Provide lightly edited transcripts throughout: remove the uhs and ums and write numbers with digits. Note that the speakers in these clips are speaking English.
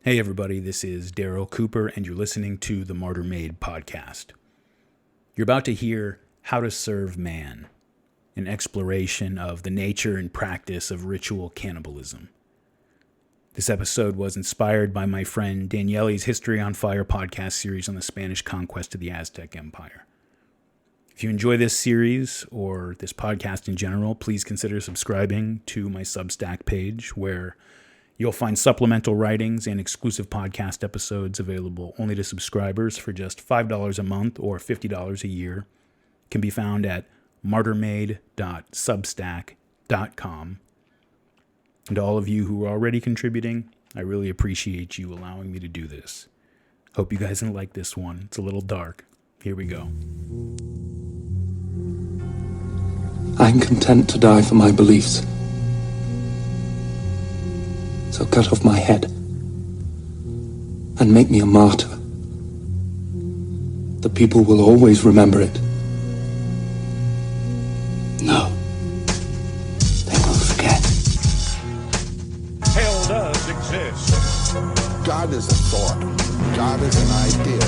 Hey everybody, this is Daryl Cooper, and you're listening to the Martyr Made podcast. You're about to hear How to Serve Man, an exploration of the nature and practice of ritual cannibalism. This episode was inspired by my friend Daniele's History on Fire podcast series on the Spanish conquest of the Aztec Empire. If you enjoy this series or this podcast in general, please consider subscribing to my Substack page, where you'll find supplemental writings and exclusive podcast episodes available only to subscribers for just $5 a month or $50 a year. It can be found at martyrmade.substack.com. And to all of you who are already contributing, I really appreciate you allowing me to do this. Hope you guys like this one. It's a little dark. Here we go. I'm content to die for my beliefs. So cut off my head and make me a martyr. The people will always remember it. No, they will forget. Hell does exist. God is a thought. God is an idea.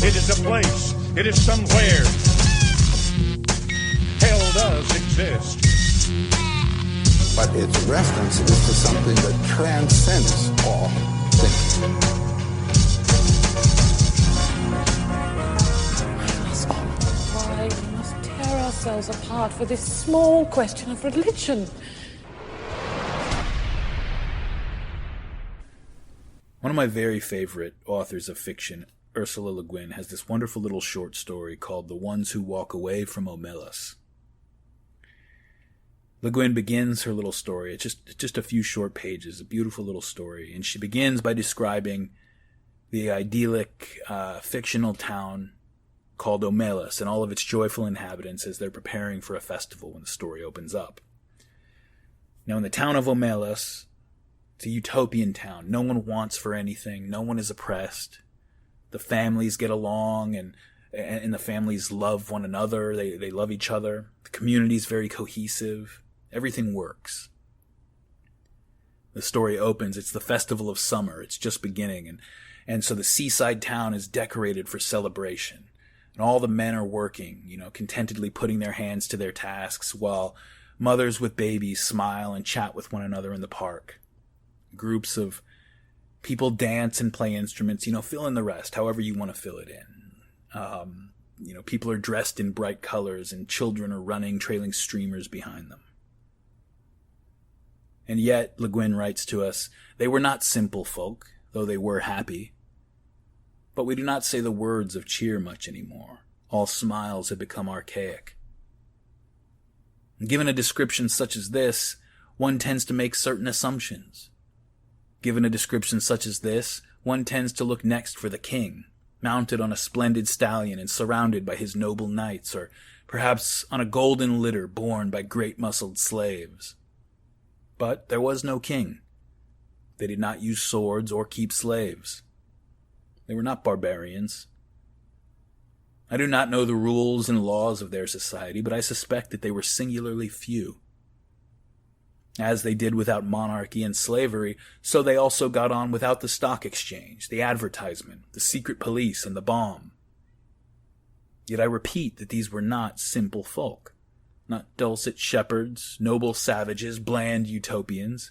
It is a place. It is somewhere. Hell does exist. But its reference is to something that transcends all thinking. Why we must tear ourselves apart for this small question of religion? One of my very favorite authors of fiction, Ursula Le Guin, has this wonderful little short story called The Ones Who Walk Away from Omelas. Le Guin begins her little story. It's just a few short pages, a beautiful little story. And she begins by describing the idyllic fictional town called Omelas and all of its joyful inhabitants as they're preparing for a festival when the story opens up. Now, in the town of Omelas, it's a utopian town. No one wants for anything. No one is oppressed. The families get along and the families love one another. They love each other. The community is very cohesive. Everything works. The story opens. It's the festival of summer. It's just beginning. And so the seaside town is decorated for celebration. And all the men are working, contentedly putting their hands to their tasks while mothers with babies smile and chat with one another in the park. Groups of people dance and play instruments, fill in the rest, however you want to fill it in. People are dressed in bright colors and children are running, trailing streamers behind them. And yet, Le Guin writes to us, they were not simple folk, though they were happy. But we do not say the words of cheer much anymore. All smiles have become archaic. And given a description such as this, one tends to make certain assumptions. Given a description such as this, one tends to look next for the king, mounted on a splendid stallion and surrounded by his noble knights, or perhaps on a golden litter borne by great-muscled slaves. But there was no king. They did not use swords or keep slaves. They were not barbarians. I do not know the rules and laws of their society, but I suspect that they were singularly few. As they did without monarchy and slavery, so they also got on without the stock exchange, the advertisement, the secret police, and the bomb. Yet I repeat that these were not simple folk. Not dulcet shepherds, noble savages, bland utopians.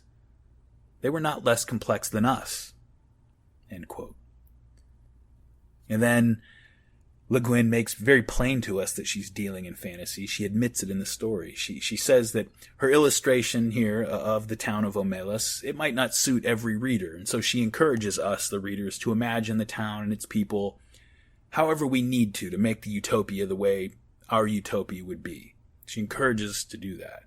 They were not less complex than us. End quote. And then Le Guin makes very plain to us that she's dealing in fantasy. She admits it in the story. She says that her illustration here of the town of Omelas, it might not suit every reader. And so she encourages us, the readers, to imagine the town and its people however we need to make the utopia the way our utopia would be. She encourages us to do that.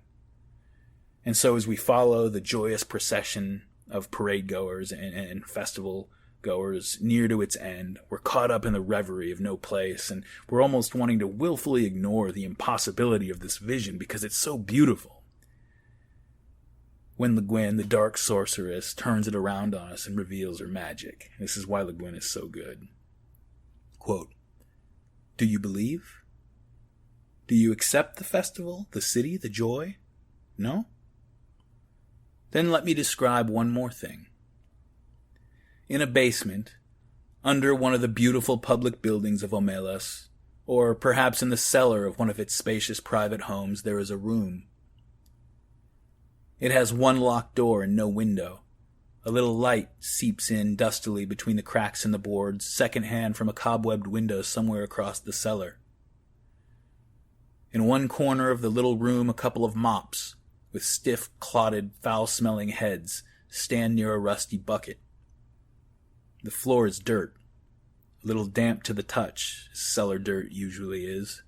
And so as we follow the joyous procession of parade goers and festival goers near to its end, we're caught up in the reverie of no place, and we're almost wanting to willfully ignore the impossibility of this vision because it's so beautiful. When Le Guin, the dark sorceress, turns it around on us and reveals her magic. This is why Le Guin is so good. Quote, "Do you believe? Do you accept the festival, the city, the joy? No? Then let me describe one more thing. In a basement, under one of the beautiful public buildings of Omelas, or perhaps in the cellar of one of its spacious private homes, there is a room. It has one locked door and no window. A little light seeps in dustily between the cracks in the boards, second-hand from a cobwebbed window somewhere across the cellar. In one corner of the little room, a couple of mops, with stiff, clotted, foul-smelling heads, stand near a rusty bucket. The floor is dirt, a little damp to the touch, as cellar dirt usually is.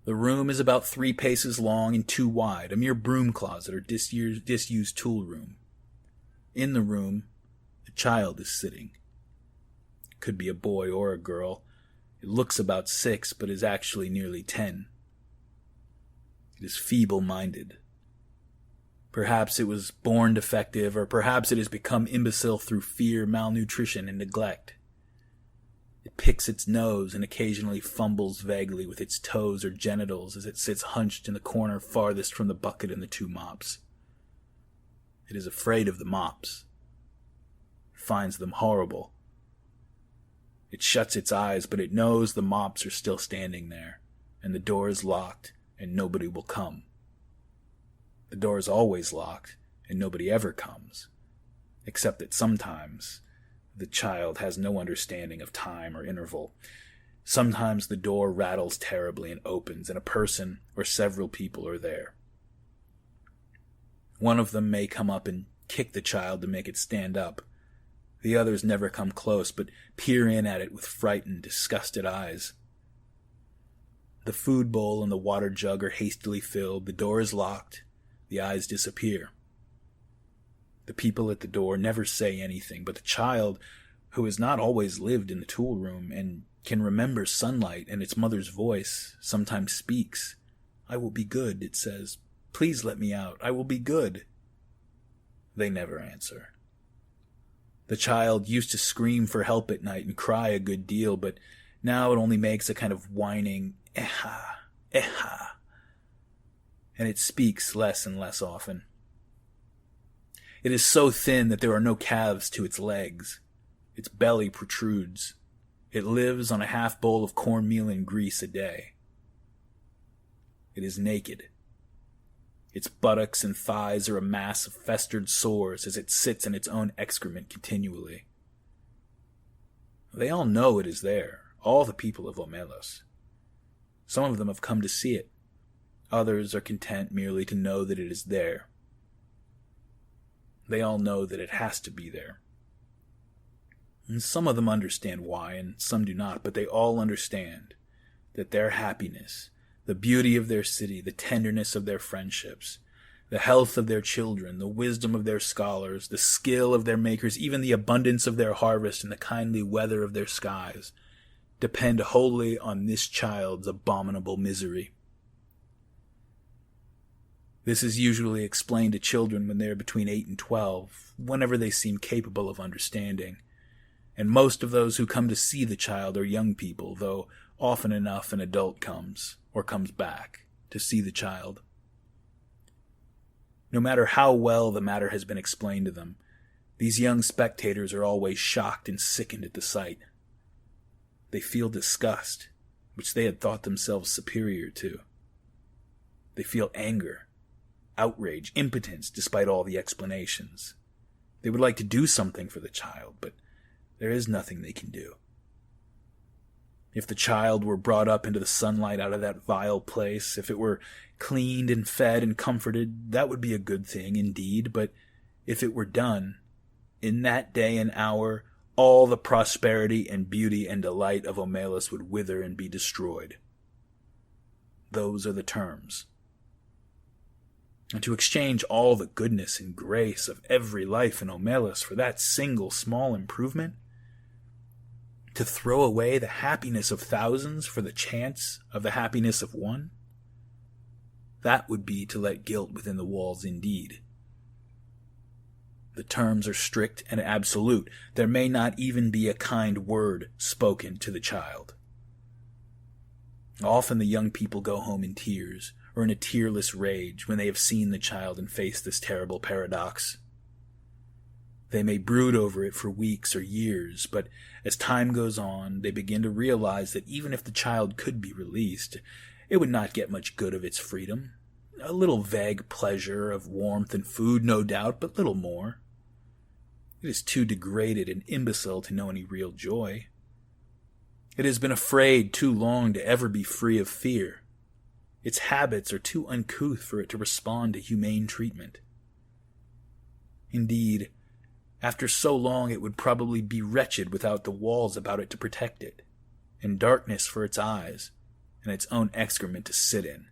The room is about 3 paces long and 2 wide, a mere broom closet or disused tool room. In the room, a child is sitting. It could be a boy or a girl. It looks about 6, but is actually nearly 10. It is feeble-minded. Perhaps it was born defective, or perhaps it has become imbecile through fear, malnutrition, and neglect. It picks its nose and occasionally fumbles vaguely with its toes or genitals as it sits hunched in the corner farthest from the bucket and the 2 mops. It is afraid of the mops. It finds them horrible. It shuts its eyes, but it knows the mops are still standing there, and the door is locked, and nobody will come. The door is always locked, and nobody ever comes, except that sometimes the child has no understanding of time or interval. Sometimes the door rattles terribly and opens, and a person or several people are there. One of them may come up and kick the child to make it stand up. The others never come close, but peer in at it with frightened, disgusted eyes. The food bowl and the water jug are hastily filled, the door is locked, the eyes disappear. The people at the door never say anything, but the child, who has not always lived in the tool room and can remember sunlight and its mother's voice, sometimes speaks. "I will be good," it says. "Please let me out. I will be good." They never answer. The child used to scream for help at night and cry a good deal, but now it only makes a kind of whining "eha, eha," and it speaks less and less often. It is so thin that there are no calves to its legs. Its belly protrudes. It lives on a half bowl of cornmeal and grease a day. It is naked. Its buttocks and thighs are a mass of festered sores as it sits in its own excrement continually. They all know it is there, all the people of Omelas. Some of them have come to see it. Others are content merely to know that it is there. They all know that it has to be there. And some of them understand why, and some do not, but they all understand that their happiness, the beauty of their city, the tenderness of their friendships, the health of their children, the wisdom of their scholars, the skill of their makers, even the abundance of their harvest and the kindly weather of their skies, depend wholly on this child's abominable misery. This is usually explained to children when they are between 8 and 12, whenever they seem capable of understanding. And most of those who come to see the child are young people, though often enough an adult comes, or comes back, to see the child. No matter how well the matter has been explained to them, these young spectators are always shocked and sickened at the sight. They feel disgust, which they had thought themselves superior to. They feel anger, outrage, impotence, despite all the explanations. They would like to do something for the child, but there is nothing they can do. If the child were brought up into the sunlight out of that vile place, if it were cleaned and fed and comforted, that would be a good thing indeed, but if it were done, in that day and hour, all the prosperity and beauty and delight of Omelas would wither and be destroyed. Those are the terms. And to exchange all the goodness and grace of every life in Omelas for that single small improvement, to throw away the happiness of thousands for the chance of the happiness of one, that would be to let guilt within the walls indeed. The terms are strict and absolute. There may not even be a kind word spoken to the child. Often the young people go home in tears, or in a tearless rage, when they have seen the child and faced this terrible paradox. They may brood over it for weeks or years, but as time goes on, they begin to realize that even if the child could be released, it would not get much good of its freedom. A little vague pleasure of warmth and food, no doubt, but little more. It is too degraded and imbecile to know any real joy. It has been afraid too long to ever be free of fear. Its habits are too uncouth for it to respond to humane treatment. Indeed, after so long it would probably be wretched without the walls about it to protect it, and darkness for its eyes, and its own excrement to sit in.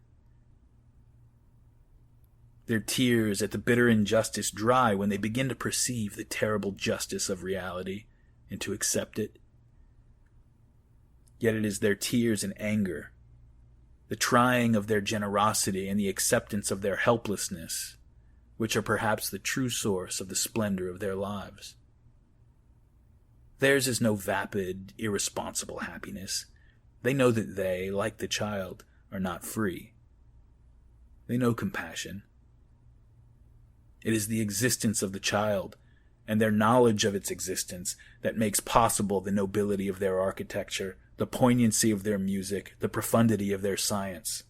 Their tears at the bitter injustice dry when they begin to perceive the terrible justice of reality and to accept it. Yet it is their tears and anger, the trying of their generosity and the acceptance of their helplessness, which are perhaps the true source of the splendor of their lives. Theirs is no vapid, irresponsible happiness. They know that they, like the child, are not free. They know compassion. It is the existence of the child, and their knowledge of its existence, that makes possible the nobility of their architecture, the poignancy of their music, the profundity of their science.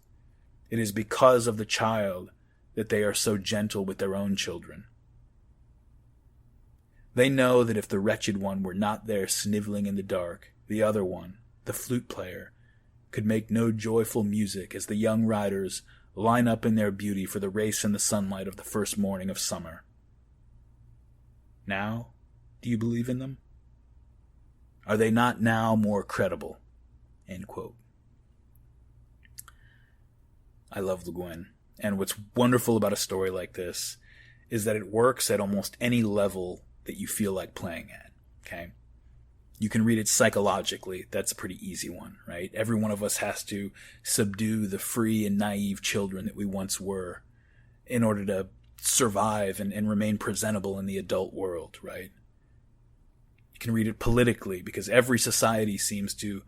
It is because of the child that they are so gentle with their own children. They know that if the wretched one were not there sniveling in the dark, the other one, the flute player, could make no joyful music as the young riders line up in their beauty for the race in the sunlight of the first morning of summer. Now, do you believe in them? Are they not now more credible? End quote. I love Le Guin, and what's wonderful about a story like this is that it works at almost any level that you feel like playing at, okay? You can read it psychologically. That's a pretty easy one, right? Every one of us has to subdue the free and naive children that we once were in order to survive and remain presentable in the adult world, right? You can read it politically because every society seems to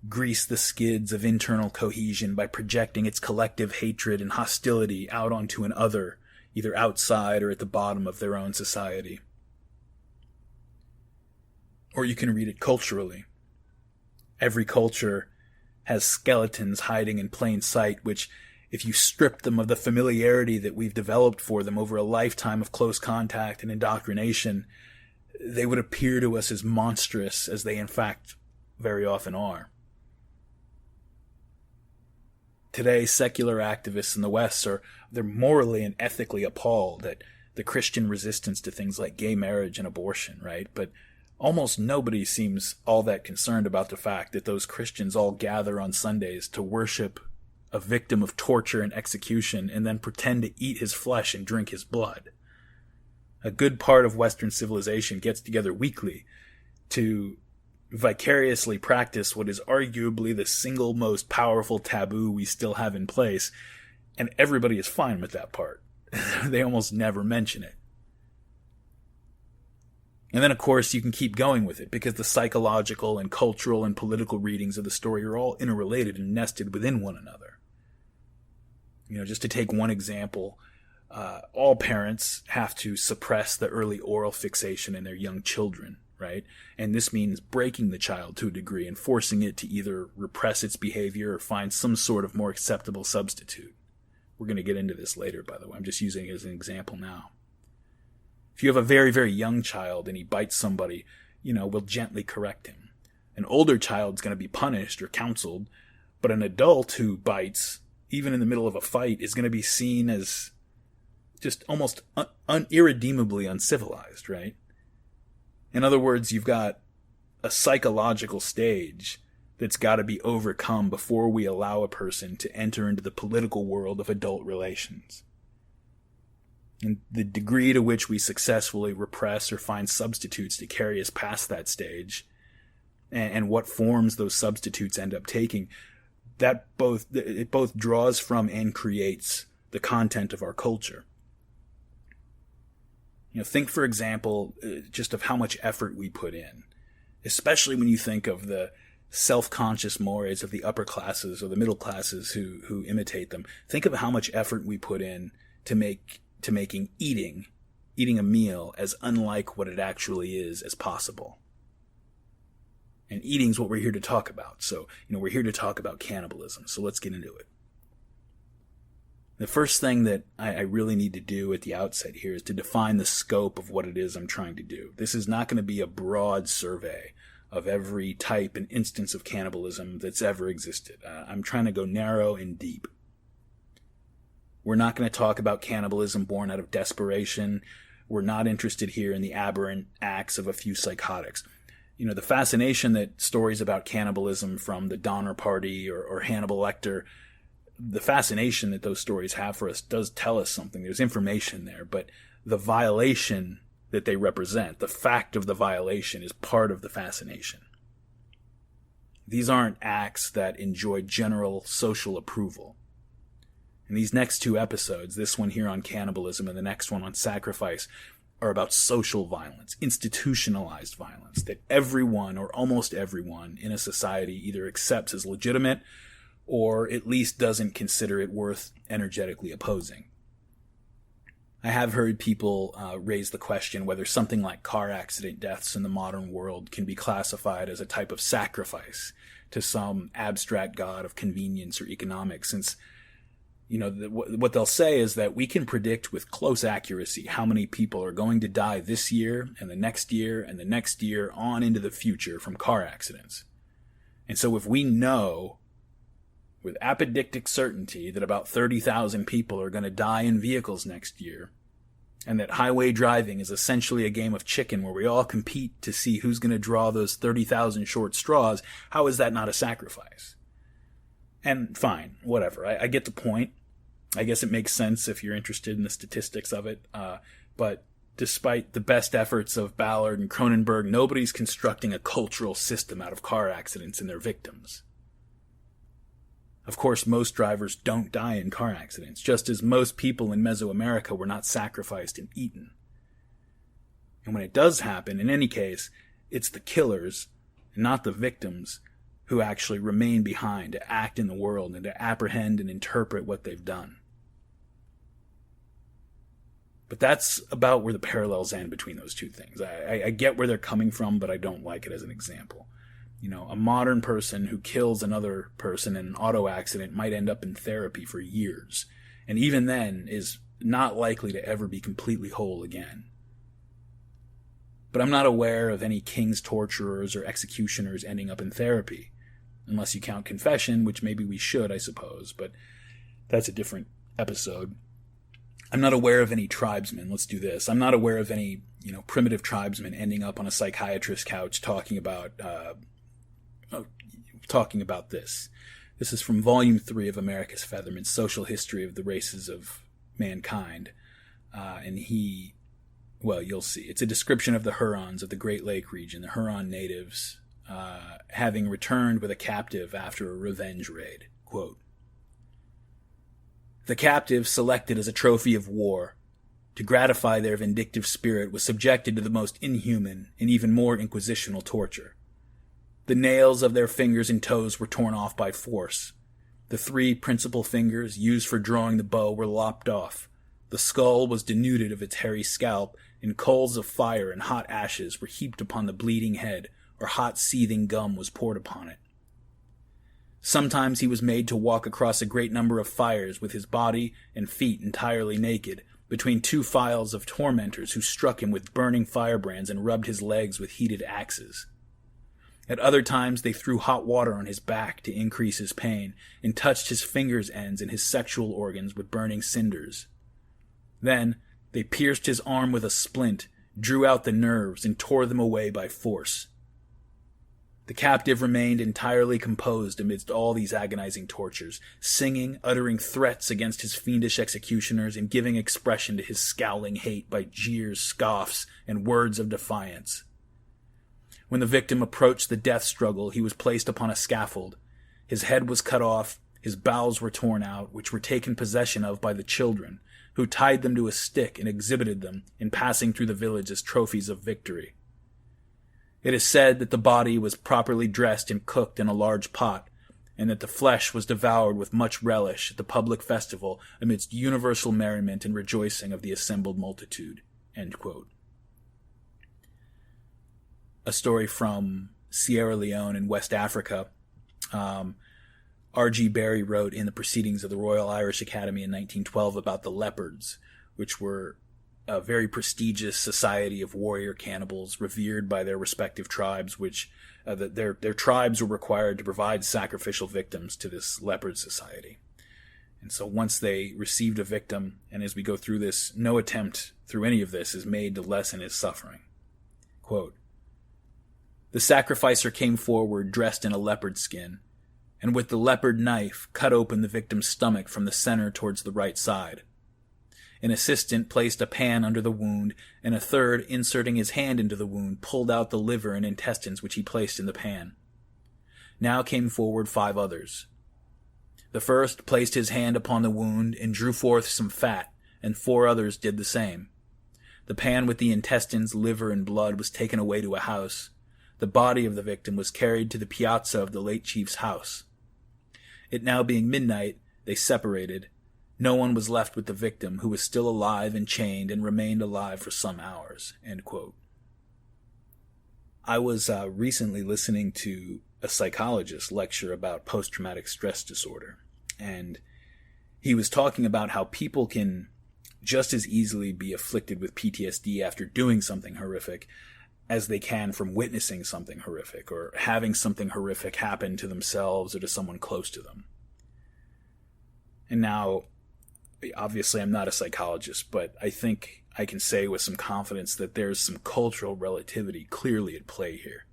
grease the skids of internal cohesion by projecting its collective hatred and hostility out onto an other, either outside or at the bottom of their own society. Or you can read it culturally. Every culture has skeletons hiding in plain sight, which, if you strip them of the familiarity that we've developed for them over a lifetime of close contact and indoctrination, they would appear to us as monstrous as they in fact very often are. Today, secular activists in the West they're morally and ethically appalled at the Christian resistance to things like gay marriage and abortion, right? But almost nobody seems all that concerned about the fact that those Christians all gather on Sundays to worship a victim of torture and execution and then pretend to eat his flesh and drink his blood. A good part of Western civilization gets together weekly to vicariously practice what is arguably the single most powerful taboo we still have in place, and everybody is fine with that part. They almost never mention it. And then, of course, you can keep going with it because the psychological and cultural and political readings of the story are all interrelated and nested within one another. Just to take one example, all parents have to suppress the early oral fixation in their young children, right? And this means breaking the child to a degree and forcing it to either repress its behavior or find some sort of more acceptable substitute. We're going to get into this later, by the way. I'm just using it as an example now. If you have a very, very young child and he bites somebody, we'll gently correct him. An older child's going to be punished or counseled, but an adult who bites, even in the middle of a fight, is going to be seen as just almost irredeemably uncivilized, right? In other words, you've got a psychological stage that's got to be overcome before we allow a person to enter into the political world of adult relations. And the degree to which we successfully repress or find substitutes to carry us past that stage, and what forms those substitutes end up taking, it both draws from and creates the content of our culture. Think, for example, just of how much effort we put in, especially when you think of the self-conscious mores of the upper classes or the middle classes who imitate them. Think of how much effort we put in to making eating eating a meal as unlike what it actually is as possible. And eating's what we're here to talk about. So, we're here to talk about cannibalism. So let's get into it. The first thing that I really need to do at the outset here is to define the scope of what it is I'm trying to do. This is not going to be a broad survey of every type and instance of cannibalism that's ever existed. I'm trying to go narrow and deep. We're not going to talk about cannibalism born out of desperation. We're not interested here in the aberrant acts of a few psychotics. The fascination that stories about cannibalism from the Donner Party or Hannibal Lecter, the fascination that those stories have for us does tell us something. There's information there, but the violation that they represent, the fact of the violation, is part of the fascination. These aren't acts that enjoy general social approval. And these next two episodes, this one here on cannibalism and the next one on sacrifice, are about social violence, institutionalized violence, that everyone or almost everyone in a society either accepts as legitimate or at least doesn't consider it worth energetically opposing. I have heard people raise the question whether something like car accident deaths in the modern world can be classified as a type of sacrifice to some abstract god of convenience or economics, since what they'll say is that we can predict with close accuracy how many people are going to die this year and the next year and the next year on into the future from car accidents. And so if we know with apodictic certainty that about 30,000 people are going to die in vehicles next year, and that highway driving is essentially a game of chicken where we all compete to see who's going to draw those 30,000 short straws, how is that not a sacrifice? And fine, whatever. I get the point. I guess it makes sense if you're interested in the statistics of it. But despite the best efforts of Ballard and Cronenberg, nobody's constructing a cultural system out of car accidents and their victims. Of course, most drivers don't die in car accidents, just as most people in Mesoamerica were not sacrificed and eaten. And when it does happen, in any case, it's the killers, and not the victims, who actually remain behind to act in the world and to apprehend and interpret what they've done. But that's about where the parallels end between those two things. I get where they're coming from, but I don't like it as an example. A modern person who kills another person in an auto accident might end up in therapy for years, and even then is not likely to ever be completely whole again. But I'm not aware of any king's torturers or executioners ending up in therapy, unless you count confession, which maybe we should, I suppose, but that's a different episode. I'm not aware of any tribesmen. Let's do this. I'm not aware of any, primitive tribesmen ending up on a psychiatrist's couch talking about this. This is from Volume 3 of Americus Featherman's Social History of the Races of Mankind. And you'll see. It's a description of the Hurons of the Great Lake region, the Huron natives, having returned with a captive after a revenge raid. Quote, "The captive, selected as a trophy of war, to gratify their vindictive spirit, was subjected to the most inhuman and even more inquisitional torture. The nails of their fingers and toes were torn off by force. The 3 principal fingers used for drawing the bow were lopped off. The skull was denuded of its hairy scalp, and coals of fire and hot ashes were heaped upon the bleeding head, or hot seething gum was poured upon it. Sometimes he was made to walk across a great number of fires with his body and feet entirely naked, between 2 files of tormentors who struck him with burning firebrands and rubbed his legs with heated axes. At other times they threw hot water on his back to increase his pain, and touched his fingers' ends and his sexual organs with burning cinders. Then they pierced his arm with a splint, drew out the nerves, and tore them away by force. The captive remained entirely composed amidst all these agonizing tortures, singing, uttering threats against his fiendish executioners, and giving expression to his scowling hate by jeers, scoffs, and words of defiance. When the victim approached the death struggle, he was placed upon a scaffold. His head was cut off, his bowels were torn out, which were taken possession of by the children, who tied them to a stick and exhibited them in passing through the village as trophies of victory. It is said that the body was properly dressed and cooked in a large pot, and that the flesh was devoured with much relish at the public festival amidst universal merriment and rejoicing of the assembled multitude." End quote. A story from Sierra Leone in West Africa. R.G. Berry wrote in the Proceedings of the Royal Irish Academy in 1912 about the leopards, which were a very prestigious society of warrior cannibals revered by their respective tribes, which their tribes were required to provide sacrificial victims to this leopard society. And so once they received a victim, and as we go through this, no attempt through any of this is made to lessen his suffering. Quote, "The sacrificer came forward dressed in a leopard skin, and with the leopard knife cut open the victim's stomach from the center towards the right side. An assistant placed a pan under the wound, and a third, inserting his hand into the wound, pulled out the liver and intestines which he placed in the pan. Now came forward 5 others. The first placed his hand upon the wound and drew forth some fat, and 4 others did the same. The pan with the intestines, liver, and blood was taken away to a house. The body of the victim was carried to the piazza of the late chief's house. It now being midnight, they separated. No one was left with the victim, who was still alive and chained and remained alive for some hours." End quote. I was recently listening to a psychologist lecture about post-traumatic stress disorder, and he was talking about how people can just as easily be afflicted with PTSD after doing something horrific as they can from witnessing something horrific or having something horrific happen to themselves or to someone close to them. And now, obviously I'm not a psychologist, but I think I can say with some confidence that there's some cultural relativity clearly at play here.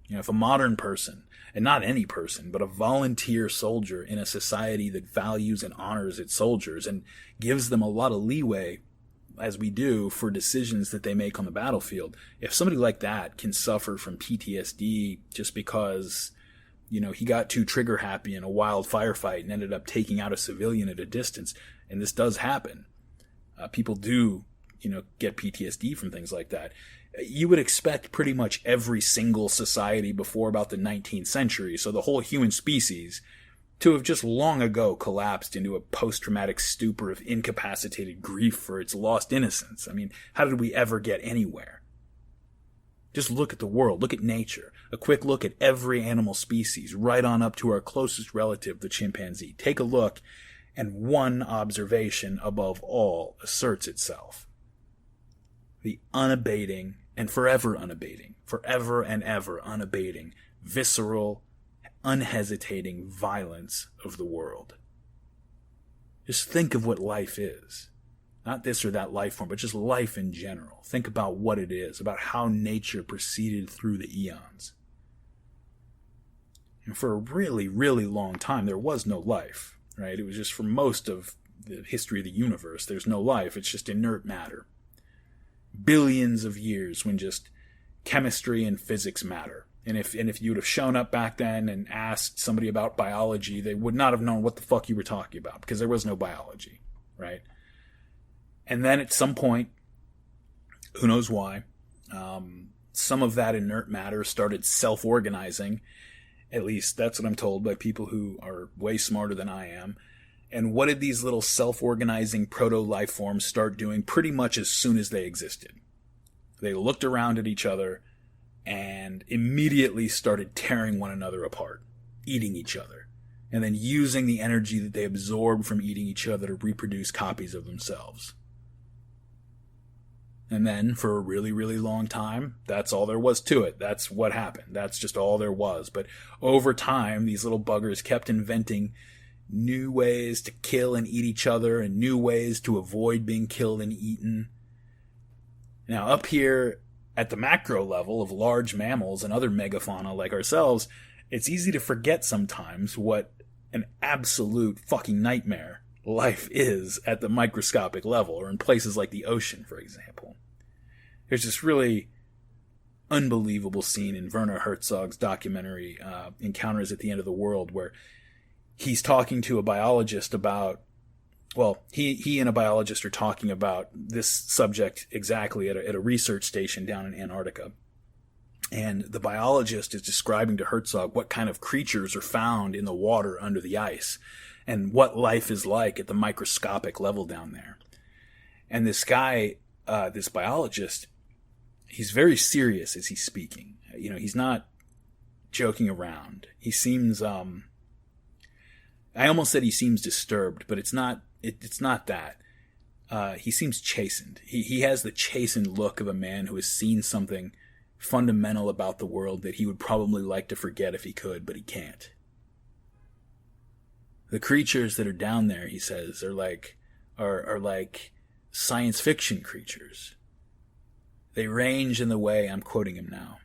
You know, if a modern person, and not any person, but a volunteer soldier in a society that values and honors its soldiers and gives them a lot of leeway, as we do, for decisions that they make on the battlefield, if somebody like that can suffer from PTSD just because, you know, he got too trigger happy in a wild firefight and ended up taking out a civilian at a distance, and this does happen. People do, you know, get PTSD from things like that. You would expect pretty much every single society before about the 19th century, so the whole human species, to have just long ago collapsed into a post-traumatic stupor of incapacitated grief for its lost innocence. I mean, how did we ever get anywhere? Just look at the world, look at nature, a quick look at every animal species, right on up to our closest relative, the chimpanzee. Take a look, and one observation above all asserts itself. The unabating, and forever and ever unabating, visceral, unhesitating violence of the world. Just think of what life is. Not this or that life form, but just life in general. Think about what it is, about how nature proceeded through the eons. And for a really, really long time, there was no life, right? It was just for most of the history of the universe, there's no life. It's just inert matter. Billions of years when just chemistry and physics matter. And if you would have shown up back then and asked somebody about biology, they would not have known what the fuck you were talking about, because there was no biology, right? And then at some point, who knows why, some of that inert matter started self-organizing. At least that's what I'm told by people who are way smarter than I am. And what did these little self-organizing proto-life forms start doing pretty much as soon as they existed? They looked around at each other and immediately started tearing one another apart, eating each other, and then using the energy that they absorbed from eating each other to reproduce copies of themselves. And then, for a really, really long time, that's all there was to it. That's what happened. That's just all there was. But over time, these little buggers kept inventing new ways to kill and eat each other and new ways to avoid being killed and eaten. Now, up here at the macro level of large mammals and other megafauna like ourselves, it's easy to forget sometimes what an absolute fucking nightmare life is at the microscopic level, or in places like the ocean, for example. There's this really unbelievable scene in Werner Herzog's documentary Encounters at the End of the World, where he's talking to a biologist about, well, he and a biologist are talking about this subject exactly at a research station down in Antarctica. And the biologist is describing to Herzog what kind of creatures are found in the water under the ice and what life is like at the microscopic level down there. And this guy this biologist, he's very serious as he's speaking. He's not joking around. He seems, I almost said he seems disturbed, but it's not that. He seems chastened. He has the chastened look of a man who has seen something fundamental about the world that he would probably like to forget if he could, but he can't. The creatures that are down there, he says, are like science fiction creatures. They range in the way, I'm quoting him now,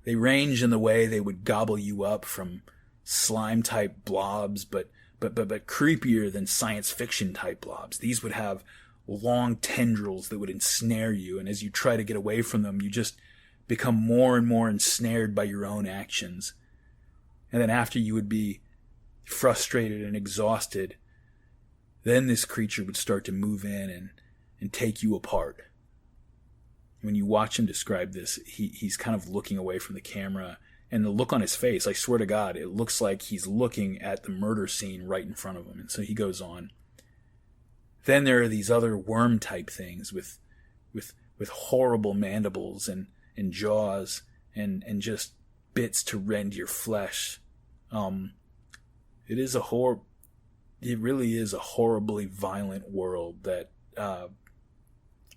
they range in the way they would gobble you up from slime-type blobs, but creepier than science fiction-type blobs. These would have long tendrils that would ensnare you, and as you try to get away from them, you just become more and more ensnared by your own actions. And then after you would be frustrated and exhausted, then this creature would start to move in and take you apart. When you watch him describe this, he's kind of looking away from the camera, and the look on his face, I swear to God, it looks like he's looking at the murder scene right in front of him. And so he goes on. Then there are these other worm-type things with horrible mandibles and jaws and just bits to rend your flesh. It really is a horribly violent world that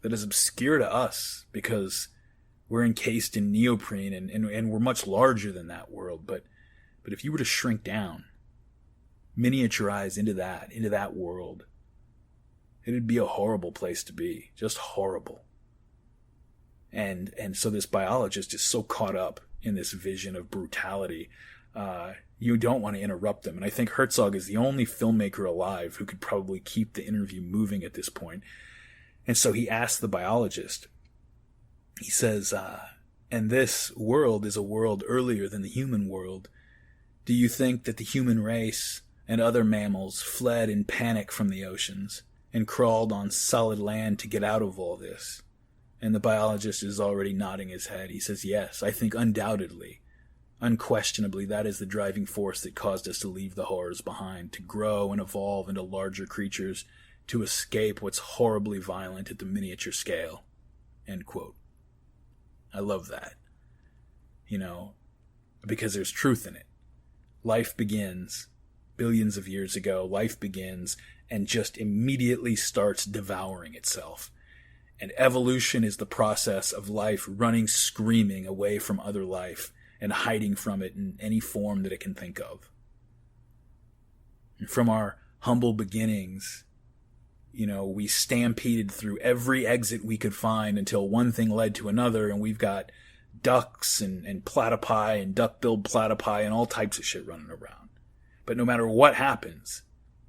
is obscure to us because we're encased in neoprene and we're much larger than that world. But if you were to shrink down, miniaturize into that world, it'd be a horrible place to be. Just horrible. And so this biologist is so caught up in this vision of brutality, you don't want to interrupt them. And I think Herzog is the only filmmaker alive who could probably keep the interview moving at this point. And so he asked the biologist, he says, and this world is a world earlier than the human world. Do you think that the human race and other mammals fled in panic from the oceans and crawled on solid land to get out of all this? And the biologist is already nodding his head. He says, yes, I think undoubtedly, unquestionably, that is the driving force that caused us to leave the horrors behind, to grow and evolve into larger creatures, to escape what's horribly violent at the miniature scale. End quote. I love that. Because there's truth in it. Life begins, billions of years ago, life begins and just immediately starts devouring itself. And evolution is the process of life running screaming away from other life and hiding from it in any form that it can think of. And from our humble beginnings, we stampeded through every exit we could find until one thing led to another, and we've got ducks and platypi and duck-billed platypi and all types of shit running around. But no matter what happens,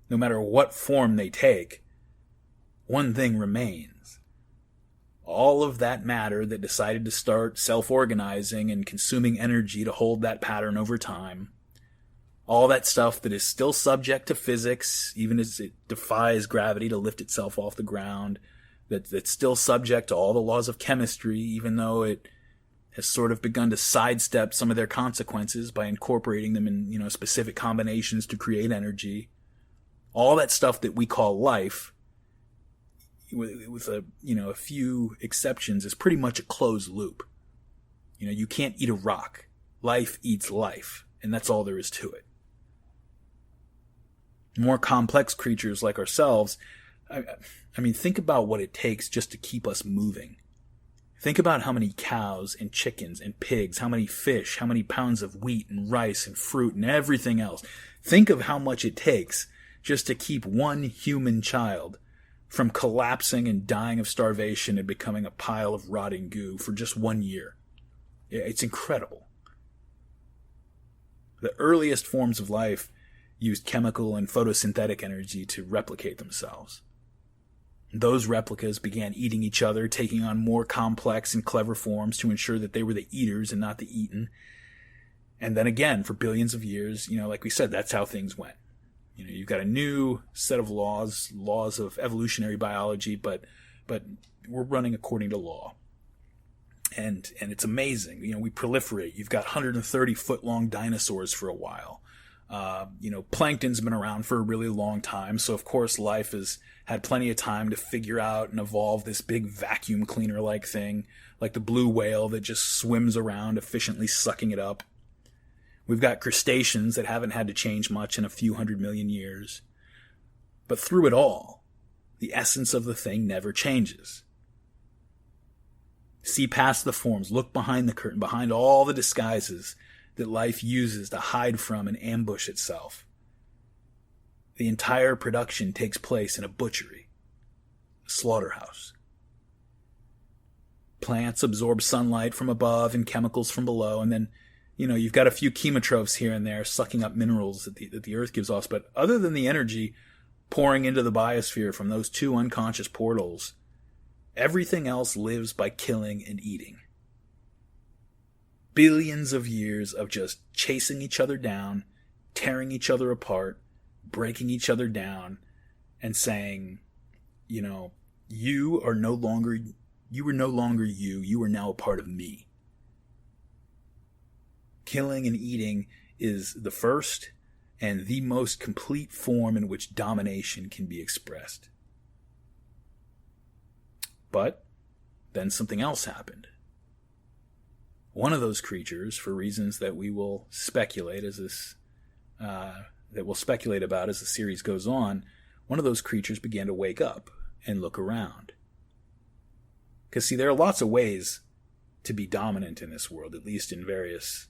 no matter what form they take, one thing remains. All of that matter that decided to start self-organizing and consuming energy to hold that pattern over time, all that stuff that is still subject to physics, even as it defies gravity to lift itself off the ground, that's still subject to all the laws of chemistry, even though it has sort of begun to sidestep some of their consequences by incorporating them in, specific combinations to create energy. All that stuff that we call life, with a few exceptions, is pretty much a closed loop. You can't eat a rock. Life eats life, and that's all there is to it. More complex creatures like ourselves, think about what it takes just to keep us moving. Think about how many cows and chickens and pigs, how many fish, how many pounds of wheat and rice and fruit and everything else. Think of how much it takes just to keep one human child from collapsing and dying of starvation and becoming a pile of rotting goo for just 1 year. It's incredible. The earliest forms of life used chemical and photosynthetic energy to replicate themselves. Those replicas began eating each other, taking on more complex and clever forms to ensure that they were the eaters and not the eaten. And then again, for billions of years, like we said, that's how things went. You've got a new set of laws of evolutionary biology, but we're running according to law. And it's amazing. We proliferate. You've got 130-foot-long dinosaurs for a while. Plankton's been around for a really long time, so of course life has had plenty of time to figure out and evolve this big vacuum cleaner-like thing, like the blue whale that just swims around efficiently sucking it up. We've got crustaceans that haven't had to change much in a few 100 million years. But through it all, the essence of the thing never changes. See past the forms, look behind the curtain, behind all the disguises that life uses to hide from and ambush itself. The entire production takes place in a butchery, a slaughterhouse. Plants absorb sunlight from above and chemicals from below, and then, you've got a few chemotrophs here and there sucking up minerals that the earth gives off. But other than the energy pouring into the biosphere from those two unconscious portals, everything else lives by killing and eating. Billions of years of just chasing each other down, tearing each other apart, breaking each other down, and saying, you were no longer you, you are now a part of me. Killing and eating is the first and the most complete form in which domination can be expressed. But then something else happened. One of those creatures, for reasons that we will speculate about as the series goes on, one of those creatures began to wake up and look around. Because see, there are lots of ways to be dominant in this world, at least in various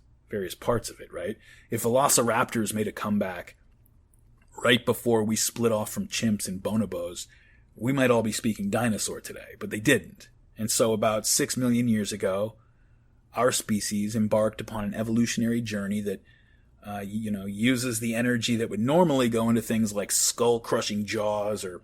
parts of it, right? If velociraptors made a comeback right before we split off from chimps and bonobos, we might all be speaking dinosaur today, but they didn't. And so about 6 million years ago, our species embarked upon an evolutionary journey that, uses the energy that would normally go into things like skull-crushing jaws or,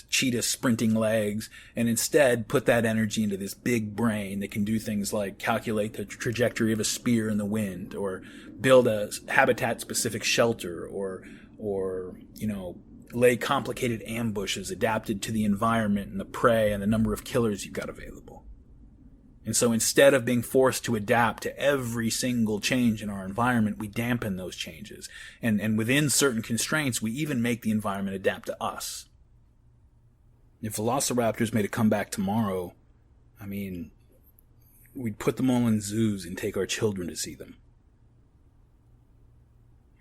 cheetah sprinting legs, and instead put that energy into this big brain that can do things like calculate the trajectory of a spear in the wind, or build a habitat-specific shelter, or lay complicated ambushes adapted to the environment and the prey and the number of killers you've got available. And so instead of being forced to adapt to every single change in our environment, we dampen those changes. And within certain constraints, we even make the environment adapt to us. If velociraptors made a comeback tomorrow, we'd put them all in zoos and take our children to see them.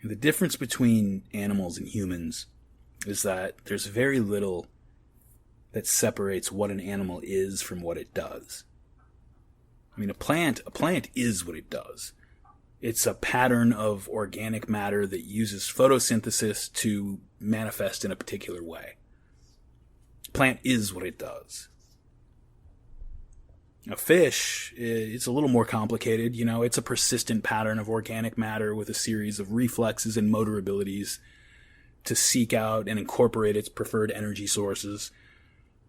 The difference between animals and humans is that there's very little that separates what an animal is from what it does. A plant is what it does. It's a pattern of organic matter that uses photosynthesis to manifest in a particular way. Plant is what it does. A fish, it's a little more complicated. It's a persistent pattern of organic matter with a series of reflexes and motor abilities to seek out and incorporate its preferred energy sources.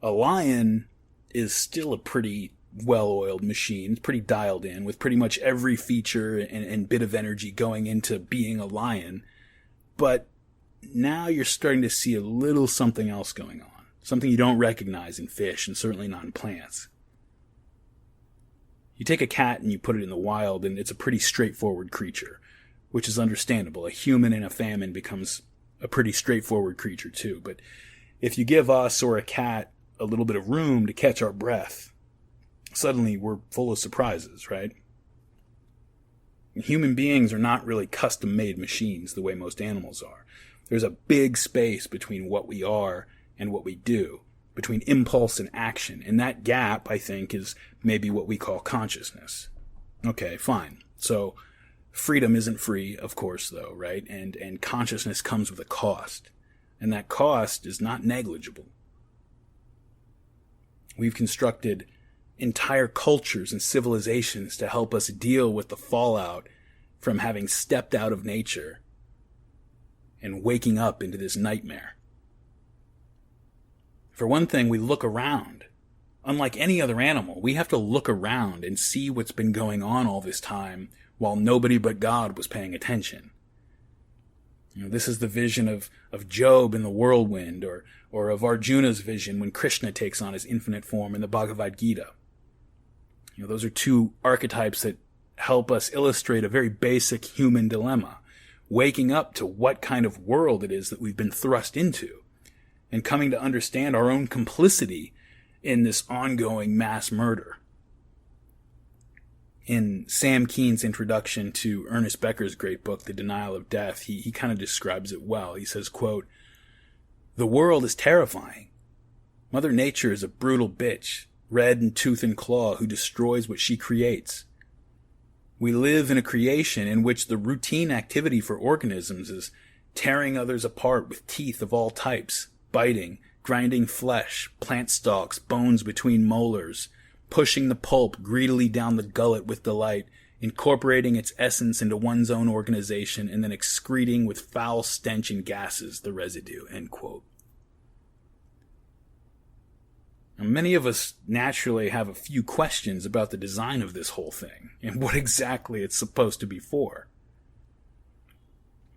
A lion is still a pretty well-oiled machine, pretty dialed in, with pretty much every feature and bit of energy going into being a lion. But now you're starting to see a little something else going on. Something you don't recognize in fish, and certainly not in plants. You take a cat and you put it in the wild, and it's a pretty straightforward creature, which is understandable. A human in a famine becomes a pretty straightforward creature too. But if you give us or a cat a little bit of room to catch our breath, suddenly we're full of surprises, right? Human beings are not really custom-made machines the way most animals are. There's a big space between what we are and what we do, between impulse and action. And that gap, I think, is maybe what we call consciousness. Okay, fine. So freedom isn't free, of course, though, right? And consciousness comes with a cost. And that cost is not negligible. We've constructed entire cultures and civilizations to help us deal with the fallout from having stepped out of nature and waking up into this nightmare. For one thing, we look around. Unlike any other animal, we have to look around and see what's been going on all this time while nobody but God was paying attention. This is the vision of Job in the whirlwind, or of Arjuna's vision when Krishna takes on his infinite form in the Bhagavad Gita. Those are two archetypes that help us illustrate a very basic human dilemma. waking up to what kind of world it is that we've been thrust into, and coming to understand our own complicity in this ongoing mass murder. In Sam Keen's introduction to Ernest Becker's great book, The Denial of Death, he kind of describes it well. He says, quote, "The world is terrifying. Mother Nature is a brutal bitch, red in tooth and claw, who destroys what she creates. We live in a creation in which the routine activity for organisms is tearing others apart with teeth of all types, biting, grinding flesh, plant stalks, bones between molars, pushing the pulp greedily down the gullet with delight, incorporating its essence into one's own organization, and then excreting with foul stench and gases the residue," end quote. Now, many of us naturally have a few questions about the design of this whole thing and what exactly it's supposed to be for.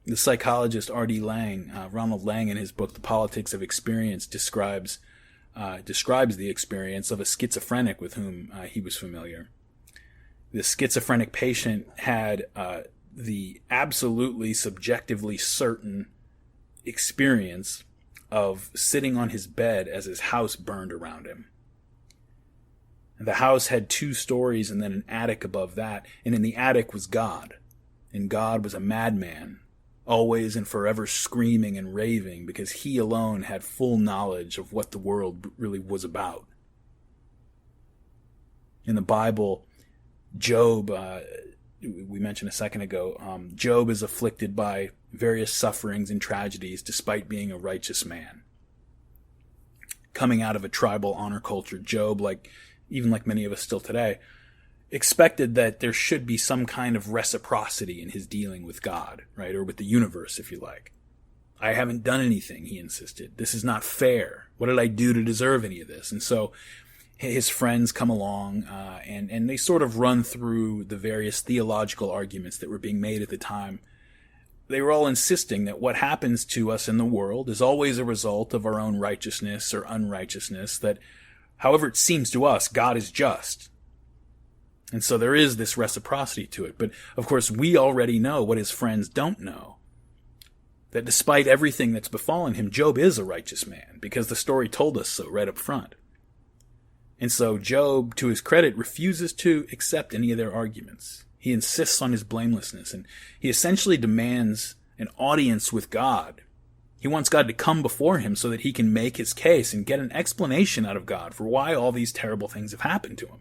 The psychologist R.D. Laing, Ronald Laing, in his book The Politics of Experience, describes the experience of a schizophrenic with whom he was familiar. The schizophrenic patient had the absolutely subjectively certain experience of sitting on his bed as his house burned around him. The house had 2 stories and then an attic above that, and in the attic was God. And God was a madman, always and forever screaming and raving because he alone had full knowledge of what the world really was about. In the Bible, Job, we mentioned a second ago, Job is afflicted by various sufferings and tragedies despite being a righteous man. Coming out of a tribal honor culture, Job, even like many of us still today, expected that there should be some kind of reciprocity in his dealing with God, right? Or with the universe, if you like. I haven't done anything, he insisted. This is not fair. What did I do to deserve any of this? And so his friends come along and they sort of run through the various theological arguments that were being made at the time. They were all insisting that what happens to us in the world is always a result of our own righteousness or unrighteousness, that however it seems to us, God is just. And so there is this reciprocity to it. But of course, we already know what his friends don't know. That despite everything that's befallen him, Job is a righteous man, because the story told us so right up front. And so Job, to his credit, refuses to accept any of their arguments. He insists on his blamelessness, and he essentially demands an audience with God. He wants God to come before him so that he can make his case and get an explanation out of God for why all these terrible things have happened to him.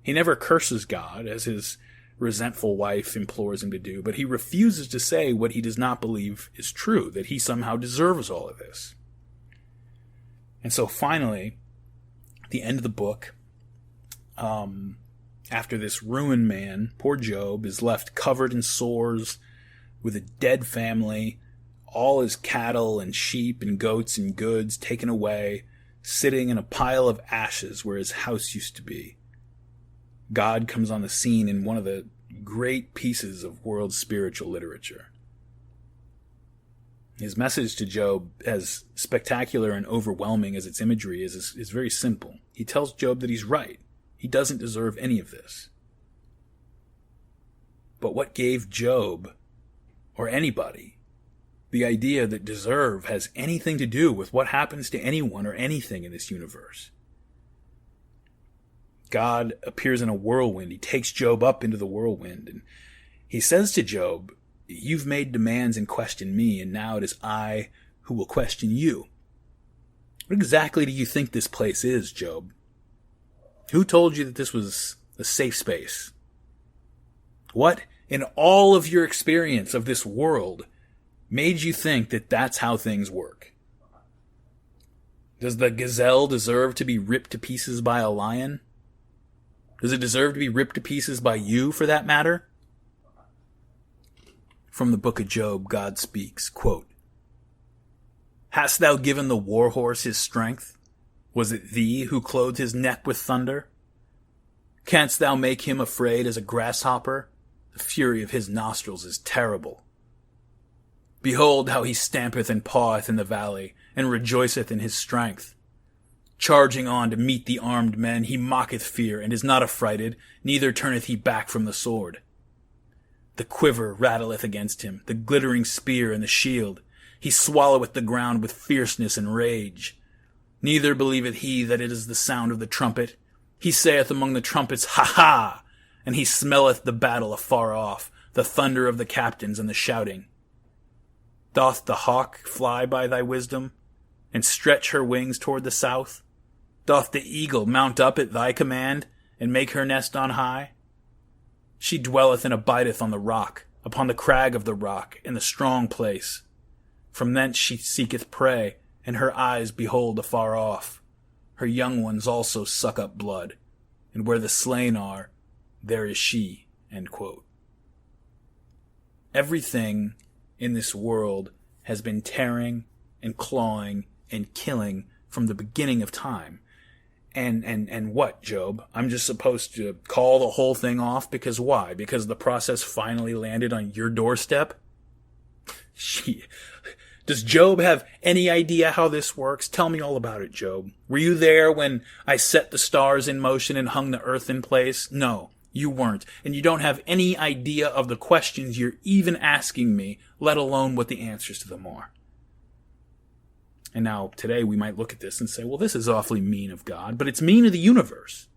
He never curses God, as his resentful wife implores him to do, but he refuses to say what he does not believe is true, that he somehow deserves all of this. And so finally, at the end of the book, after this ruined man, poor Job, is left covered in sores, with a dead family, all his cattle and sheep and goats and goods taken away, sitting in a pile of ashes where his house used to be. God comes on the scene in one of the great pieces of world spiritual literature. His message to Job, as spectacular and overwhelming as its imagery is very simple. He tells Job that he's right. He doesn't deserve any of this. But what gave Job, or anybody, the idea that deserve has anything to do with what happens to anyone or anything in this universe? God appears in a whirlwind. He takes Job up into the whirlwind, and he says to Job, "You've made demands and questioned me, and now it is I who will question you. What exactly do you think this place is, Job? Who told you that this was a safe space? What, in all of your experience of this world, made you think that that's how things work? Does the gazelle deserve to be ripped to pieces by a lion? Does it deserve to be ripped to pieces by you, for that matter?" From the book of Job, God speaks, quote, "Hast thou given the war horse his strength? Was it thee who clothed his neck with thunder? Canst thou make him afraid as a grasshopper? The fury of his nostrils is terrible. Behold how he stampeth and paweth in the valley, and rejoiceth in his strength. Charging on to meet the armed men, he mocketh fear, and is not affrighted, neither turneth he back from the sword. The quiver rattleth against him, the glittering spear and the shield. He swalloweth the ground with fierceness and rage. Neither believeth he that it is the sound of the trumpet. He saith among the trumpets, Ha ha! And he smelleth the battle afar off, the thunder of the captains and the shouting. Doth the hawk fly by thy wisdom, and stretch her wings toward the south? Doth the eagle mount up at thy command, and make her nest on high? She dwelleth and abideth on the rock, upon the crag of the rock, in the strong place. From thence she seeketh prey, and her eyes behold afar off. Her young ones also suck up blood, and where the slain are, there is she. End quote. Everything in this world has been tearing and clawing and killing from the beginning of time. And what, Job? I'm just supposed to call the whole thing off because why? Because the process finally landed on your doorstep? Does Job have any idea how this works? Tell me all about it, Job. Were you there when I set the stars in motion and hung the earth in place? No, you weren't. And you don't have any idea of the questions you're even asking me, let alone what the answers to them are. And now, today, we might look at this and say, well, this is awfully mean of God, but it's mean of the universe.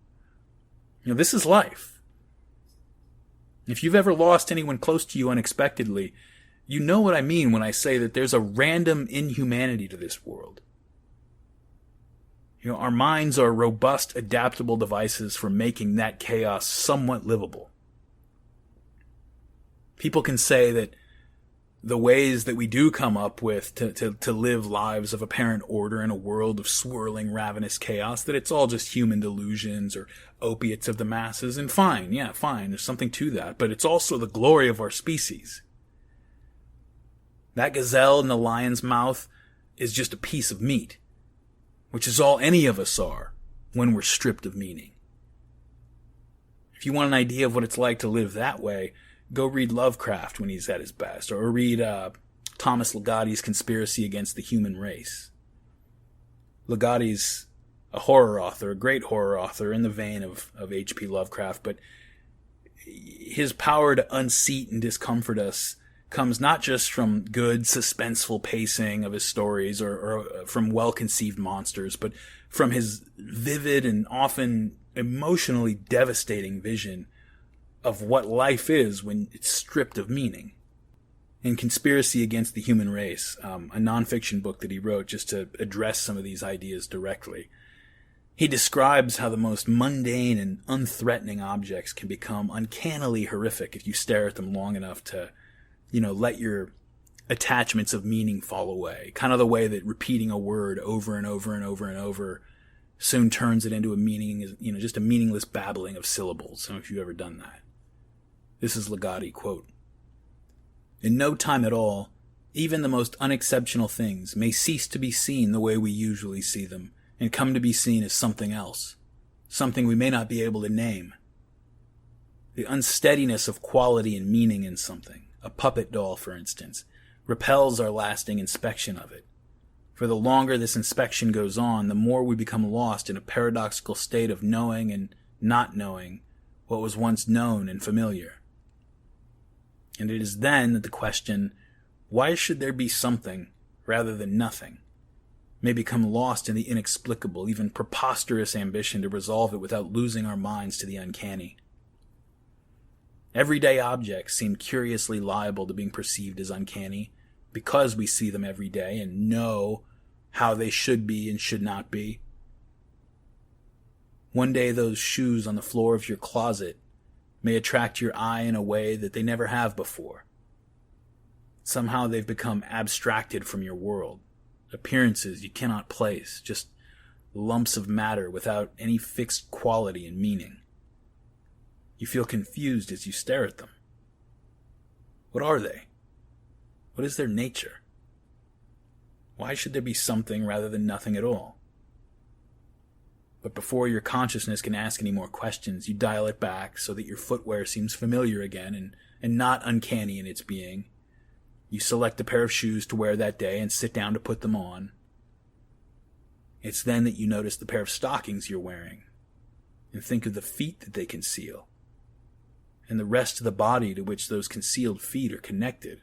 This is life. If you've ever lost anyone close to you unexpectedly, you know what I mean when I say that there's a random inhumanity to this world. Our minds are robust, adaptable devices for making that chaos somewhat livable. People can say that the ways that we do come up with to live lives of apparent order in a world of swirling, ravenous chaos, that it's all just human delusions or opiates of the masses, and fine, there's something to that, but it's also the glory of our species. That gazelle in the lion's mouth is just a piece of meat, which is all any of us are when we're stripped of meaning. If you want an idea of what it's like to live that way, go read Lovecraft when he's at his best, or read Thomas Ligotti's Conspiracy Against the Human Race. Ligotti's a horror author, a great horror author in the vein of H.P. Lovecraft, but his power to unseat and discomfort us comes not just from good, suspenseful pacing of his stories or from well-conceived monsters, but from his vivid and often emotionally devastating vision of what life is when it's stripped of meaning. In Conspiracy Against the Human Race, a nonfiction book that he wrote just to address some of these ideas directly, he describes how the most mundane and unthreatening objects can become uncannily horrific if you stare at them long enough to, let your attachments of meaning fall away. Kind of the way that repeating a word over and over and over and over soon turns it into a meaning, just a meaningless babbling of syllables. I don't know if you've ever done that. This is Ligotti, quote, "In no time at all, even the most unexceptional things may cease to be seen the way we usually see them, and come to be seen as something else, something we may not be able to name. The unsteadiness of quality and meaning in something, a puppet doll, for instance, repels our lasting inspection of it. For the longer this inspection goes on, the more we become lost in a paradoxical state of knowing and not knowing what was once known and familiar. And it is then that the question, why should there be something rather than nothing, may become lost in the inexplicable, even preposterous ambition to resolve it without losing our minds to the uncanny. Everyday objects seem curiously liable to being perceived as uncanny because we see them every day and know how they should be and should not be. One day those shoes on the floor of your closet may attract your eye in a way that they never have before. Somehow they've become abstracted from your world, appearances you cannot place, just lumps of matter without any fixed quality and meaning. You feel confused as you stare at them. What are they? What is their nature? Why should there be something rather than nothing at all? But before your consciousness can ask any more questions, you dial it back so that your footwear seems familiar again and not uncanny in its being. You select a pair of shoes to wear that day and sit down to put them on. It's then that you notice the pair of stockings you're wearing and think of the feet that they conceal. and the rest of the body to which those concealed feet are connected,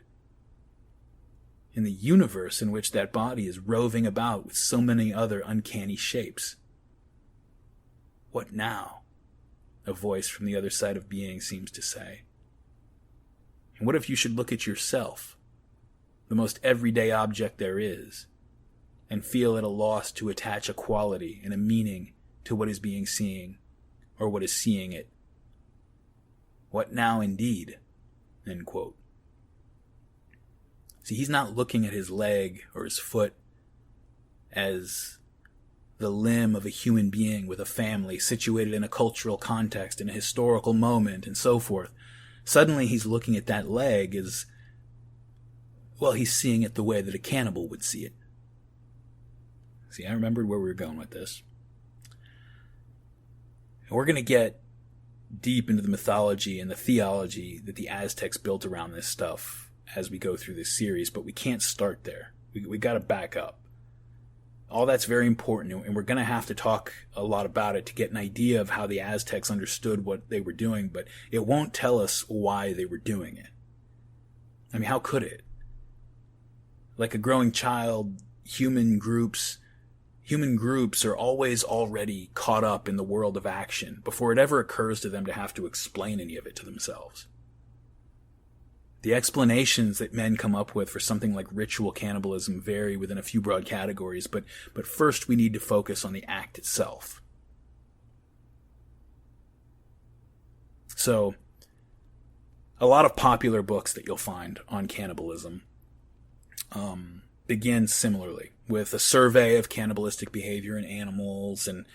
in the universe in which that body is roving about with so many other uncanny shapes. What now? A voice from the other side of being seems to say. And what if you should look at yourself, the most everyday object there is, and feel at a loss to attach a quality and a meaning to what is being seen, or what is seeing it? What now indeed? End quote. See, he's not looking at his leg or his foot as the limb of a human being with a family situated in a cultural context, in a historical moment, and so forth. Suddenly he's looking at that leg as, well, he's seeing it the way that a cannibal would see it. See, I remembered where we were going with this. And we're going to get deep into the mythology and the theology that the Aztecs built around this stuff as we go through this series, but we can't start there. We got to back up. All that's very important, and we're going to have to talk a lot about it to get an idea of how the Aztecs understood what they were doing, but it won't tell us why they were doing it. I mean, how could it? Like a growing child, human groups are always already caught up in the world of action before it ever occurs to them to have to explain any of it to themselves. The explanations that men come up with for something like ritual cannibalism vary within a few broad categories, but first we need to focus on the act itself. So, a lot of popular books that you'll find on cannibalism begin similarly with a survey of cannibalistic behavior in animals, and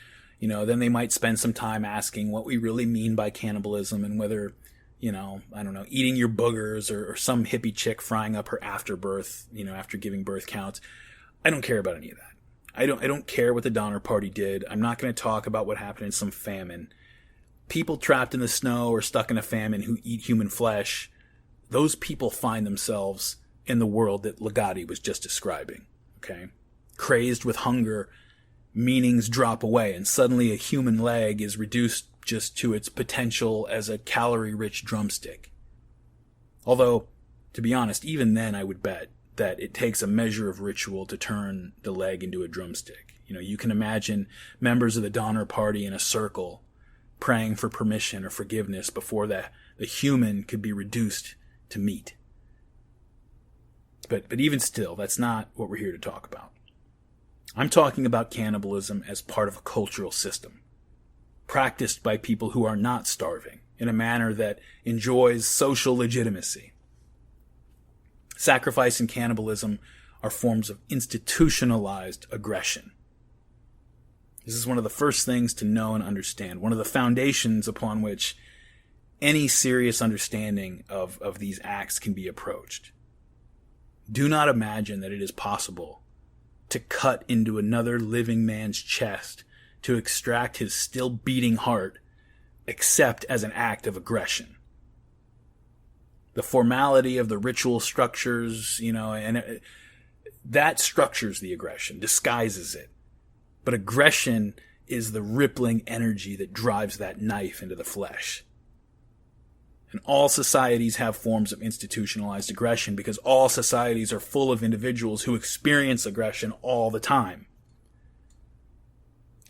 then they might spend some time asking what we really mean by cannibalism and whether, I don't know, eating your boogers or some hippie chick frying up her afterbirth, after giving birth counts. I don't care about any of that. I don't care what the Donner Party did. I'm not going to talk about what happened in some famine. People trapped in the snow or stuck in a famine who eat human flesh, those people find themselves in the world that Ligotti was just describing. Okay? Crazed with hunger, meanings drop away, and suddenly a human leg is reduced just to its potential as a calorie-rich drumstick. Although, to be honest, even then I would bet that it takes a measure of ritual to turn the leg into a drumstick. You can imagine members of the Donner Party in a circle praying for permission or forgiveness before the human could be reduced to meat. But even still, that's not what we're here to talk about. I'm talking about cannibalism as part of a cultural system, practiced by people who are not starving, in a manner that enjoys social legitimacy. Sacrifice and cannibalism are forms of institutionalized aggression. This is one of the first things to know and understand, one of the foundations upon which any serious understanding of these acts can be approached. Do not imagine that it is possible to cut into another living man's chest to extract his still beating heart, except as an act of aggression. The formality of the ritual structures, that structures the aggression, disguises it. But aggression is the rippling energy that drives that knife into the flesh. And all societies have forms of institutionalized aggression because all societies are full of individuals who experience aggression all the time.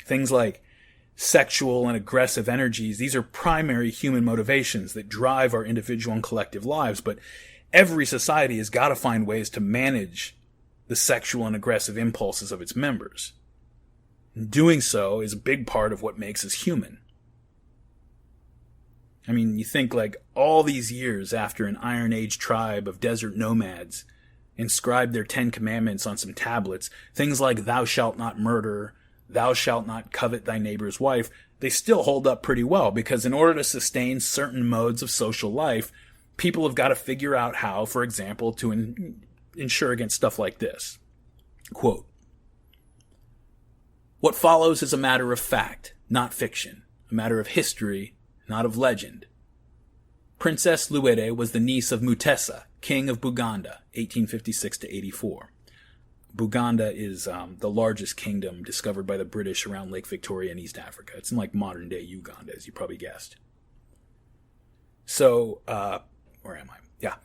Things like sexual and aggressive energies, these are primary human motivations that drive our individual and collective lives, but every society has got to find ways to manage the sexual and aggressive impulses of its members. And doing so is a big part of what makes us human. I mean, you think like all these years after an Iron Age tribe of desert nomads inscribed their 10 commandments on some tablets, things like thou shalt not murder, thou shalt not covet thy neighbor's wife, they still hold up pretty well because in order to sustain certain modes of social life, people have got to figure out how, for example, to ensure against stuff like this. Quote, "What follows is a matter of fact, not fiction, a matter of history, not of legend. Princess Luede was the niece of Mutesa, king of Buganda, 1856 to 84. Buganda is the largest kingdom discovered by the British around Lake Victoria in East Africa. It's in like modern-day Uganda, as you probably guessed. So, where am I? Yeah.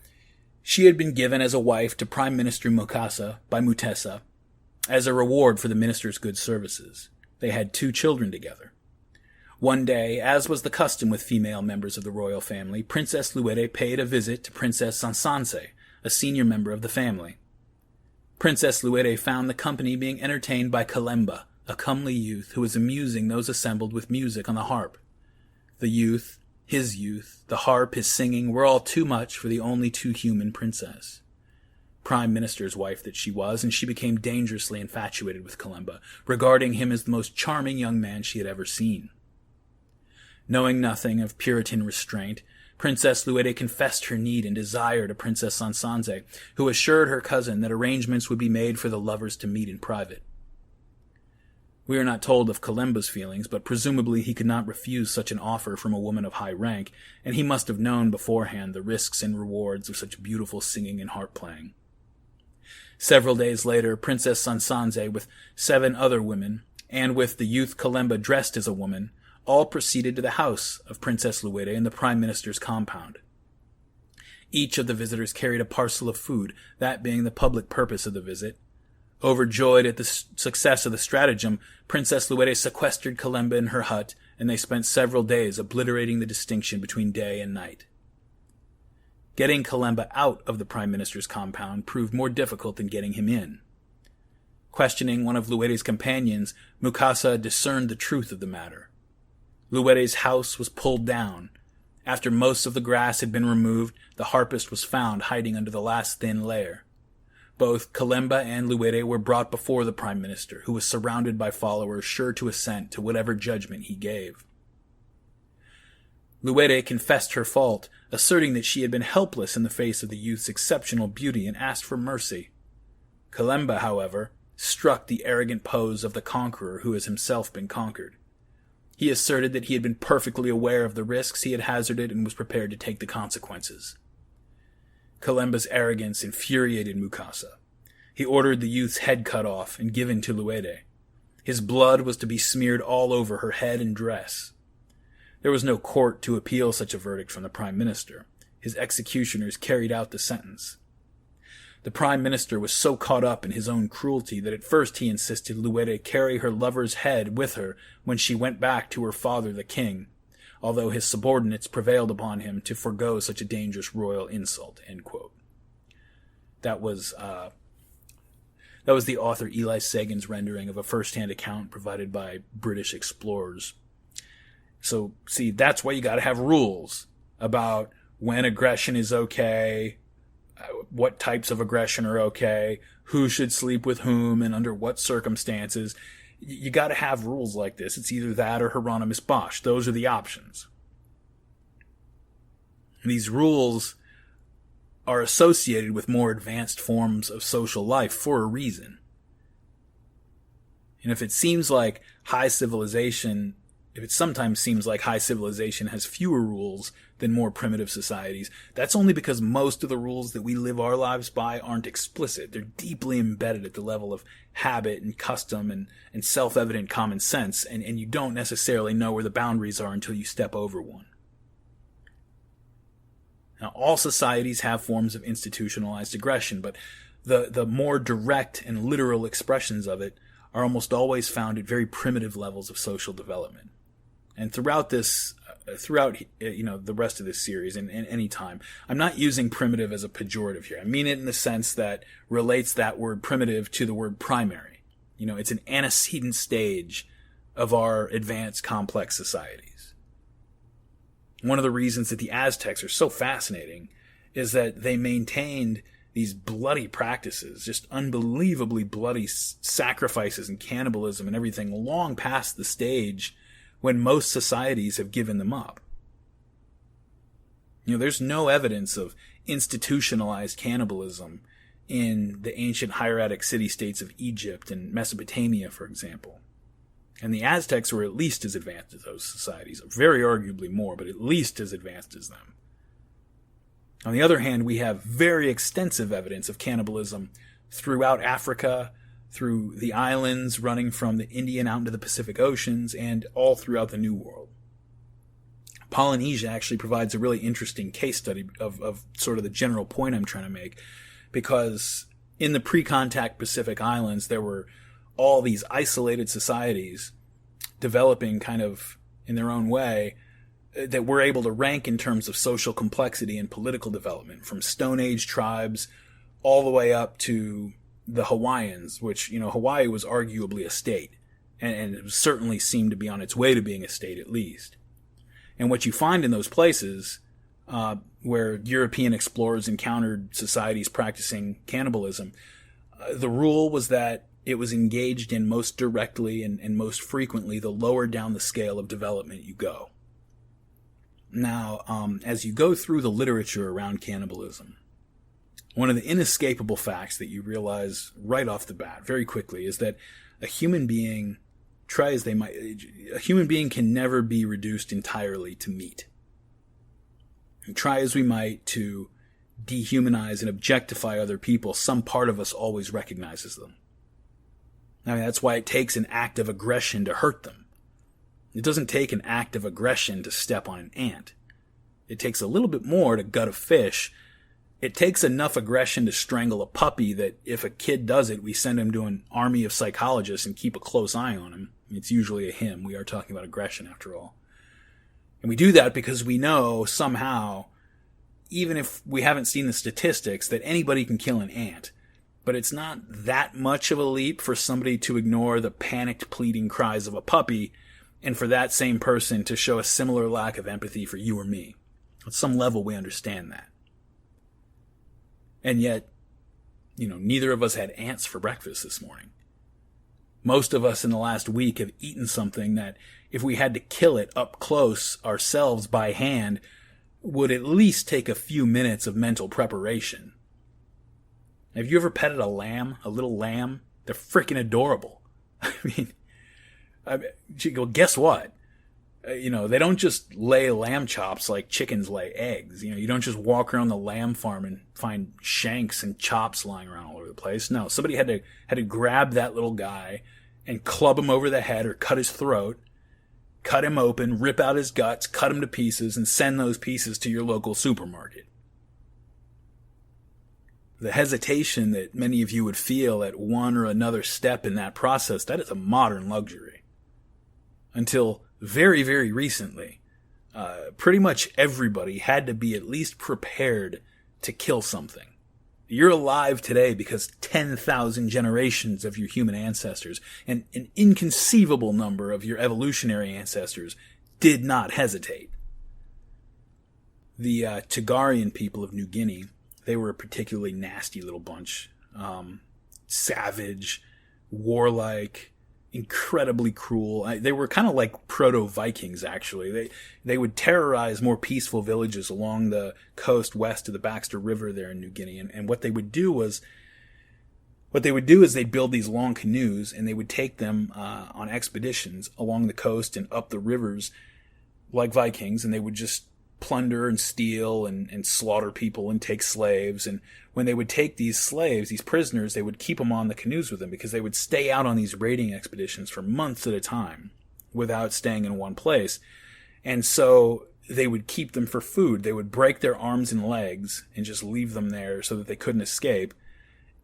She had been given as a wife to Prime Minister Mukasa by Mutesa as a reward for the minister's good services. They had 2 children together. One day, as was the custom with female members of the royal family, Princess Luede paid a visit to Princess Sansanse, a senior member of the family. Princess Luede found the company being entertained by Kalemba, a comely youth who was amusing those assembled with music on the harp. The youth, his youth, the harp, his singing were all too much for the only too human princess. Prime Minister's wife that she was, and she became dangerously infatuated with Kalemba, regarding him as the most charming young man she had ever seen. Knowing nothing of Puritan restraint, Princess Luede confessed her need and desire to Princess Sansanze, who assured her cousin that arrangements would be made for the lovers to meet in private. We are not told of Kalemba's feelings, but presumably he could not refuse such an offer from a woman of high rank, and he must have known beforehand the risks and rewards of such beautiful singing and harp playing. Several days later, Princess Sansanze, with 7 other women, and with the youth Kalemba dressed as a woman, all proceeded to the house of Princess Luede in the Prime Minister's compound. Each of the visitors carried a parcel of food, that being the public purpose of the visit. Overjoyed at the success of the stratagem, Princess Luede sequestered Kalemba in her hut, and they spent several days obliterating the distinction between day and night. Getting Kalemba out of the Prime Minister's compound proved more difficult than getting him in. Questioning one of Luede's companions, Mukasa discerned the truth of the matter. Luede's house was pulled down. After most of the grass had been removed, the harpist was found hiding under the last thin layer. Both Kalemba and Luede were brought before the Prime Minister, who was surrounded by followers sure to assent to whatever judgment he gave. Luede confessed her fault, asserting that she had been helpless in the face of the youth's exceptional beauty and asked for mercy. Kalemba, however, struck the arrogant pose of the conqueror who has himself been conquered. He asserted that he had been perfectly aware of the risks he had hazarded and was prepared to take the consequences. Kalemba's arrogance infuriated Mukasa. He ordered the youth's head cut off and given to Luede. His blood was to be smeared all over her head and dress. There was no court to appeal such a verdict from the Prime Minister. His executioners carried out the sentence. The Prime Minister was so caught up in his own cruelty that at first he insisted Luede carry her lover's head with her when she went back to her father the king, although his subordinates prevailed upon him to forego such a dangerous royal insult. End quote. That was the author Eli Sagan's rendering of a first-hand account provided by British explorers. So, see, that's why you got to have rules about when aggression is okay, what types of aggression are okay, who should sleep with whom, and under what circumstances. You got to have rules like this. It's either that or Hieronymus Bosch. Those are the options. These rules are associated with more advanced forms of social life for a reason. And if it sometimes seems like high civilization has fewer rules than more primitive societies, that's only because most of the rules that we live our lives by aren't explicit. They're deeply embedded at the level of habit and custom and self-evident common sense, and you don't necessarily know where the boundaries are until you step over one. Now, all societies have forms of institutionalized aggression, but the more direct and literal expressions of it are almost always found at very primitive levels of social development. And throughout the rest of this series and any time, I'm not using primitive as a pejorative here. I mean it in the sense that relates that word primitive to the word primary. It's an antecedent stage of our advanced complex societies. One of the reasons that the Aztecs are so fascinating is that they maintained these bloody practices, just unbelievably bloody sacrifices and cannibalism and everything, long past the stage when most societies have given them up. There's no evidence of institutionalized cannibalism in the ancient hieratic city-states of Egypt and Mesopotamia, for example. And the Aztecs were at least as advanced as those societies, very arguably more, but at least as advanced as them. On the other hand, we have very extensive evidence of cannibalism throughout Africa, through the islands running from the Indian out into the Pacific Oceans, and all throughout the New World. Polynesia actually provides a really interesting case study of sort of the general point I'm trying to make, because in the pre-contact Pacific Islands, there were all these isolated societies developing kind of in their own way that we're able to rank in terms of social complexity and political development, from Stone Age tribes all the way up to the Hawaiians, which, Hawaii was arguably a state, and it certainly seemed to be on its way to being a state at least. And what you find in those places where European explorers encountered societies practicing cannibalism, the rule was that it was engaged in most directly and most frequently the lower down the scale of development you go. Now, as you go through the literature around cannibalism, one of the inescapable facts that you realize right off the bat very quickly is that a human being, a human being can never be reduced entirely to meat. And try as we might to dehumanize and objectify other people, some part of us always recognizes them. I mean, that's why it takes an act of aggression to hurt them. It doesn't take an act of aggression to step on an ant. It takes a little bit more to gut a fish. It takes enough aggression to strangle a puppy that if a kid does it, we send him to an army of psychologists and keep a close eye on him. It's usually a him. We are talking about aggression after all. And we do that because we know somehow, even if we haven't seen the statistics, that anybody can kill an ant. But it's not that much of a leap for somebody to ignore the panicked pleading cries of a puppy and for that same person to show a similar lack of empathy for you or me. At some level, we understand that. And yet, neither of us had ants for breakfast this morning. Most of us in the last week have eaten something that, if we had to kill it up close ourselves by hand, would at least take a few minutes of mental preparation. Have you ever petted a lamb, a little lamb? They're freaking adorable. I mean, well, guess what? They don't just lay lamb chops like chickens lay eggs. You don't just walk around the lamb farm and find shanks and chops lying around all over the place. No, somebody had to grab that little guy and club him over the head or cut his throat, cut him open, rip out his guts, cut him to pieces, and send those pieces to your local supermarket. The hesitation that many of you would feel at one or another step in that process, that is a modern luxury. Until very, very recently, pretty much everybody had to be at least prepared to kill something. You're alive today because 10,000 generations of your human ancestors and an inconceivable number of your evolutionary ancestors did not hesitate. The Tigarian people of New Guinea, they were a particularly nasty little bunch. Savage, warlike, incredibly cruel. They were kind of like proto-Vikings, actually. They would terrorize more peaceful villages along the coast west of the Baxter River there in New Guinea. And what they would do is they'd build these long canoes, and they would take them on expeditions along the coast and up the rivers like Vikings, and they would just plunder and steal and slaughter people and take slaves. And when they would take these slaves, these prisoners, they would keep them on the canoes with them because they would stay out on these raiding expeditions for months at a time without staying in one place. And so they would keep them for food. They would break their arms and legs and just leave them there so that they couldn't escape.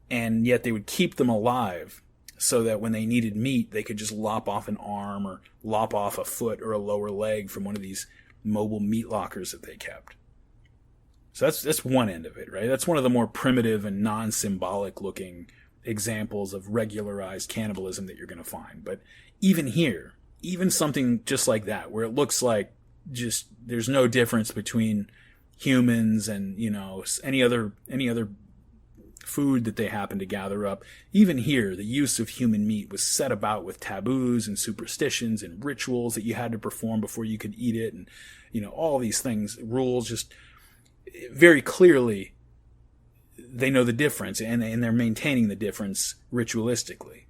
And yet they would keep them alive so that when they needed meat, they could just lop off an arm or lop off a foot or a lower leg from one of these mobile meat lockers that they kept. So that's one end of it, right? That's one of the more primitive and non-symbolic looking examples of regularized cannibalism that you're going to find. But even here, even something just like that, where it looks like just there's no difference between humans and, any other food that they happen to gather up. Even here, the use of human meat was set about with taboos and superstitions and rituals that you had to perform before you could eat it. And, all these things, rules, just very clearly they know the difference and they're maintaining the difference ritualistically.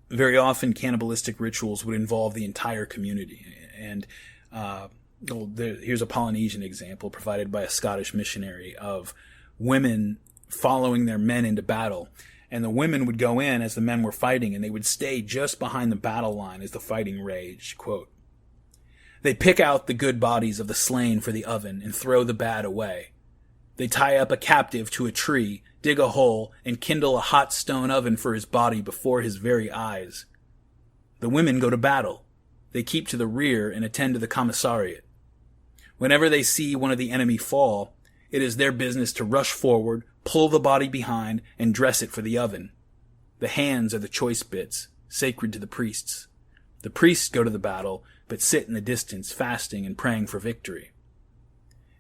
Very often cannibalistic rituals would involve the entire community. And here's a Polynesian example provided by a Scottish missionary of women following their men into battle. And the women would go in as the men were fighting, and they would stay just behind the battle line as the fighting raged. Quote, They pick out the good bodies of the slain for the oven and throw the bad away. They tie up a captive to a tree, dig a hole, and kindle a hot stone oven for his body before his very eyes. The women go to battle. They keep to the rear and attend to the commissariat. Whenever they see one of the enemy fall, it is their business to rush forward, pull the body behind, and dress it for the oven. The hands are the choice bits, sacred to the priests. The priests go to the battle, but sit in the distance, fasting and praying for victory.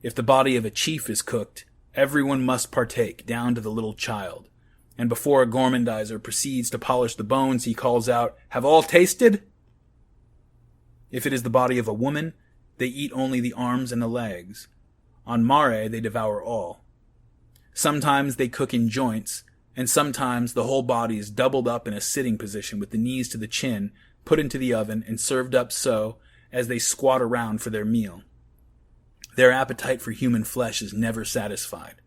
If the body of a chief is cooked, everyone must partake, down to the little child. And before a gourmandizer proceeds to polish the bones, he calls out, "Have all tasted?" If it is the body of a woman, they eat only the arms and the legs. On Mare, they devour all. Sometimes they cook in joints, and sometimes the whole body is doubled up in a sitting position with the knees to the chin, put into the oven, and served up so as they squat around for their meal. Their appetite for human flesh is never satisfied.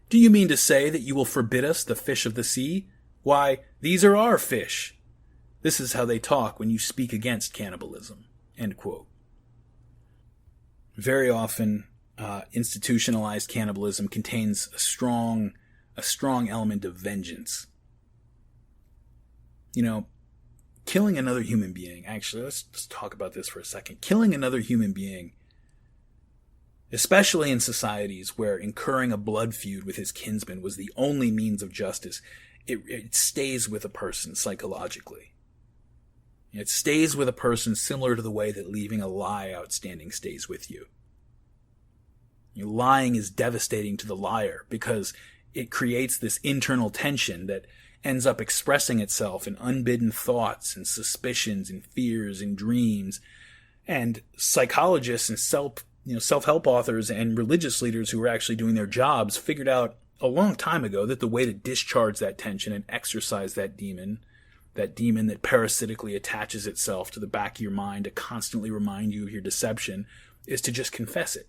Do you mean to say that you will forbid us the fish of the sea? Why, these are our fish. This is how they talk when you speak against cannibalism. End quote. Very often, institutionalized cannibalism contains a strong element of vengeance. You know, killing another human being, actually, let's talk about this for a second. Killing another human being, especially in societies where incurring a blood feud with his kinsman was the only means of justice, it stays with a person psychologically. It stays with a person similar to the way that leaving a lie outstanding stays with you. Lying is devastating to the liar because it creates this internal tension that ends up expressing itself in unbidden thoughts and suspicions and fears and dreams. And psychologists and self-help authors and religious leaders who were actually doing their jobs figured out a long time ago that the way to discharge that tension and exorcise that demon that parasitically attaches itself to the back of your mind to constantly remind you of your deception, is to just confess it.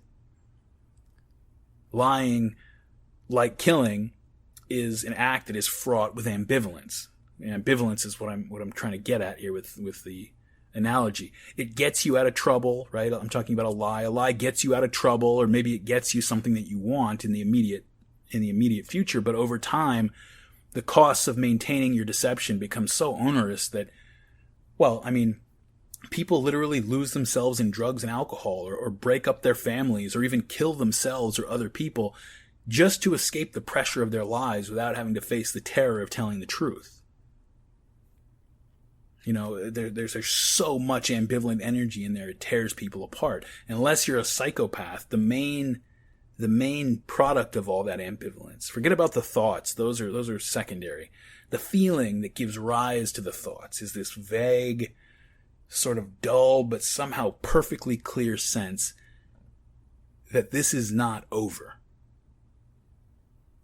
Lying, like killing, is an act that is fraught with ambivalence. And ambivalence is what I'm trying to get at here with the analogy. It gets you out of trouble, right? I'm talking about a lie. A lie gets you out of trouble, or maybe it gets you something that you want in the immediate future. But over time, the costs of maintaining your deception become so onerous that, people literally lose themselves in drugs and alcohol, or break up their families, or even kill themselves or other people just to escape the pressure of their lives without having to face the terror of telling the truth. There's so much ambivalent energy in there, it tears people apart. Unless you're a psychopath, the main product of all that ambivalence, forget about the thoughts, those are secondary. The feeling that gives rise to the thoughts is this vague, sort of dull, but somehow perfectly clear sense that this is not over.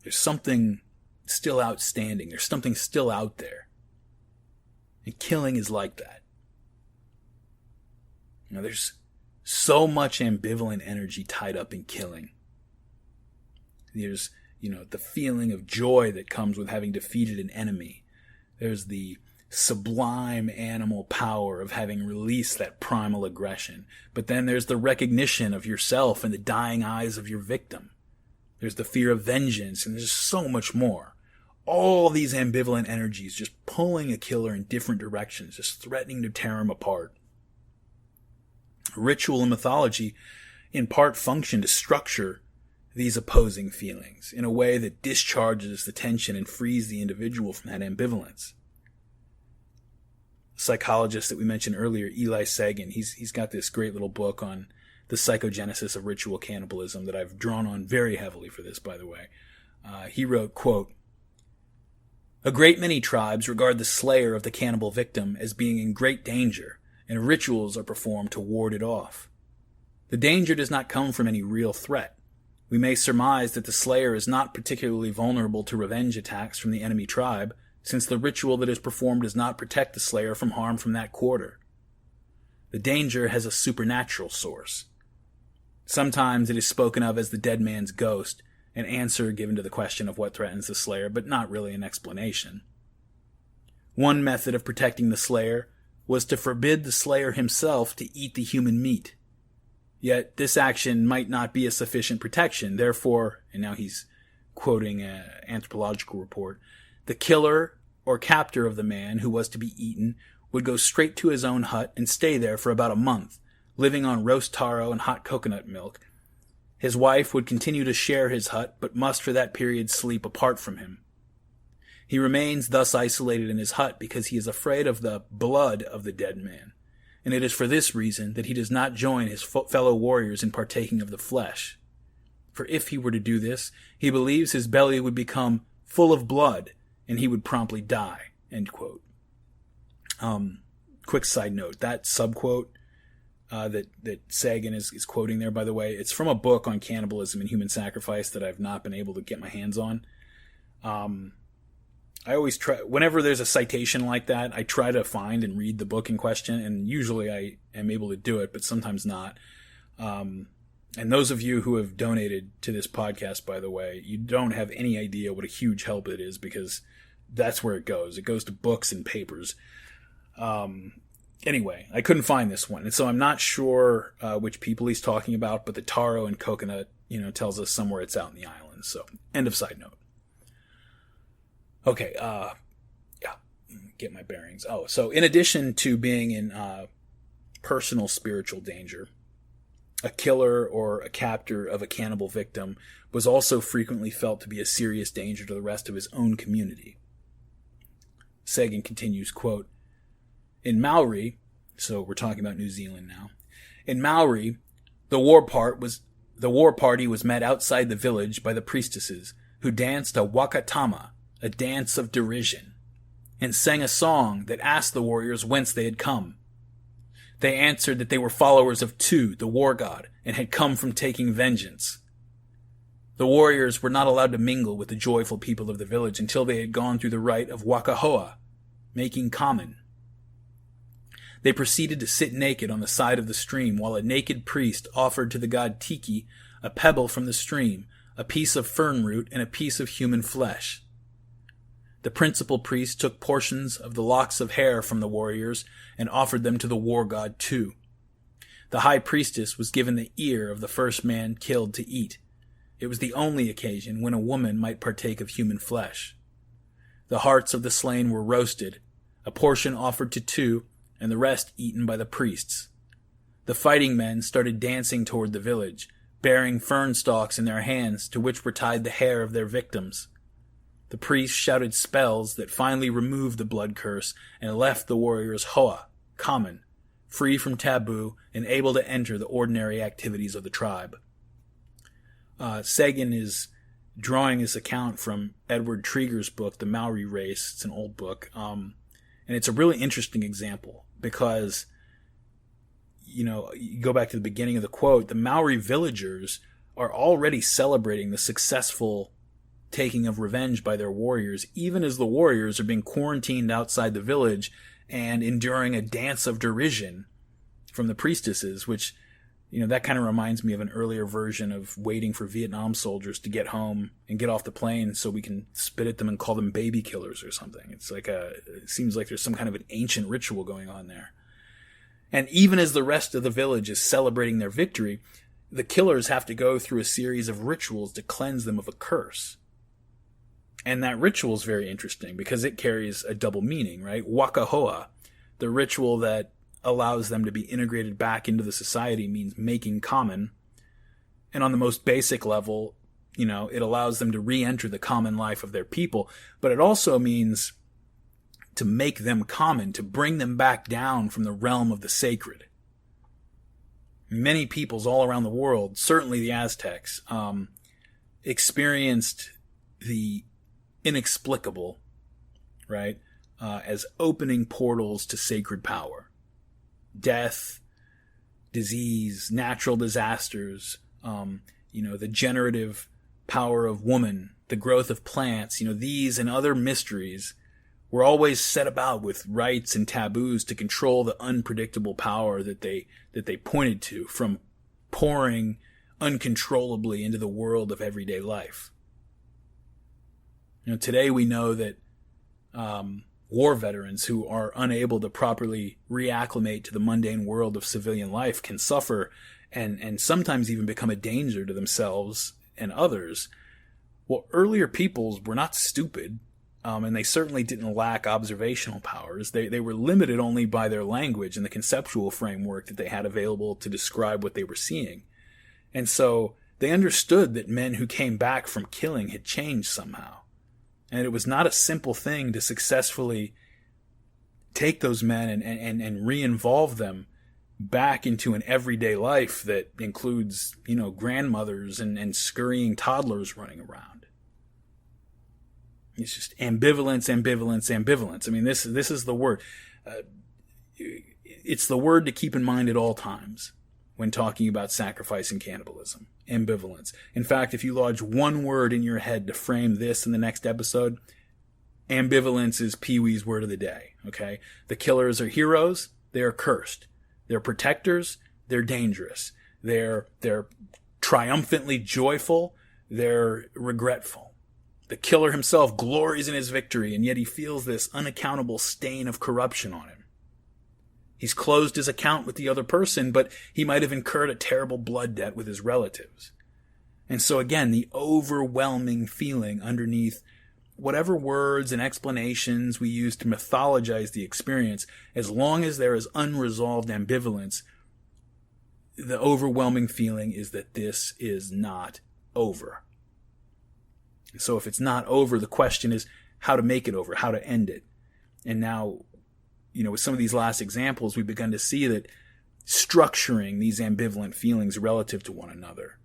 There's something still outstanding. There's something still out there. And killing is like that. There's so much ambivalent energy tied up in killing. There's, the feeling of joy that comes with having defeated an enemy. There's the sublime animal power of having released that primal aggression. But then there's the recognition of yourself in the dying eyes of your victim. There's the fear of vengeance, and there's so much more. All these ambivalent energies just pulling a killer in different directions, just threatening to tear him apart. Ritual and mythology in part function to structure these opposing feelings in a way that discharges the tension and frees the individual from that ambivalence. The psychologist that we mentioned earlier, Eli Sagan, he's got this great little book on the psychogenesis of ritual cannibalism that I've drawn on very heavily for this, by the way. He wrote, quote, "A great many tribes regard the slayer of the cannibal victim as being in great danger, and rituals are performed to ward it off. The danger does not come from any real threat. We may surmise that the slayer is not particularly vulnerable to revenge attacks from the enemy tribe, since the ritual that is performed does not protect the slayer from harm from that quarter. The danger has a supernatural source. Sometimes it is spoken of as the dead man's ghost, an answer given to the question of what threatens the slayer, but not really an explanation. One method of protecting the slayer was to forbid the slayer himself to eat the human meat. Yet this action might not be a sufficient protection. Therefore, and now he's quoting an anthropological report, the killer or captor of the man who was to be eaten would go straight to his own hut and stay there for about a month, living on roast taro and hot coconut milk. His wife would continue to share his hut, but must for that period sleep apart from him. He remains thus isolated in his hut because he is afraid of the blood of the dead man, and it is for this reason that he does not join his fellow warriors in partaking of the flesh. For if he were to do this, he believes his belly would become full of blood, and he would promptly die. End quote. Quick side note, that subquote that Sagan is quoting there, by the way, it's from a book on cannibalism and human sacrifice that I've not been able to get my hands on. I always try, whenever there's a citation like that, I try to find and read the book in question, and usually I am able to do it, but sometimes not. And those of you who have donated to this podcast, by the way, you don't have any idea what a huge help it is, because that's where it goes. It goes to books and papers. Anyway, I couldn't find this one, and so I'm not sure which people he's talking about, but the taro and coconut, tells us somewhere it's out in the islands. So, end of side note. Okay, get my bearings. Oh, so in addition to being in personal spiritual danger, a killer or a captor of a cannibal victim was also frequently felt to be a serious danger to the rest of his own community. Sagan continues, quote, in Maori, so we're talking about New Zealand now, in Maori, the war party was met outside the village by the priestesses, who danced a wakatama, a dance of derision, and sang a song that asked the warriors whence they had come. They answered that they were followers of Tu, the war god, and had come from taking vengeance. The warriors were not allowed to mingle with the joyful people of the village until they had gone through the rite of wakahoa, making common. They proceeded to sit naked on the side of the stream while a naked priest offered to the god Tiki a pebble from the stream, a piece of fern root, and a piece of human flesh. The principal priest took portions of the locks of hair from the warriors and offered them to the war god Tu. The high priestess was given the ear of the first man killed to eat. It was the only occasion when a woman might partake of human flesh. The hearts of the slain were roasted, a portion offered to Tu, and the rest eaten by the priests. The fighting men started dancing toward the village, bearing fern stalks in their hands to which were tied the hair of their victims. The priests shouted spells that finally removed the blood curse and left the warriors hoa, common, free from taboo, and able to enter the ordinary activities of the tribe. Sagan is drawing this account from Edward Trieger's book, The Maori Race. It's an old book, and it's a really interesting example because, you go back to the beginning of the quote, the Maori villagers are already celebrating the successful taking of revenge by their warriors, even as the warriors are being quarantined outside the village and enduring a dance of derision from the priestesses, which, that kind of reminds me of an earlier version of waiting for Vietnam soldiers to get home and get off the plane so we can spit at them and call them baby killers or something. It's like it seems like there's some kind of an ancient ritual going on there. And even as the rest of the village is celebrating their victory, the killers have to go through a series of rituals to cleanse them of a curse. And that ritual is very interesting because it carries a double meaning, right? Wakahoa, the ritual that allows them to be integrated back into the society, means making common. And on the most basic level, it allows them to re-enter the common life of their people. But it also means to make them common, to bring them back down from the realm of the sacred. Many peoples all around the world, certainly the Aztecs, experienced the inexplicable, right, as opening portals to sacred power. Death, disease, natural disasters, the generative power of woman, the growth of plants, these and other mysteries were always set about with rites and taboos to control the unpredictable power that they pointed to from pouring uncontrollably into the world of everyday life. Today we know that war veterans who are unable to properly reacclimate to the mundane world of civilian life can suffer and sometimes even become a danger to themselves and others. Well, earlier peoples were not stupid, and they certainly didn't lack observational powers. They were limited only by their language and the conceptual framework that they had available to describe what they were seeing. And so they understood that men who came back from killing had changed somehow. And it was not a simple thing to successfully take those men and re-involve them back into an everyday life that includes, grandmothers and scurrying toddlers running around. It's just ambivalence. I mean, this is the word. It's the word to keep in mind at all times when talking about sacrifice and cannibalism. Ambivalence. In fact, if you lodge one word in your head to frame this in the next episode, ambivalence is Pee-wee's word of the day. Okay? The killers are heroes. They are cursed. They're protectors. They're dangerous. They're triumphantly joyful. They're regretful. The killer himself glories in his victory, and yet he feels this unaccountable stain of corruption on him. He's closed his account with the other person, but he might have incurred a terrible blood debt with his relatives. And so again, the overwhelming feeling underneath whatever words and explanations we use to mythologize the experience, as long as there is unresolved ambivalence, the overwhelming feeling is that this is not over. So if it's not over, the question is how to make it over, how to end it. And now, with some of these last examples, we've begun to see that structuring these ambivalent feelings relative to one another,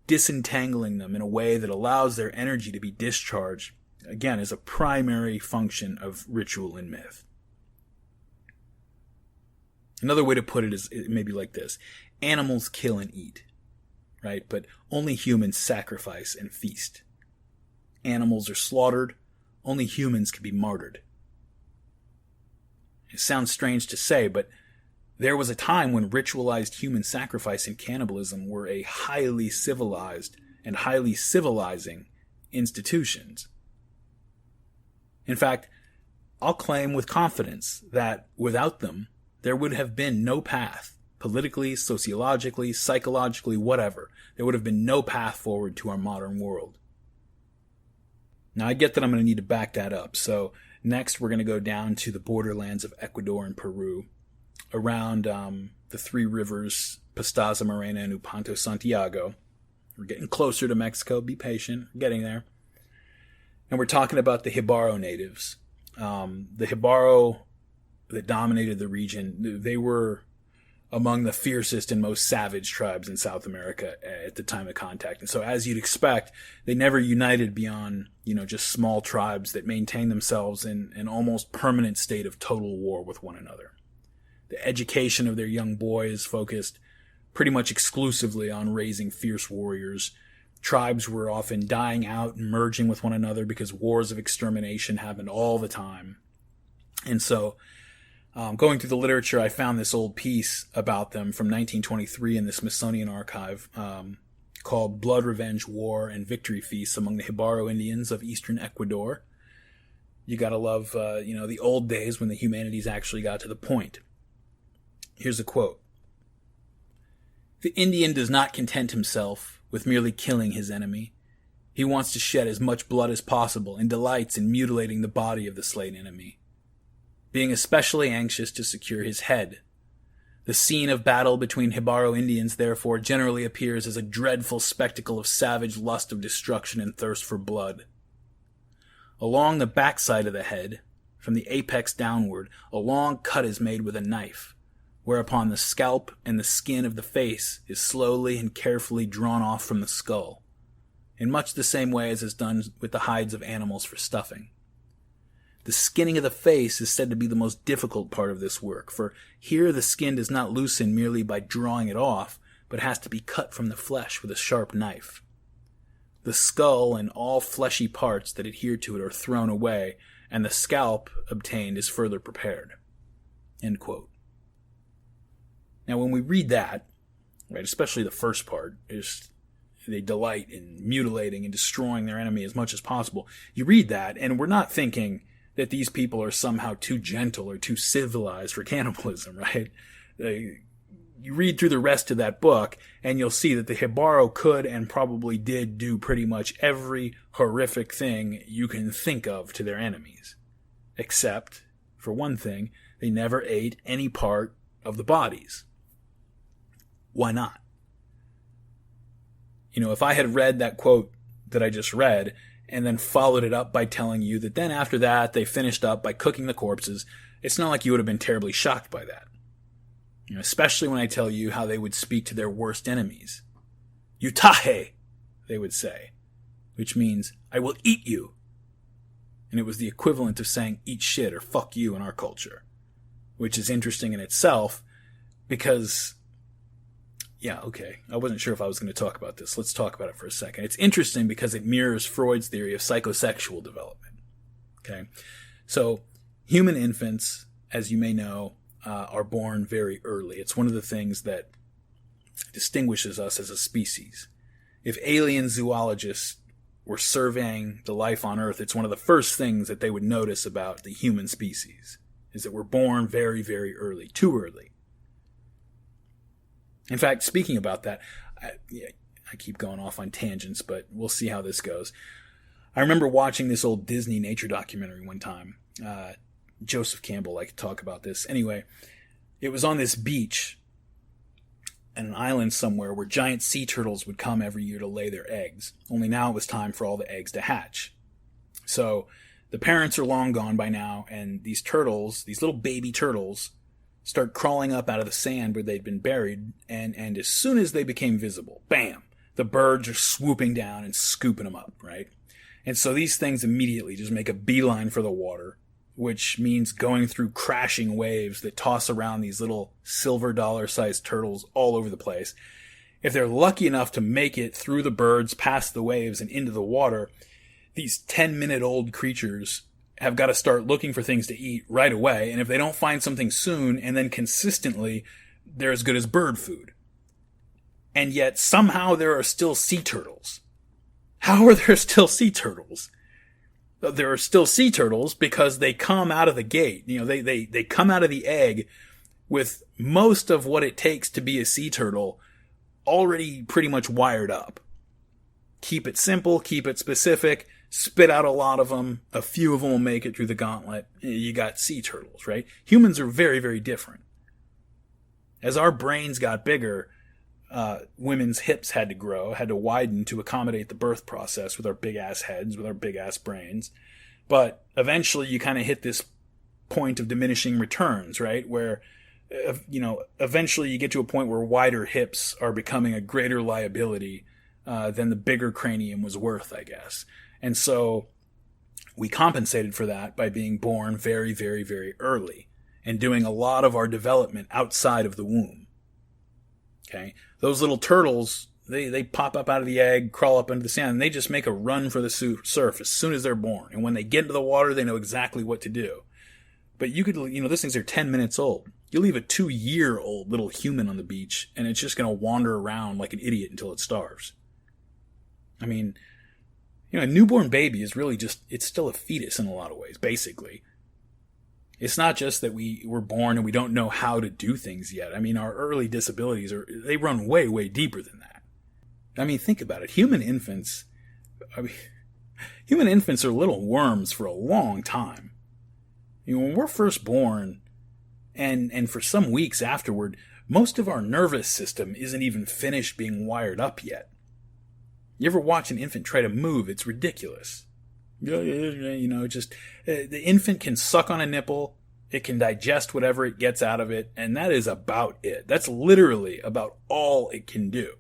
disentangling them in a way that allows their energy to be discharged, again, is a primary function of ritual and myth. Another way to put it is maybe like this. Animals kill and eat, right? But only humans sacrifice and feast. Animals are slaughtered. Only humans can be martyred. It sounds strange to say, but there was a time when ritualized human sacrifice and cannibalism were a highly civilized and highly civilizing institutions. In fact, I'll claim with confidence that without them, there would have been no path, politically, sociologically, psychologically, whatever. There would have been no path forward to our modern world. Now, I get that I'm going to need to back that up, so next, we're going to go down to the borderlands of Ecuador and Peru, around the three rivers, Pastaza, Morena, and Upanto, Santiago. We're getting closer to Mexico. Be patient. We're getting there. And we're talking about the Jibaro natives. The Jibaro that dominated the region, they were among the fiercest and most savage tribes in South America at the time of contact. And so, as you'd expect, they never united beyond, just small tribes that maintained themselves in an almost permanent state of total war with one another. The education of their young boys focused pretty much exclusively on raising fierce warriors. Tribes were often dying out and merging with one another because wars of extermination happened all the time. And so, going through the literature, I found this old piece about them from 1923 in the Smithsonian Archive called Blood, Revenge, War, and Victory Feasts Among the Jibaro Indians of Eastern Ecuador. You gotta love, the old days when the humanities actually got to the point. Here's a quote. "The Indian does not content himself with merely killing his enemy. He wants to shed as much blood as possible and delights in mutilating the body of the slain enemy, being especially anxious to secure his head. The scene of battle between Jibaro Indians, therefore, generally appears as a dreadful spectacle of savage lust of destruction and thirst for blood. Along the backside of the head, from the apex downward, a long cut is made with a knife, whereupon the scalp and the skin of the face is slowly and carefully drawn off from the skull, in much the same way as is done with the hides of animals for stuffing. The skinning of the face is said to be the most difficult part of this work, for here the skin does not loosen merely by drawing it off, but has to be cut from the flesh with a sharp knife. The skull and all fleshy parts that adhere to it are thrown away, and the scalp obtained is further prepared." End quote. Now, when we read that, right, especially the first part, is they delight in mutilating and destroying their enemy as much as possible. You read that, and we're not thinking that these people are somehow too gentle or too civilized for cannibalism, right? You read through the rest of that book, and you'll see that the Hibaro could and probably did do pretty much every horrific thing you can think of to their enemies. Except, for one thing, they never ate any part of the bodies. Why not? You know, if I had read that quote that I just read, and then followed it up by telling you that then after that they finished up by cooking the corpses, it's not like you would have been terribly shocked by that. You know, especially when I tell you how they would speak to their worst enemies. Yutahe, they would say, which means, I will eat you. And it was the equivalent of saying eat shit or fuck you in our culture, which is interesting in itself because, yeah, okay, I wasn't sure if I was going to talk about this. Let's talk about it for a second. It's interesting because it mirrors Freud's theory of psychosexual development. Okay, so human infants, as you may know, are born very early. It's one of the things that distinguishes us as a species. If alien zoologists were surveying the life on Earth, it's one of the first things that they would notice about the human species, is that we're born very, very early, too early. In fact, speaking about that, I keep going off on tangents, but we'll see how this goes. I remember watching this old Disney nature documentary one time. Joseph Campbell liked to talk about this. Anyway, it was on this beach on an island somewhere where giant sea turtles would come every year to lay their eggs. Only now it was time for all the eggs to hatch. So the parents are long gone by now, and these turtles, these little baby turtles, start crawling up out of the sand where they'd been buried, and as soon as they became visible, bam, the birds are swooping down and scooping them up, right? And so these things immediately just make a beeline for the water, which means going through crashing waves that toss around these little silver dollar-sized turtles all over the place. If they're lucky enough to make it through the birds, past the waves, and into the water, these 10-minute-old creatures have got to start looking for things to eat right away, and if they don't find something soon and then consistently, they're as good as bird food. And yet, somehow there are still sea turtles. How are there still sea turtles? There are still sea turtles because they come out of the gate. You know, they come out of the egg with most of what it takes to be a sea turtle already pretty much wired up. Keep it simple, keep it specific, spit out a lot of them. A few of them will make it through the gauntlet. You got sea turtles, right? Humans are very, very different. As our brains got bigger, women's hips had to grow, had to widen to accommodate the birth process with our big-ass heads, with our big-ass brains. But eventually you kind of hit this point of diminishing returns, right? Where, eventually you get to a point where wider hips are becoming a greater liability than the bigger cranium was worth, I guess. And so we compensated for that by being born very, very, very early and doing a lot of our development outside of the womb. Okay, those little turtles, they pop up out of the egg, crawl up into the sand, and they just make a run for the surf as soon as they're born. And when they get into the water, they know exactly what to do. But you could, these things are 10 minutes old. You leave a 2-year-old little human on the beach, and it's just going to wander around like an idiot until it starves. I mean, a newborn baby is really it's still a fetus in a lot of ways, basically. It's not just that we were born and we don't know how to do things yet. I mean, our early disabilities they run way, way deeper than that. I mean, think about it. Human infants are little worms for a long time. When we're first born and for some weeks afterward, most of our nervous system isn't even finished being wired up yet. You ever watch an infant try to move? It's ridiculous. The infant can suck on a nipple, it can digest whatever it gets out of it, and that is about it. That's literally about all it can do.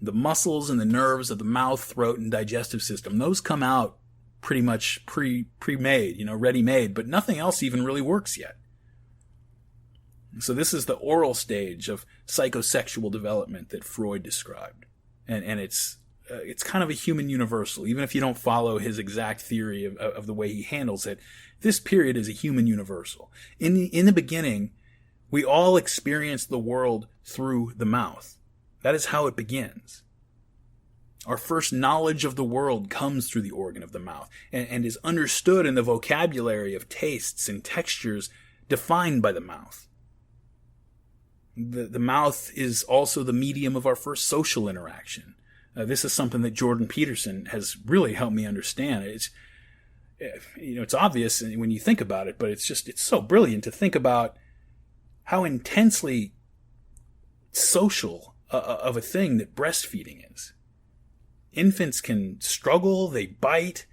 The muscles and the nerves of the mouth, throat, and digestive system, those come out pretty much pre-made, ready-made, but nothing else even really works yet. So this is the oral stage of psychosexual development that Freud described. And it's kind of a human universal. Even if you don't follow his exact theory of the way he handles it, this period is a human universal. In the beginning, we all experience the world through the mouth. That is how it begins. Our first knowledge of the world comes through the organ of the mouth and is understood in the vocabulary of tastes and textures defined by the mouth. The mouth is also the medium of our first social interaction. This is something that Jordan Peterson has really helped me understand. It's obvious when you think about it, but it's so brilliant to think about how intensely social of a thing that breastfeeding is. Infants can struggle, they bite.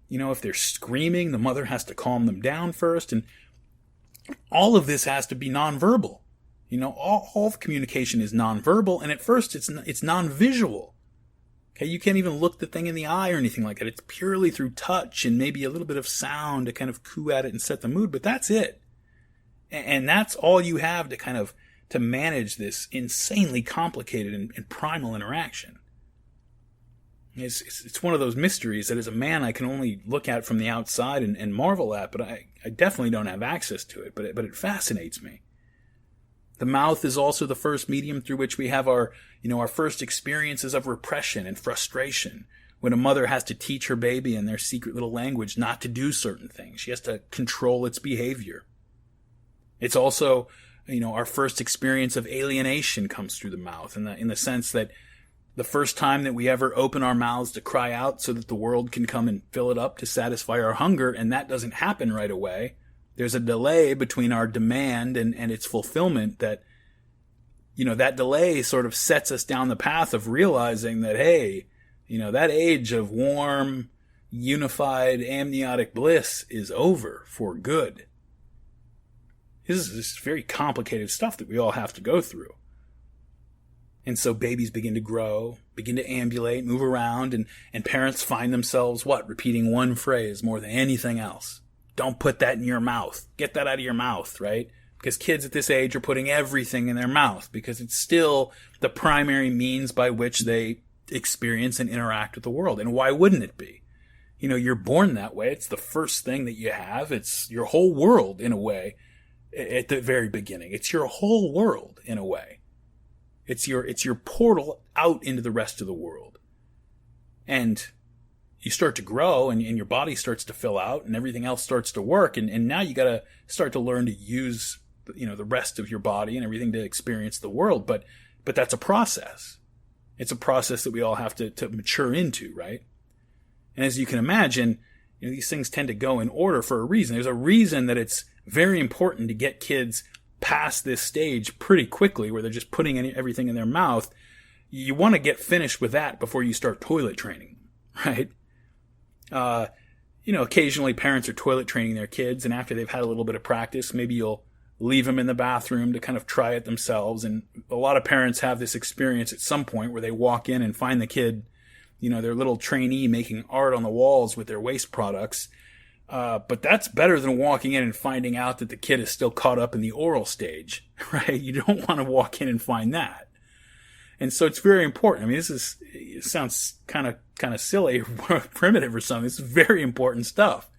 If they're screaming, the mother has to calm them down first. And all of this has to be nonverbal. All of communication is nonverbal, and at first it's non-visual. Okay, you can't even look the thing in the eye or anything like that. It's purely through touch and maybe a little bit of sound to kind of coo at it and set the mood, but that's it. And that's all you have to manage this insanely complicated and primal interaction. It's one of those mysteries that as a man I can only look at from the outside and marvel at, but I definitely don't have access to it, but it fascinates me. The mouth is also the first medium through which we have our first experiences of repression and frustration. When a mother has to teach her baby in their secret little language not to do certain things, she has to control its behavior. It's also, our first experience of alienation comes through the mouth in the sense that the first time that we ever open our mouths to cry out so that the world can come and fill it up to satisfy our hunger, and that doesn't happen right away. There's a delay between our demand and its fulfillment that delay sort of sets us down the path of realizing that, hey, that age of warm, unified, amniotic bliss is over for good. This is very complicated stuff that we all have to go through. And so babies begin to grow, begin to ambulate, move around, and parents find themselves, repeating one phrase more than anything else. Don't put that in your mouth. Get that out of your mouth, right? Because kids at this age are putting everything in their mouth because it's still the primary means by which they experience and interact with the world. And why wouldn't it be? You're born that way. It's the first thing that you have. It's your whole world in a way at the very beginning. It's your whole world in a way. It's your portal out into the rest of the world. And you start to grow and your body starts to fill out and everything else starts to work. And now you got to start to learn to use, the rest of your body and everything to experience the world. But that's a process. It's a process that we all have to mature into, right? And as you can imagine, these things tend to go in order for a reason. There's a reason that it's very important to get kids past this stage pretty quickly where they're just putting everything in their mouth. You want to get finished with that before you start toilet training, right? Occasionally parents are toilet training their kids, and after they've had a little bit of practice, maybe you'll leave them in the bathroom to kind of try it themselves. And a lot of parents have this experience at some point where they walk in and find the kid, their little trainee making art on the walls with their waste products. But that's better than walking in and finding out that the kid is still caught up in the oral stage, right? You don't want to walk in and find that. And so it's very important. I mean, it sounds kind of silly or primitive or something. It's very important stuff.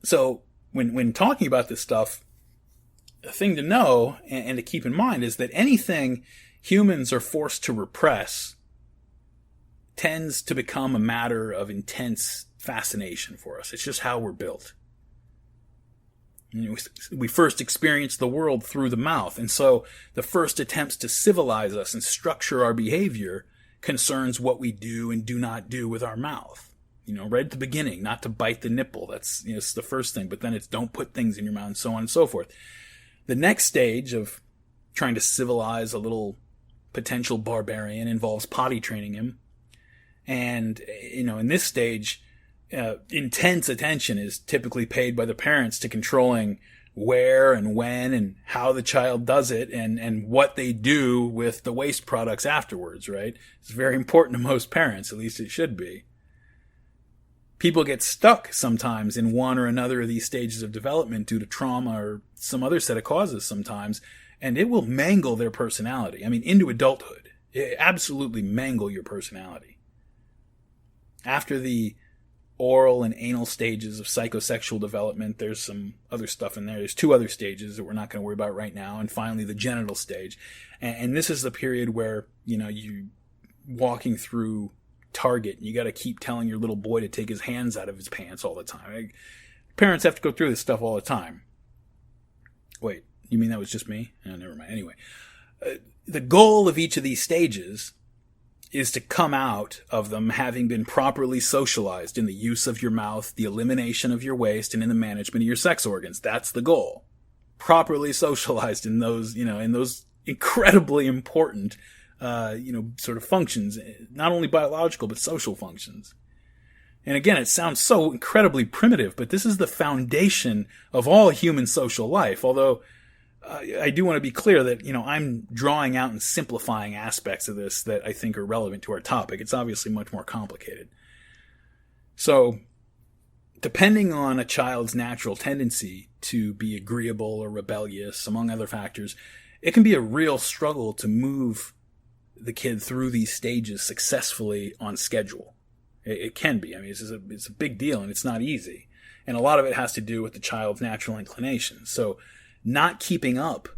So when talking about this stuff, the thing to know and to keep in mind is that anything humans are forced to repress tends to become a matter of intense fascination for us. It's just how we're built. We first experience the world through the mouth, and so the first attempts to civilize us and structure our behavior concerns what we do and do not do with our mouth. Right at the beginning, not to bite the nipple. That's it's the first thing, but then it's don't put things in your mouth and so on and so forth. The next stage of trying to civilize a little potential barbarian involves potty training him. And, in this stage, intense attention is typically paid by the parents to controlling where and when and how the child does it and what they do with the waste products afterwards, right? It's very important to most parents, at least it should be. People get stuck sometimes in one or another of these stages of development due to trauma or some other set of causes sometimes, and it will mangle their personality. I mean, into adulthood. It absolutely mangle your personality. After the oral and anal stages of psychosexual development, there's some other stuff in there. There's 2 other stages that we're not going to worry about right now. And finally, the genital stage. And this is the period where, you walking through Target and you got to keep telling your little boy to take his hands out of his pants all the time. Parents have to go through this stuff all the time. Wait, you mean that was just me? Oh, never mind. Anyway, the goal of each of these stages is to come out of them having been properly socialized in the use of your mouth, the elimination of your waste, and in the management of your sex organs. That's the goal. Properly socialized in those, in those incredibly important, sort of functions, not only biological, but social functions. And again, it sounds so incredibly primitive, but this is the foundation of all human social life. Although I do want to be clear that, I'm drawing out and simplifying aspects of this that I think are relevant to our topic. It's obviously much more complicated. So, depending on a child's natural tendency to be agreeable or rebellious, among other factors, it can be a real struggle to move the kid through these stages successfully on schedule. It can be. I mean, it's a big deal, and it's not easy. And a lot of it has to do with the child's natural inclinations. So, not keeping up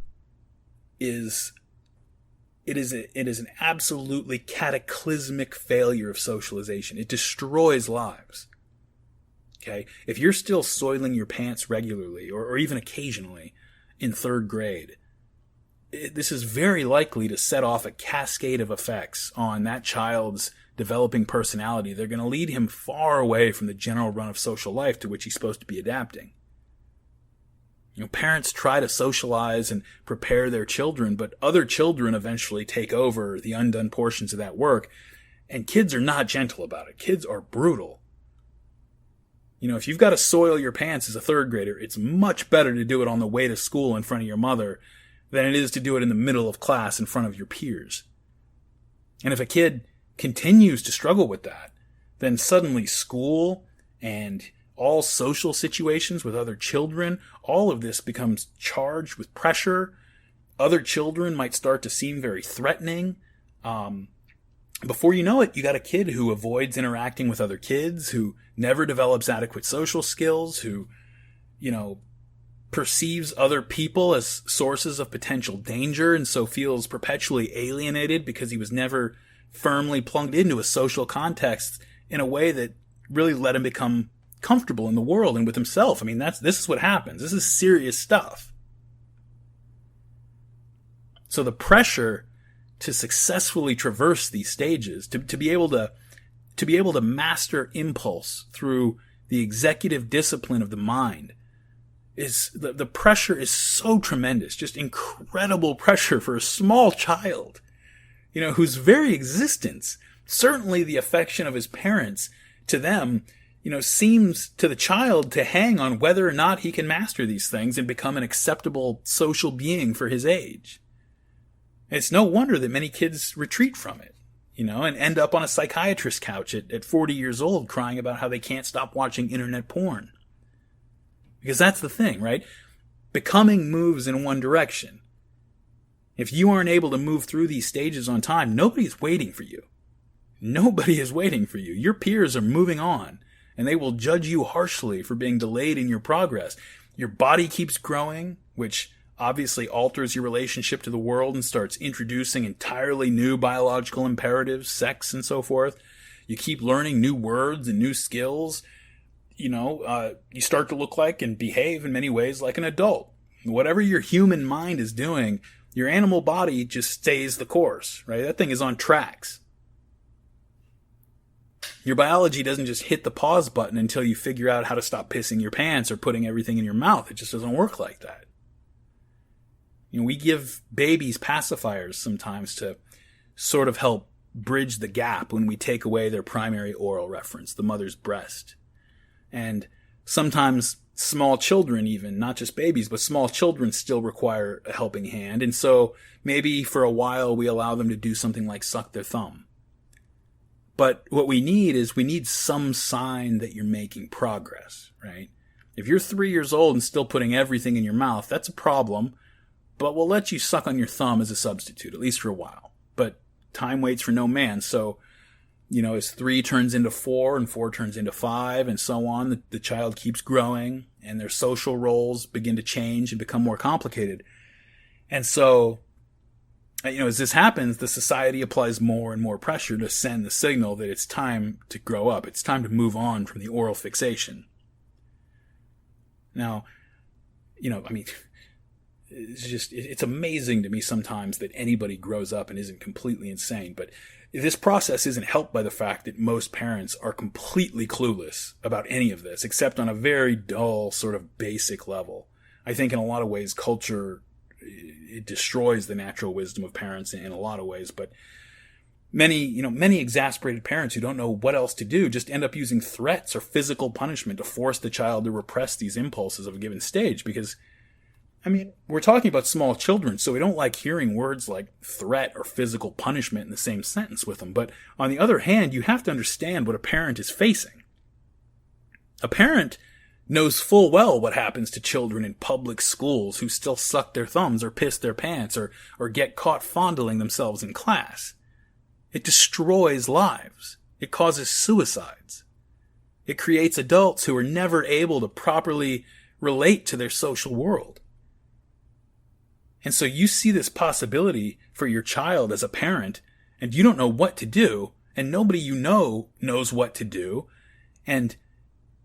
is an absolutely cataclysmic failure of socialization. It destroys lives. Okay? If you're still soiling your pants regularly or even occasionally in third grade, this is very likely to set off a cascade of effects on that child's developing personality. They're going to lead him far away from the general run of social life to which he's supposed to be adapting. Parents try to socialize and prepare their children, but other children eventually take over the undone portions of that work, and kids are not gentle about it. Kids are brutal. If you've got to soil your pants as a third grader, it's much better to do it on the way to school in front of your mother than it is to do it in the middle of class in front of your peers. And if a kid continues to struggle with that, then suddenly school and all social situations with other children, all of this becomes charged with pressure. Other children might start to seem very threatening. Before you know it, you got a kid who avoids interacting with other kids, who never develops adequate social skills, who, perceives other people as sources of potential danger and so feels perpetually alienated because he was never firmly plugged into a social context in a way that really let him become comfortable in the world and with himself. I mean, this is what happens. This is serious stuff. So the pressure to successfully traverse these stages, to be able to master impulse through the executive discipline of the mind, is the pressure is so tremendous, just incredible pressure for a small child, whose very existence, certainly the affection of his parents to them, seems to the child to hang on whether or not he can master these things and become an acceptable social being for his age. It's no wonder that many kids retreat from it, and end up on a psychiatrist's couch at 40 years old crying about how they can't stop watching internet porn. Because that's the thing, right? Becoming moves in one direction. If you aren't able to move through these stages on time, nobody's waiting for you. Nobody is waiting for you. Your peers are moving on, and they will judge you harshly for being delayed in your progress. Your body keeps growing, which obviously alters your relationship to the world and starts introducing entirely new biological imperatives, sex, and so forth. You keep learning new words and new skills. You start to look like and behave in many ways like an adult. Whatever your human mind is doing, your animal body just stays the course, right? That thing is on tracks. Your biology doesn't just hit the pause button until you figure out how to stop pissing your pants or putting everything in your mouth. It just doesn't work like that. We give babies pacifiers sometimes to sort of help bridge the gap when we take away their primary oral reference, the mother's breast. And sometimes small children even, not just babies, but small children still require a helping hand. And so maybe for a while we allow them to do something like suck their thumb. But what we need some sign that you're making progress, right? If you're 3 years old and still putting everything in your mouth, that's a problem. But we'll let you suck on your thumb as a substitute, at least for a while. But time waits for no man. So, as 3 turns into 4 and 4 turns into 5 and so on, the child keeps growing and their social roles begin to change and become more complicated. And so as this happens, the society applies more and more pressure to send the signal that it's time to grow up. It's time to move on from the oral fixation. Now, it's amazing to me sometimes that anybody grows up and isn't completely insane. But this process isn't helped by the fact that most parents are completely clueless about any of this, except on a very dull, sort of basic level. I think in a lot of ways, culture, it destroys the natural wisdom of parents in a lot of ways. But many exasperated parents who don't know what else to do just end up using threats or physical punishment to force the child to repress these impulses of a given stage. Because, we're talking about small children, so we don't like hearing words like threat or physical punishment in the same sentence with them. But on the other hand, you have to understand what a parent is facing. A parent knows full well what happens to children in public schools who still suck their thumbs or piss their pants or get caught fondling themselves in class. It destroys lives. It causes suicides. It creates adults who are never able to properly relate to their social world. And so you see this possibility for your child as a parent, and you don't know what to do, and nobody you know knows what to do, and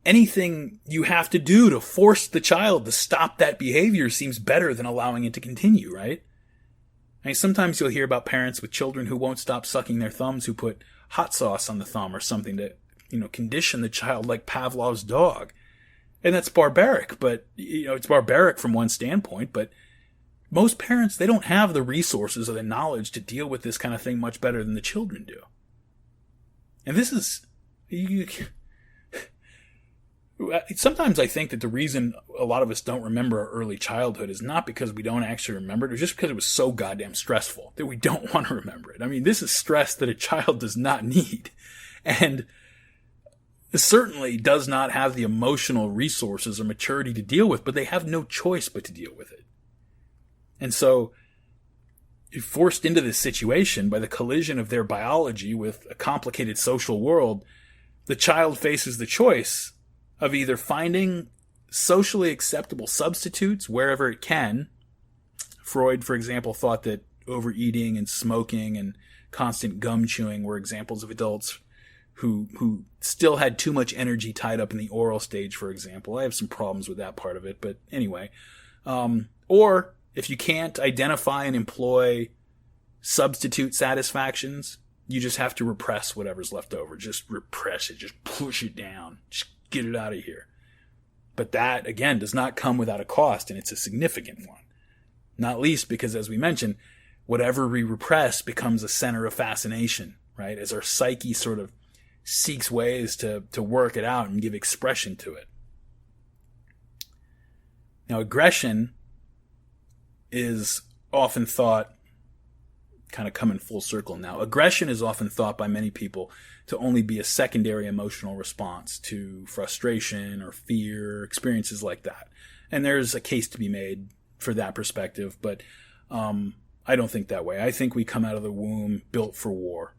anything you have to do to force the child to stop that behavior seems better than allowing it to continue, right? Sometimes you'll hear about parents with children who won't stop sucking their thumbs, who put hot sauce on the thumb or something to, condition the child like Pavlov's dog. And that's barbaric, but, it's barbaric from one standpoint, but most parents, they don't have the resources or the knowledge to deal with this kind of thing much better than the children do. And this is, sometimes I think that the reason a lot of us don't remember our early childhood is not because we don't actually remember it, it's just because it was so goddamn stressful that we don't want to remember it. This is stress that a child does not need. And it certainly does not have the emotional resources or maturity to deal with, but they have no choice but to deal with it. And so, you're forced into this situation by the collision of their biology with a complicated social world, the child faces the choice of either finding socially acceptable substitutes wherever it can. Freud, for example, thought that overeating and smoking and constant gum chewing were examples of adults who still had too much energy tied up in the oral stage, for example. I have some problems with that part of it, but anyway. Or if you can't identify and employ substitute satisfactions, you just have to repress whatever's left over. Just repress it. Just push it down. Just get it out of here. But that, again, does not come without a cost, and it's a significant one. Not least because, as we mentioned, whatever we repress becomes a center of fascination, right? As our psyche sort of seeks ways to work it out and give expression to it. Now, aggression is often thought, kind of coming full circle now, aggression is often thought by many people to only be a secondary emotional response to frustration or fear, experiences like that. And there's a case to be made for that perspective, but I don't think that way. I think we come out of the womb built for war.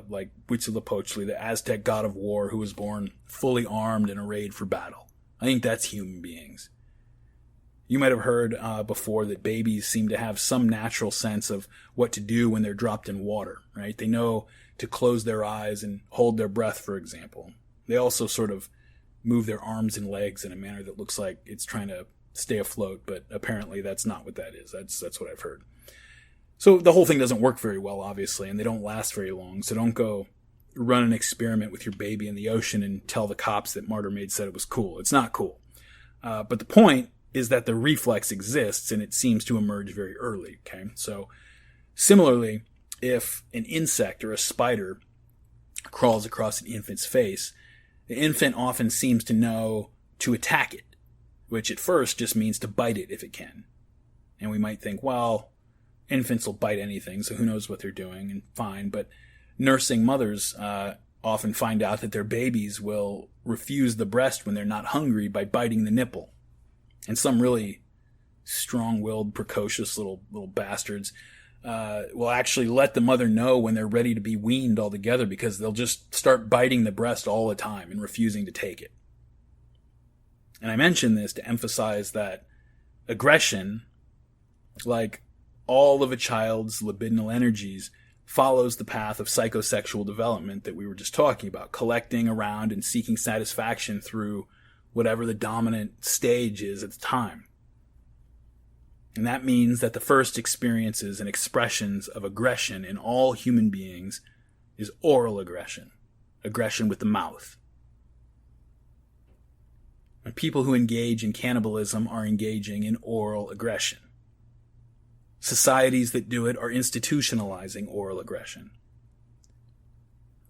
Like Huitzilopochtli, the Aztec god of war, who was born fully armed and arrayed for battle. I think that's human beings. You might have heard before that babies seem to have some natural sense of what to do when they're dropped in water, right? They know to close their eyes and hold their breath, for example. They also sort of move their arms and legs in a manner that looks like it's trying to stay afloat, but apparently that's not what that is. That's what I've heard. So the whole thing doesn't work very well, obviously, and they don't last very long. So don't go run an experiment with your baby in the ocean and tell the cops that Martyr Maid said it was cool. It's not cool. But the point is that the reflex exists and it seems to emerge very early, okay? So similarly, if an insect or a spider crawls across an infant's face, the infant often seems to know to attack it, which at first just means to bite it if it can. And we might think, well, infants will bite anything, so who knows what they're doing, and fine. But nursing mothers often find out that their babies will refuse the breast when they're not hungry by biting the nipple. And some really strong-willed, precocious little bastards will actually let the mother know when they're ready to be weaned altogether, because they'll just start biting the breast all the time and refusing to take it. And I mention this to emphasize that aggression, like all of a child's libidinal energies follows the path of psychosexual development that we were just talking about, collecting around and seeking satisfaction through whatever the dominant stage is at the time. And that means that the first experiences and expressions of aggression in all human beings is oral aggression, aggression with the mouth. And people who engage in cannibalism are engaging in oral aggression. Societies that do it are institutionalizing oral aggression.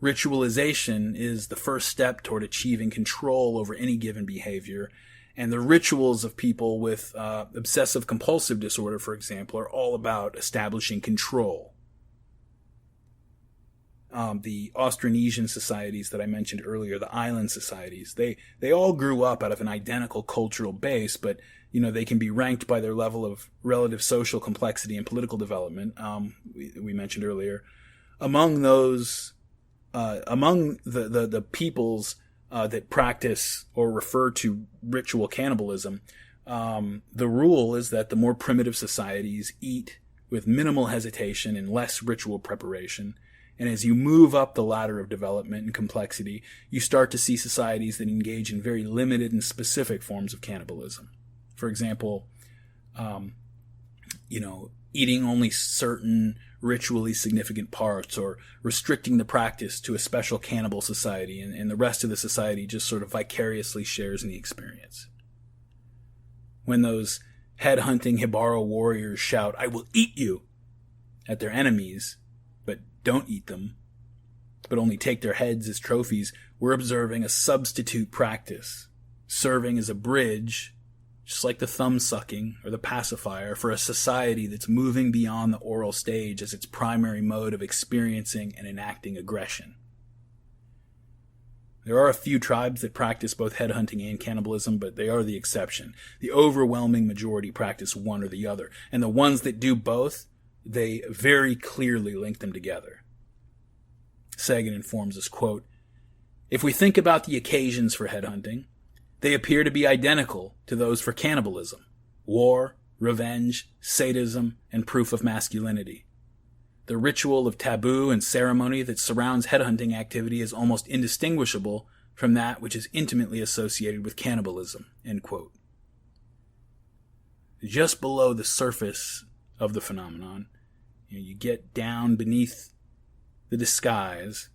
Ritualization is the first step toward achieving control over any given behavior, and the rituals of people with obsessive compulsive disorder, for example, are all about establishing control. The Austronesian societies that I mentioned earlier, the island societies, they all grew up out of an identical cultural base, but they can be ranked by their level of relative social complexity and political development. We mentioned earlier, among those, among the peoples that practice or refer to ritual cannibalism, the rule is that the more primitive societies eat with minimal hesitation and less ritual preparation. And as you move up the ladder of development and complexity, you start to see societies that engage in very limited and specific forms of cannibalism. For example, eating only certain ritually significant parts, or restricting the practice to a special cannibal society, and the rest of the society just sort of vicariously shares in the experience. When those head-hunting Hibaro warriors shout, "I will eat you," at their enemies, but don't eat them, but only take their heads as trophies, we're observing a substitute practice, serving as a bridge, just like the thumb-sucking or the pacifier, for a society that's moving beyond the oral stage as its primary mode of experiencing and enacting aggression. There are a few tribes that practice both headhunting and cannibalism, but they are the exception. The overwhelming majority practice one or the other, and the ones that do both, they very clearly link them together. Sagan informs us, quote, "If we think about the occasions for headhunting, they appear to be identical to those for cannibalism: war, revenge, sadism, and proof of masculinity. The ritual of taboo and ceremony that surrounds headhunting activity is almost indistinguishable from that which is intimately associated with cannibalism." End quote. Just below the surface of the phenomenon, you get down beneath the disguise,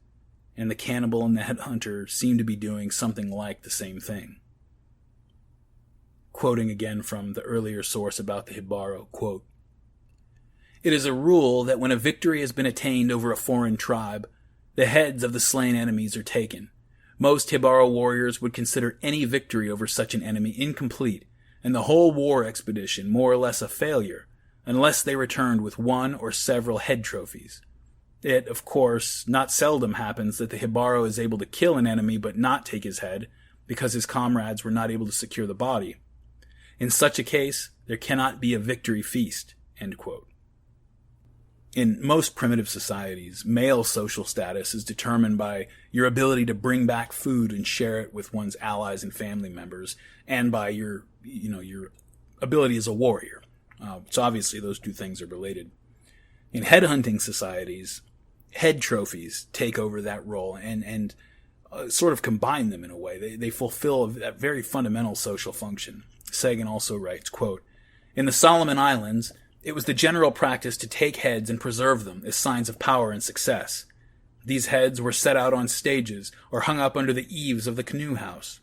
and the cannibal and the headhunter seem to be doing something like the same thing. Quoting again from the earlier source about the Hibaro, quote, "It is a rule that when a victory has been attained over a foreign tribe, the heads of the slain enemies are taken. Most Hibaro warriors would consider any victory over such an enemy incomplete, and the whole war expedition more or less a failure, unless they returned with one or several head trophies. It, of course, not seldom happens that the Hibaro is able to kill an enemy but not take his head, because his comrades were not able to secure the body. In such a case, there cannot be a victory feast." End quote. In most primitive societies, male social status is determined by your ability to bring back food and share it with one's allies and family members, and by your ability as a warrior. So obviously those two things are related. In headhunting societies, head trophies take over that role and sort of combine them in a way. They fulfill that very fundamental social function. Sagan also writes, quote, "In the Solomon Islands, it was the general practice to take heads and preserve them as signs of power and success. These heads were set out on stages or hung up under the eaves of the canoe house.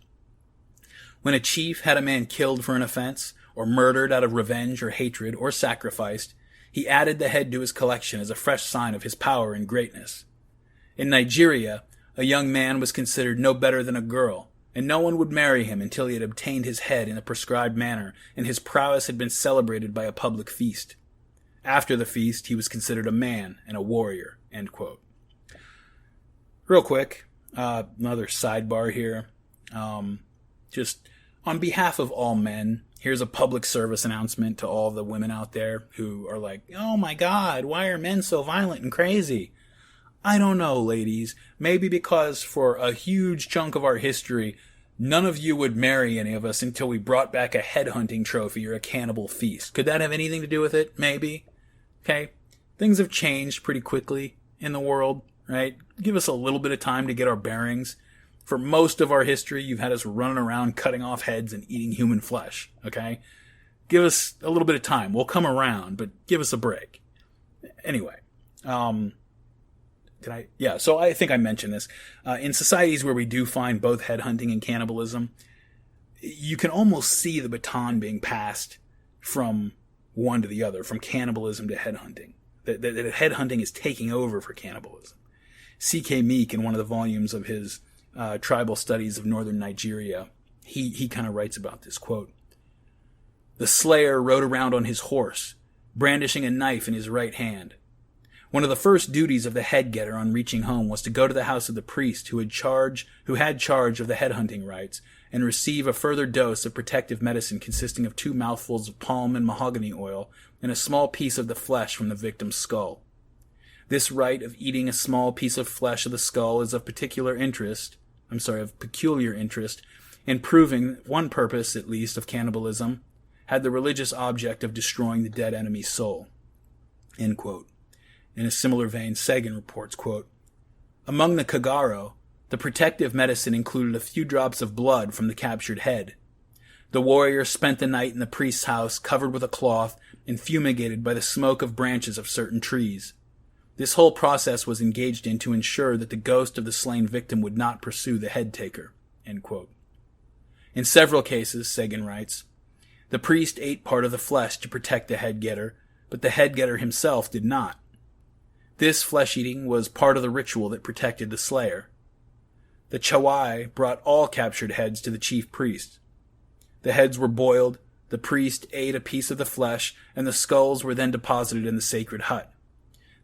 When a chief had a man killed for an offense, or murdered out of revenge or hatred, or sacrificed, he added the head to his collection as a fresh sign of his power and greatness. In Nigeria, a young man was considered no better than a girl, and no one would marry him until he had obtained his head in a prescribed manner, and his prowess had been celebrated by a public feast. After the feast, he was considered a man and a warrior." End quote. Real quick, another sidebar here. Just on behalf of all men, here's a public service announcement to all the women out there who are like, "Oh my God, why are men so violent and crazy?" I don't know, ladies. Maybe because for a huge chunk of our history, none of you would marry any of us until we brought back a headhunting trophy or a cannibal feast. Could that have anything to do with it? Maybe. Okay? Things have changed pretty quickly in the world, right? Give us a little bit of time to get our bearings. For most of our history, you've had us running around cutting off heads and eating human flesh, okay? Give us a little bit of time. We'll come around, but give us a break. Anyway, so I think I mentioned this. In societies where we do find both headhunting and cannibalism, you can almost see the baton being passed from one to the other, from cannibalism to headhunting. That headhunting is taking over for cannibalism. C.K. Meek, in one of the volumes of his Tribal Studies of Northern Nigeria, he kind of writes about this, quote, "The slayer rode around on his horse, brandishing a knife in his right hand. One of the first duties of the head-getter on reaching home was to go to the house of the priest who had charge of the headhunting rites and receive a further dose of protective medicine consisting of 2 mouthfuls of palm and mahogany oil and a small piece of the flesh from the victim's skull. This rite of eating a small piece of flesh of the skull is of peculiar interest in proving one purpose, at least, of cannibalism had the religious object of destroying the dead enemy's soul." End quote. In a similar vein, Sagan reports, quote, "Among the Kagaro, the protective medicine included a few drops of blood from the captured head. The warrior spent the night in the priest's house covered with a cloth and fumigated by the smoke of branches of certain trees. This whole process was engaged in to ensure that the ghost of the slain victim would not pursue the head-taker." End quote. In several cases, Sagan writes, the priest ate part of the flesh to protect the head-getter, but the head-getter himself did not. This flesh-eating was part of the ritual that protected the slayer. The Chawai brought all captured heads to the chief priest. The heads were boiled, the priest ate a piece of the flesh, and the skulls were then deposited in the sacred hut.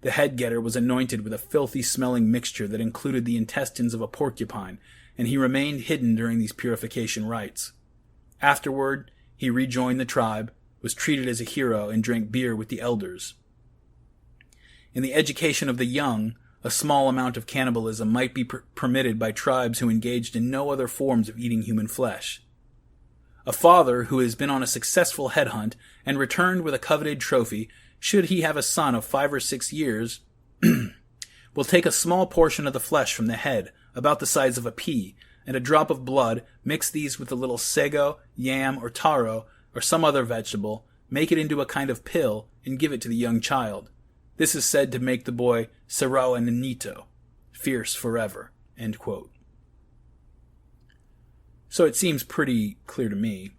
The head-getter was anointed with a filthy-smelling mixture that included the intestines of a porcupine, and he remained hidden during these purification rites. Afterward, he rejoined the tribe, was treated as a hero, and drank beer with the elders. In the education of the young, a small amount of cannibalism might be permitted by tribes who engaged in no other forms of eating human flesh. A father who has been on a successful headhunt and returned with a coveted trophy, should he have a son of 5 or 6 years, will take a small portion of the flesh from the head, about the size of a pea, and a drop of blood, mix these with a little sago, yam, or taro, or some other vegetable, make it into a kind of pill, and give it to the young child. This is said to make the boy Sarawa Nanito, fierce forever. End quote. So it seems pretty clear to me,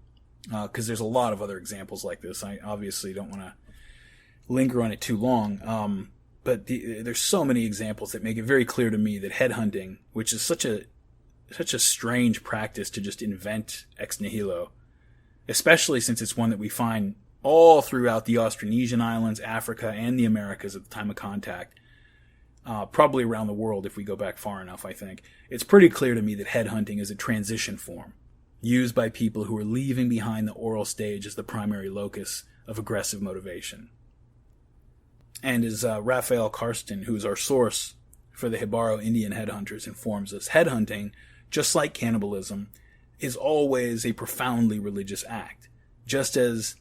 because there's a lot of other examples like this. I obviously don't want to linger on it too long, but there's so many examples that make it very clear to me that headhunting, which is such a strange practice to just invent ex nihilo, especially since it's one that we find all throughout the Austronesian Islands, Africa, and the Americas at the time of contact, probably around the world if we go back far enough, I think. It's pretty clear to me that headhunting is a transition form, used by people who are leaving behind the oral stage as the primary locus of aggressive motivation. And as Raphael Karsten, who's our source for the Hibaro Indian headhunters, informs us, headhunting, just like cannibalism, is always a profoundly religious act, just as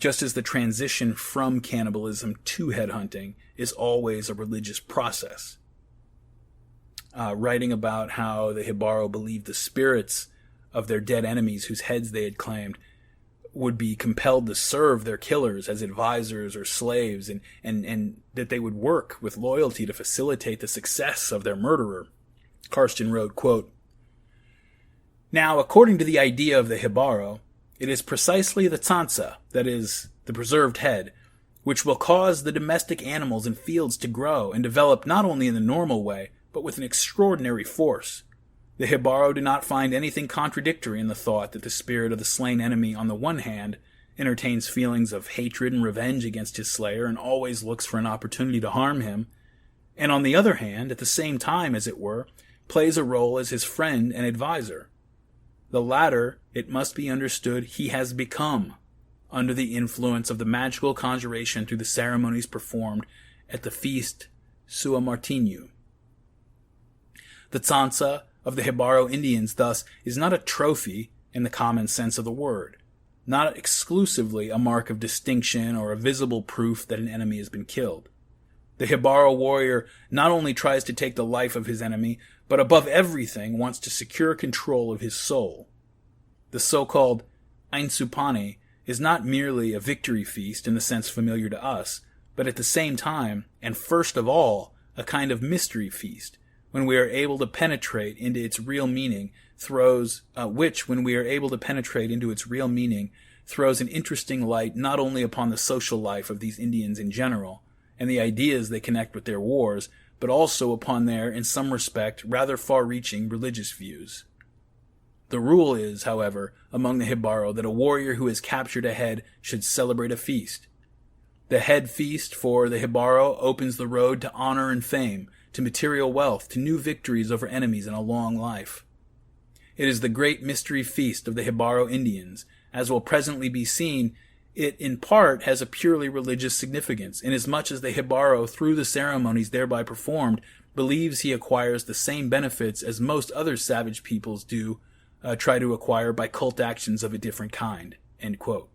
the transition from cannibalism to headhunting is always a religious process. Writing about how the Hibaro believed the spirits of their dead enemies whose heads they had claimed would be compelled to serve their killers as advisors or slaves, and that they would work with loyalty to facilitate the success of their murderer. Karsten wrote, quote, "Now, according to the idea of the Hibaro, it is precisely the tsansa, that is, the preserved head, which will cause the domestic animals in fields to grow and develop not only in the normal way, but with an extraordinary force. The Hibaro do not find anything contradictory in the thought that the spirit of the slain enemy, on the one hand, entertains feelings of hatred and revenge against his slayer and always looks for an opportunity to harm him, and on the other hand, at the same time, as it were, plays a role as his friend and advisor. The latter, it must be understood, he has become, under the influence of the magical conjuration through the ceremonies performed at the feast Sua Martinhu. The tsansa of the Hibaro Indians, thus, is not a trophy in the common sense of the word, not exclusively a mark of distinction or a visible proof that an enemy has been killed. The Hibaro warrior not only tries to take the life of his enemy, but above everything wants to secure control of his soul. The so-called Ainsupane is not merely a victory feast in the sense familiar to us, but at the same time, and first of all, a kind of mystery feast, when we are able to penetrate into its real meaning, throws an interesting light not only upon the social life of these Indians in general, and the ideas they connect with their wars, but also upon their, in some respect, rather far-reaching religious views. The rule is, however, among the Hibaro that a warrior who has captured a head should celebrate a feast. The head feast for the Hibaro opens the road to honor and fame, to material wealth, to new victories over enemies and a long life. It is the great mystery feast of the Hibaro Indians. As will presently be seen, it in part has a purely religious significance, inasmuch as the Hibaro, through the ceremonies thereby performed, believes he acquires the same benefits as most other savage peoples do try to acquire by cult actions of a different kind." End quote.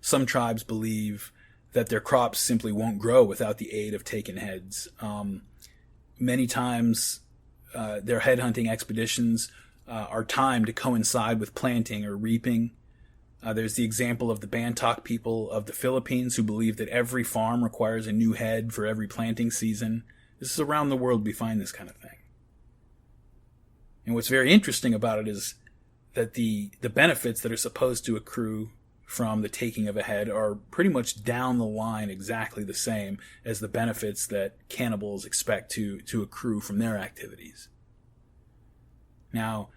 Some tribes believe that their crops simply won't grow without the aid of taken heads. Many times, their headhunting expeditions are timed to coincide with planting or reaping. There's the example of the Bantock people of the Philippines who believe that every farm requires a new head for every planting season. This is around the world we find this kind of thing. And what's very interesting about it is that the benefits that are supposed to accrue from the taking of a head are pretty much down the line exactly the same as the benefits that cannibals expect to accrue from their activities. Now,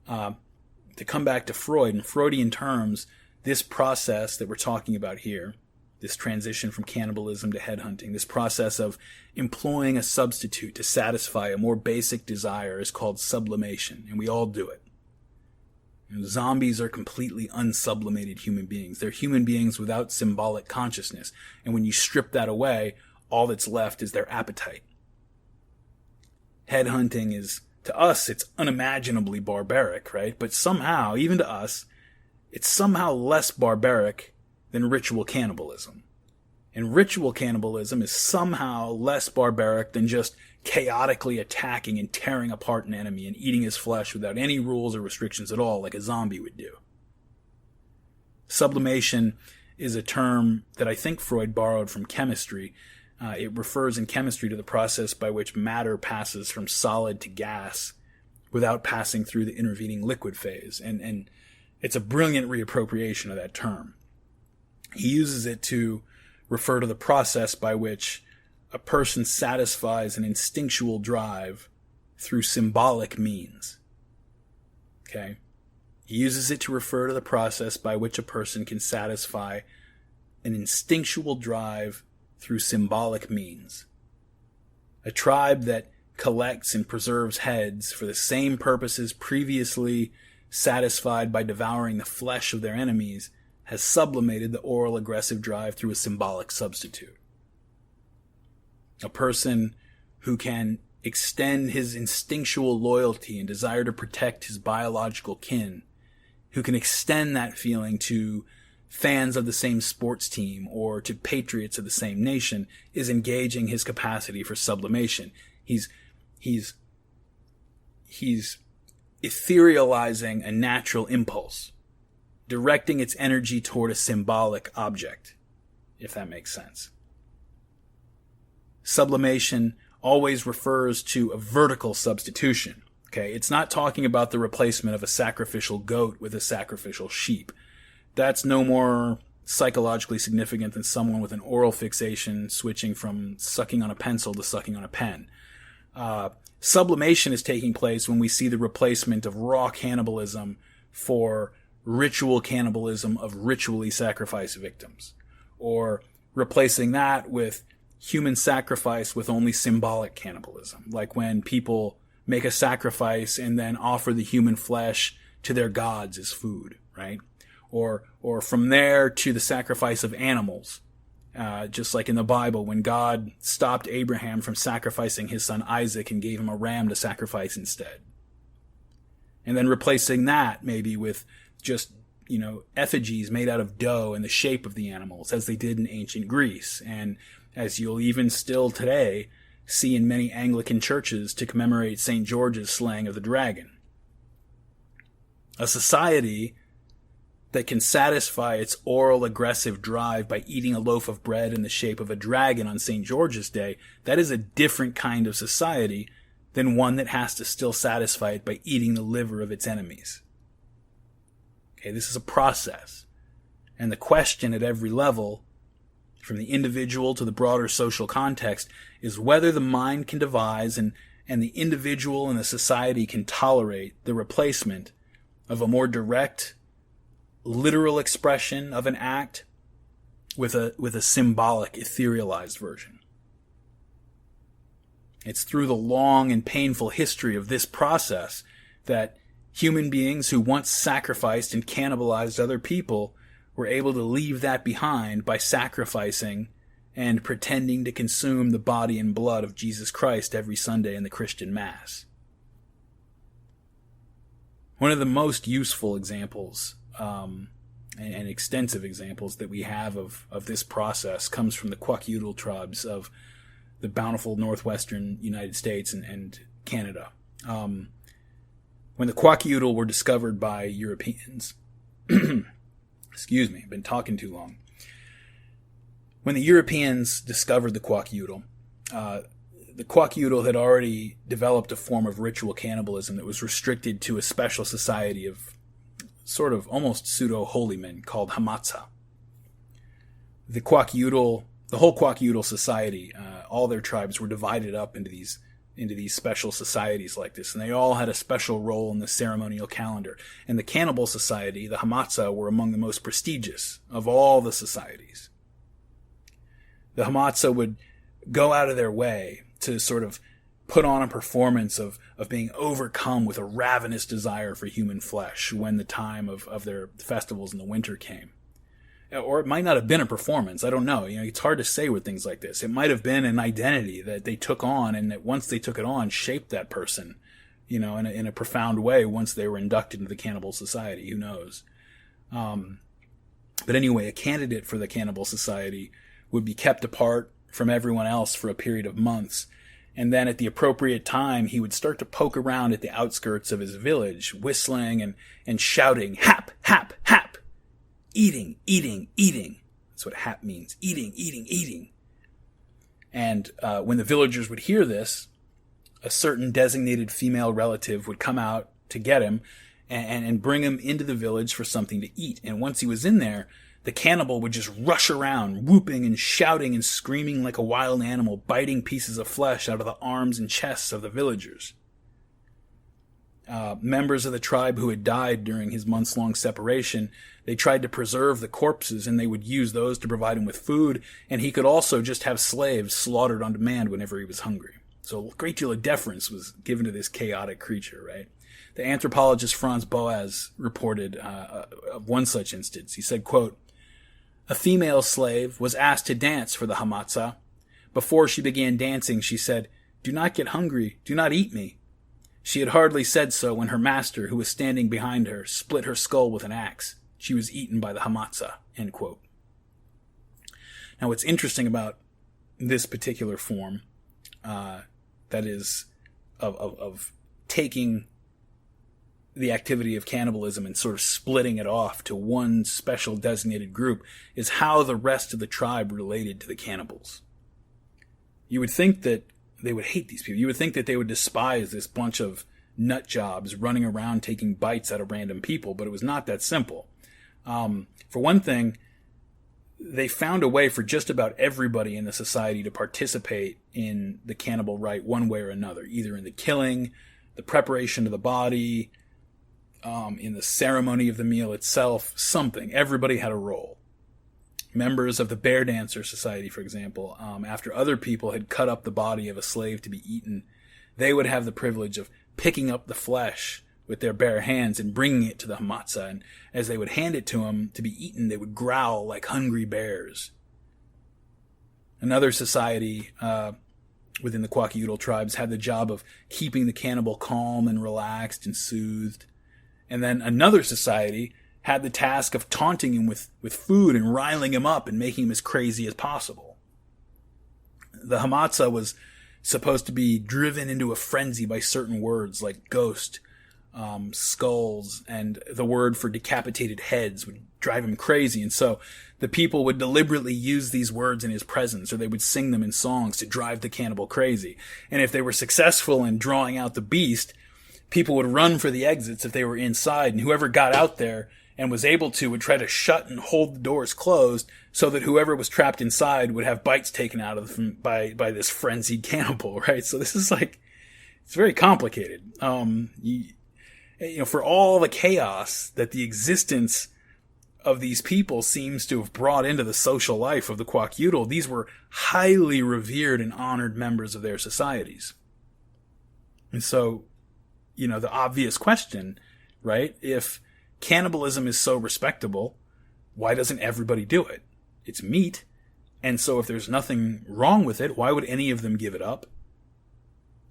to come back to Freud, in Freudian terms, this process that we're talking about here, this transition from cannibalism to headhunting, this process of employing a substitute to satisfy a more basic desire is called sublimation, and we all do it. And zombies are completely unsublimated human beings. They're human beings without symbolic consciousness, and when you strip that away, all that's left is their appetite. Headhunting is, to us, it's unimaginably barbaric, right? But somehow, even to us, it's somehow less barbaric than ritual cannibalism. And ritual cannibalism is somehow less barbaric than just chaotically attacking and tearing apart an enemy and eating his flesh without any rules or restrictions at all, like a zombie would do. Sublimation is a term that I think Freud borrowed from chemistry. It refers in chemistry to the process by which matter passes from solid to gas without passing through the intervening liquid phase. And it's a brilliant reappropriation of that term. He uses it to refer to the process by which a person satisfies an instinctual drive through symbolic means. Okay? He uses it to refer to the process by which a person can satisfy an instinctual drive through symbolic means. A tribe that collects and preserves heads for the same purposes previously satisfied by devouring the flesh of their enemies has sublimated the oral aggressive drive through a symbolic substitute. A person who can extend his instinctual loyalty and desire to protect his biological kin, who can extend that feeling to fans of the same sports team or to patriots of the same nation, is engaging his capacity for sublimation. He's etherealizing a natural impulse, directing its energy toward a symbolic object, if that makes sense. Sublimation always refers to a vertical substitution. Okay, it's not talking about the replacement of a sacrificial goat with a sacrificial sheep. That's no more psychologically significant than someone with an oral fixation switching from sucking on a pencil to sucking on a pen. Sublimation is taking place when we see the replacement of raw cannibalism for ritual cannibalism of ritually sacrificed victims, or replacing that with human sacrifice with only symbolic cannibalism, like when people make a sacrifice and then offer the human flesh to their gods as food, right? Or from there to the sacrifice of animals, just like in the Bible when God stopped Abraham from sacrificing his son Isaac and gave him a ram to sacrifice instead. And then replacing that maybe with just effigies made out of dough in the shape of the animals, as they did in ancient Greece, and as you'll even still today see in many Anglican churches to commemorate St. George's slaying of the dragon. A society that can satisfy its oral aggressive drive by eating a loaf of bread in the shape of a dragon on St. George's Day, that is a different kind of society than one that has to still satisfy it by eating the liver of its enemies. Okay, this is a process. And the question at every level, from the individual to the broader social context, is whether the mind can devise and the individual and the society can tolerate the replacement of a more direct, literal expression of an act with a symbolic, etherealized version. It's through the long and painful history of this process that human beings who once sacrificed and cannibalized other people were able to leave that behind by sacrificing and pretending to consume the body and blood of Jesus Christ every Sunday in the Christian Mass. One of the most useful examples and extensive examples that we have of this process comes from the Kwakiutl tribes of the bountiful northwestern United States and Canada. When the Kwakiutl were discovered by Europeans, excuse me, I've been talking too long. When the Europeans discovered the Kwakiutl had already developed a form of ritual cannibalism that was restricted to a special society of sort of almost pseudo-holy men called Hamatsa. The whole Kwakiutl society, all their tribes were divided up into these special societies like this, and they all had a special role in the ceremonial calendar. And the cannibal society, the Hamatsa, were among the most prestigious of all the societies. The Hamatsa would go out of their way to sort of put on a performance of being overcome with a ravenous desire for human flesh when the time of their festivals in the winter came. Or it might not have been a performance. I don't know. It's hard to say with things like this. It might have been an identity that they took on, and that once they took it on, shaped that person, in a profound way once they were inducted into the cannibal society. Who knows? But anyway, a candidate for the cannibal society would be kept apart from everyone else for a period of months. And then at the appropriate time, he would start to poke around at the outskirts of his village, whistling and shouting, "Hap, hap, hap! Eating, eating, eating." That's what hap means. Eating, eating, eating. And when the villagers would hear this, a certain designated female relative would come out to get him and bring him into the village for something to eat. And once he was in there, the cannibal would just rush around, whooping and shouting and screaming like a wild animal, biting pieces of flesh out of the arms and chests of the villagers. Members of the tribe who had died during his months-long separation, they tried to preserve the corpses, and they would use those to provide him with food, and he could also just have slaves slaughtered on demand whenever he was hungry. So a great deal of deference was given to this chaotic creature, right? The anthropologist Franz Boas reported of one such instance. He said, quote, "A female slave was asked to dance for the Hamatsa. Before she began dancing, she said, 'Do not get hungry, do not eat me.' She had hardly said so when her master, who was standing behind her, split her skull with an axe. She was eaten by the Hamatsa." End quote. Now, what's interesting about this particular form, that is, of taking the activity of cannibalism and sort of splitting it off to one special designated group, is how the rest of the tribe related to the cannibals. You would think that they would hate these people. You would think that they would despise this bunch of nut jobs running around taking bites out of random people, but it was not that simple. For one thing, they found a way for just about everybody in the society to participate in the cannibal rite one way or another, either in the killing, the preparation of the body, in the ceremony of the meal itself, something. Everybody had a role. Members of the Bear Dancer Society, for example, after other people had cut up the body of a slave to be eaten, they would have the privilege of picking up the flesh with their bare hands and bringing it to the Hamatsa. And as they would hand it to him to be eaten, they would growl like hungry bears. Another society within the Kwakiutl tribes had the job of keeping the cannibal calm and relaxed and soothed. And then another society had the task of taunting him with food and riling him up and making him as crazy as possible. The Hamatsa was supposed to be driven into a frenzy by certain words like ghost, skulls, and the word for decapitated heads would drive him crazy. And so the people would deliberately use these words in his presence, or they would sing them in songs to drive the cannibal crazy. And if they were successful in drawing out the beast, people would run for the exits if they were inside, and whoever got out there and was able to would try to shut and hold the doors closed so that whoever was trapped inside would have bites taken out of them by this frenzied cannibal, right? So this is like, it's very complicated. For all the chaos that the existence of these people seems to have brought into the social life of the Kwakiutl, these were highly revered and honored members of their societies. And so, the obvious question, right? If cannibalism is so respectable, why doesn't everybody do it? It's meat. And so if there's nothing wrong with it, why would any of them give it up?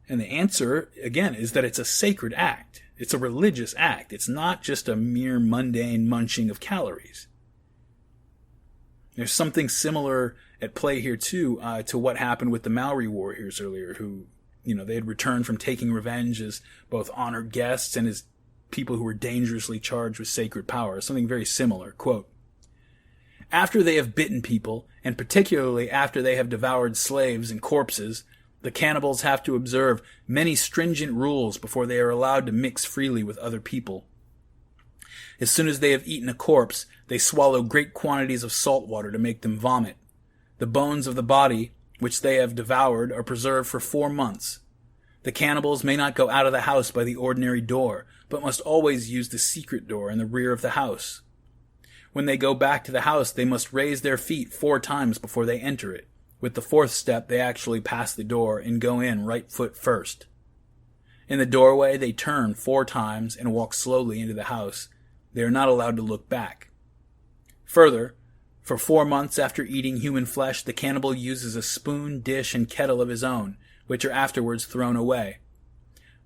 And the answer, again, is that it's a sacred act. It's a religious act. It's not just a mere mundane munching of calories. There's something similar at play here, too, to what happened with the Maori warriors earlier, who, they had returned from taking revenge as both honored guests and as people who were dangerously charged with sacred power. Something very similar. Quote, "After they have bitten people, and particularly after they have devoured slaves and corpses, the cannibals have to observe many stringent rules before they are allowed to mix freely with other people. As soon as they have eaten a corpse, they swallow great quantities of salt water to make them vomit. The bones of the body, which they have devoured, are preserved for 4 months. The cannibals may not go out of the house by the ordinary door, but must always use the secret door in the rear of the house. When they go back to the house, they must raise their feet 4 times before they enter it. With the 4th step, they actually pass the door and go in right foot first. In the doorway, they turn 4 times and walk slowly into the house. They are not allowed to look back. Further, for 4 months after eating human flesh, the cannibal uses a spoon, dish, and kettle of his own, which are afterwards thrown away.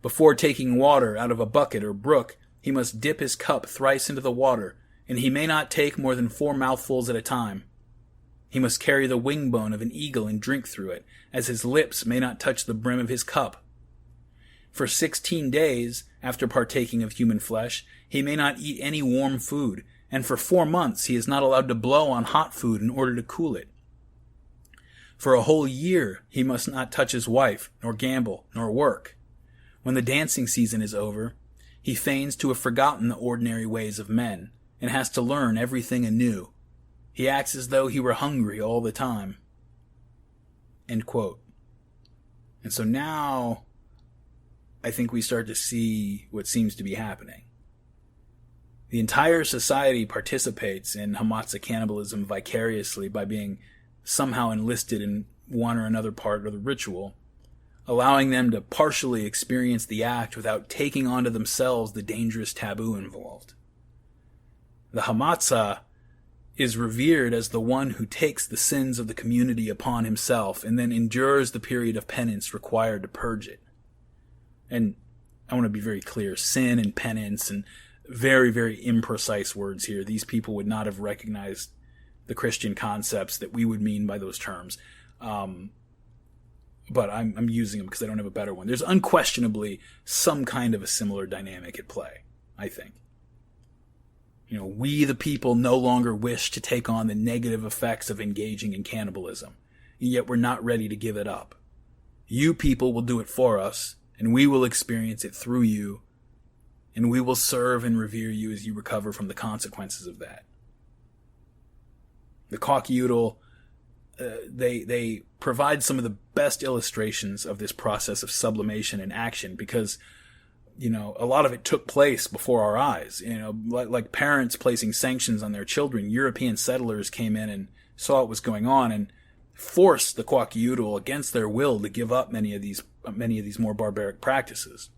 Before taking water out of a bucket or brook, he must dip his cup thrice into the water, and he may not take more than 4 mouthfuls at a time. He must carry the wing bone of an eagle and drink through it, as his lips may not touch the brim of his cup. For 16 days, after partaking of human flesh, he may not eat any warm food, and for 4 months he is not allowed to blow on hot food in order to cool it. For a whole year he must not touch his wife, nor gamble, nor work. When the dancing season is over, he feigns to have forgotten the ordinary ways of men, and has to learn everything anew. He acts as though he were hungry all the time." End quote. And so now, I think we start to see what seems to be happening. The entire society participates in Hamatsa cannibalism vicariously by being somehow enlisted in one or another part of the ritual, allowing them to partially experience the act without taking onto themselves the dangerous taboo involved. The Hamatsa is revered as the one who takes the sins of the community upon himself and then endures the period of penance required to purge it. And I want to be very clear, sin and penance and very, very imprecise words here. These people would not have recognized the Christian concepts that we would mean by those terms. But I'm using them because I don't have a better one. There's unquestionably some kind of a similar dynamic at play, I think. We the people no longer wish to take on the negative effects of engaging in cannibalism, and yet we're not ready to give it up. You people will do it for us, and we will experience it through you, and we will serve and revere you as you recover from the consequences of that. The Kwakiutl, they provide some of the best illustrations of this process of sublimation in action because a lot of it took place before our eyes. Like parents placing sanctions on their children, European settlers came in and saw what was going on and forced the Kwakiutl against their will to give up many of these more barbaric practices.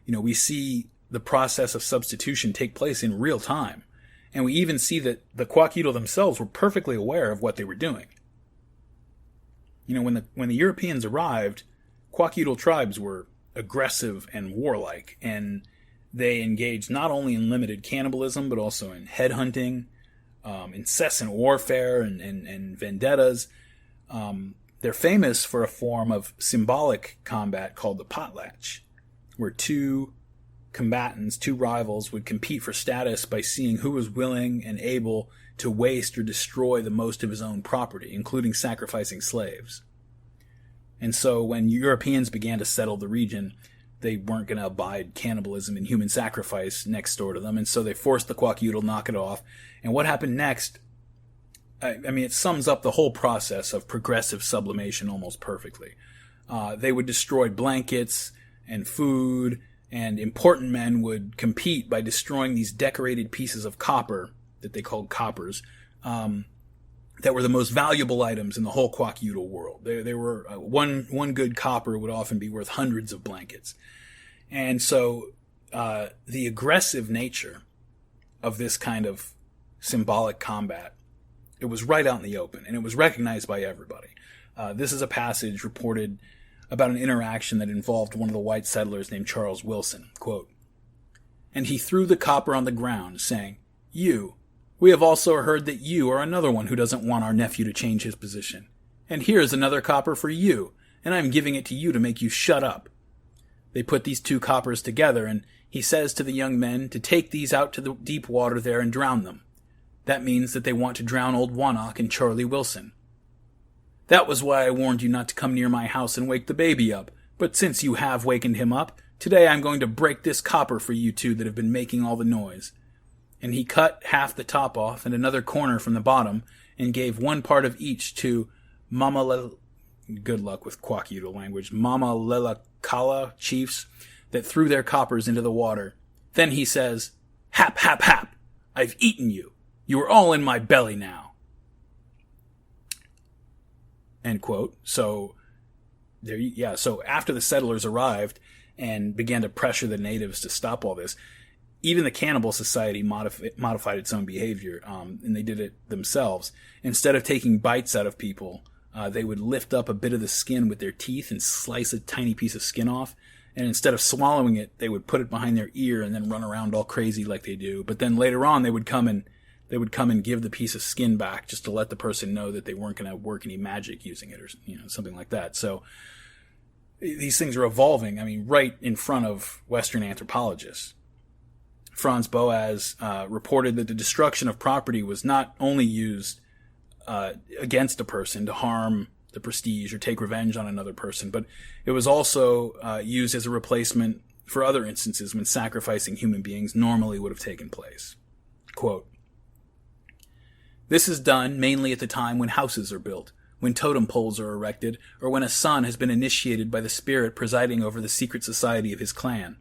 We see the process of substitution take place in real time, and we even see that the Kwakiutl themselves were perfectly aware of what they were doing. When the Europeans arrived, Kwakiutl tribes were aggressive and warlike, and They engaged not only in limited cannibalism, but also in headhunting, incessant warfare, and vendettas. They're famous for a form of symbolic combat called the potlatch, where two combatants, two rivals, would compete for status by seeing who was willing and able to waste or destroy the most of his own property, including sacrificing slaves. And so when Europeans began to settle the region, they weren't going to abide cannibalism and human sacrifice next door to them, and so they forced the Kwakiutl to knock it off. And what happened next, I mean, it sums up the whole process of progressive sublimation almost perfectly. They would destroy blankets and food, and important men would compete by destroying these decorated pieces of copper that they called coppers, that were the most valuable items in the whole Kwakiutl world. They were one good copper would often be worth hundreds of blankets. And so the aggressive nature of this kind of symbolic combat, it was right out in the open, and it was recognized by everybody. This is a passage reported about an interaction that involved one of the white settlers named Charles Wilson. Quote, "And he threw the copper on the ground, saying, 'You, we have also heard that you are another one who doesn't want our nephew to change his position. And here is another copper for you, and I am giving it to you to make you shut up.' They put these two coppers together, and he says to the young men to take these out to the deep water there and drown them. That means that they want to drown old Wannock and Charlie Wilson. That was why I warned you not to come near my house and wake the baby up, but since you have wakened him up, today I'm going to break this copper for you two that have been making all the noise." And he cut half the top off and another corner from the bottom, and gave one part of each to good luck with Kwakiutl language, Mamalelakala chiefs that threw their coppers into the water. Then he says, "Hap, hap, hap! I've eaten you. You are all in my belly now." End quote. So after the settlers arrived and began to pressure the natives to stop all this, even the cannibal society modified its own behavior, and they did it themselves. Instead of taking bites out of people, they would lift up a bit of the skin with their teeth and slice a tiny piece of skin off. And instead of swallowing it, they would put it behind their ear and then run around all crazy like they do. But then later on, they would come and give the piece of skin back just to let the person know that they weren't going to work any magic using it, or something like that. So these things are evolving. I mean, right in front of Western anthropologists. Franz Boas reported that the destruction of property was not only used against a person to harm the prestige or take revenge on another person, but it was also used as a replacement for other instances when sacrificing human beings normally would have taken place. Quote, "This is done mainly at the time when houses are built, when totem poles are erected, or when a son has been initiated by the spirit presiding over the secret society of his clan.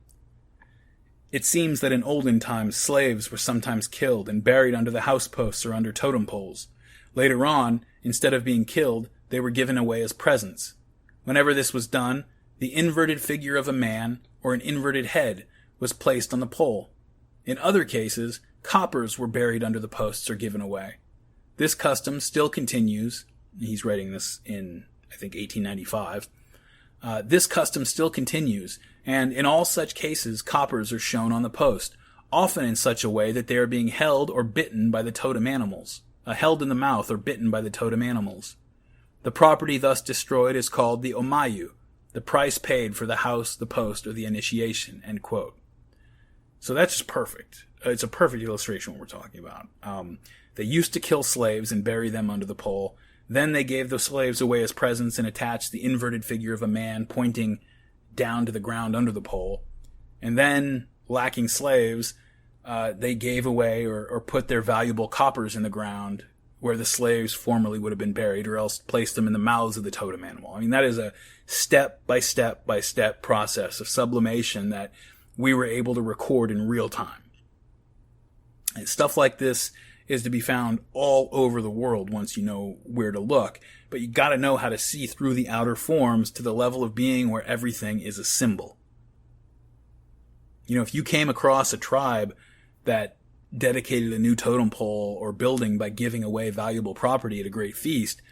It seems that in olden times slaves were sometimes killed and buried under the house posts or under totem poles. Later on, instead of being killed, they were given away as presents. Whenever this was done, the inverted figure of a man or an inverted head was placed on the pole. In other cases, coppers were buried under the posts or given away. This custom still continues." He's writing this in, I think, 1895. "This custom still continues, and in all such cases, coppers are shown on the post, often in such a way that they are being held or bitten by the totem animals, held in the mouth or bitten by the totem animals. The property thus destroyed is called the omayu, the price paid for the house, the post, or the initiation." End quote. So that's just perfect. It's a perfect illustration of what we're talking about. They used to kill slaves and bury them under the pole. Then they gave the slaves away as presents and attached the inverted figure of a man pointing down to the ground under the pole. And then, lacking slaves, they gave away or put their valuable coppers in the ground where the slaves formerly would have been buried, or else placed them in the mouths of the totem animal. I mean, that is a step-by-step process of sublimation that we were able to record in real time. And stuff like this is to be found all over the world once you know where to look. But you got to know how to see through the outer forms to the level of being where everything is a symbol. If you came across a tribe that dedicated a new totem pole or building by giving away valuable property at a great feast,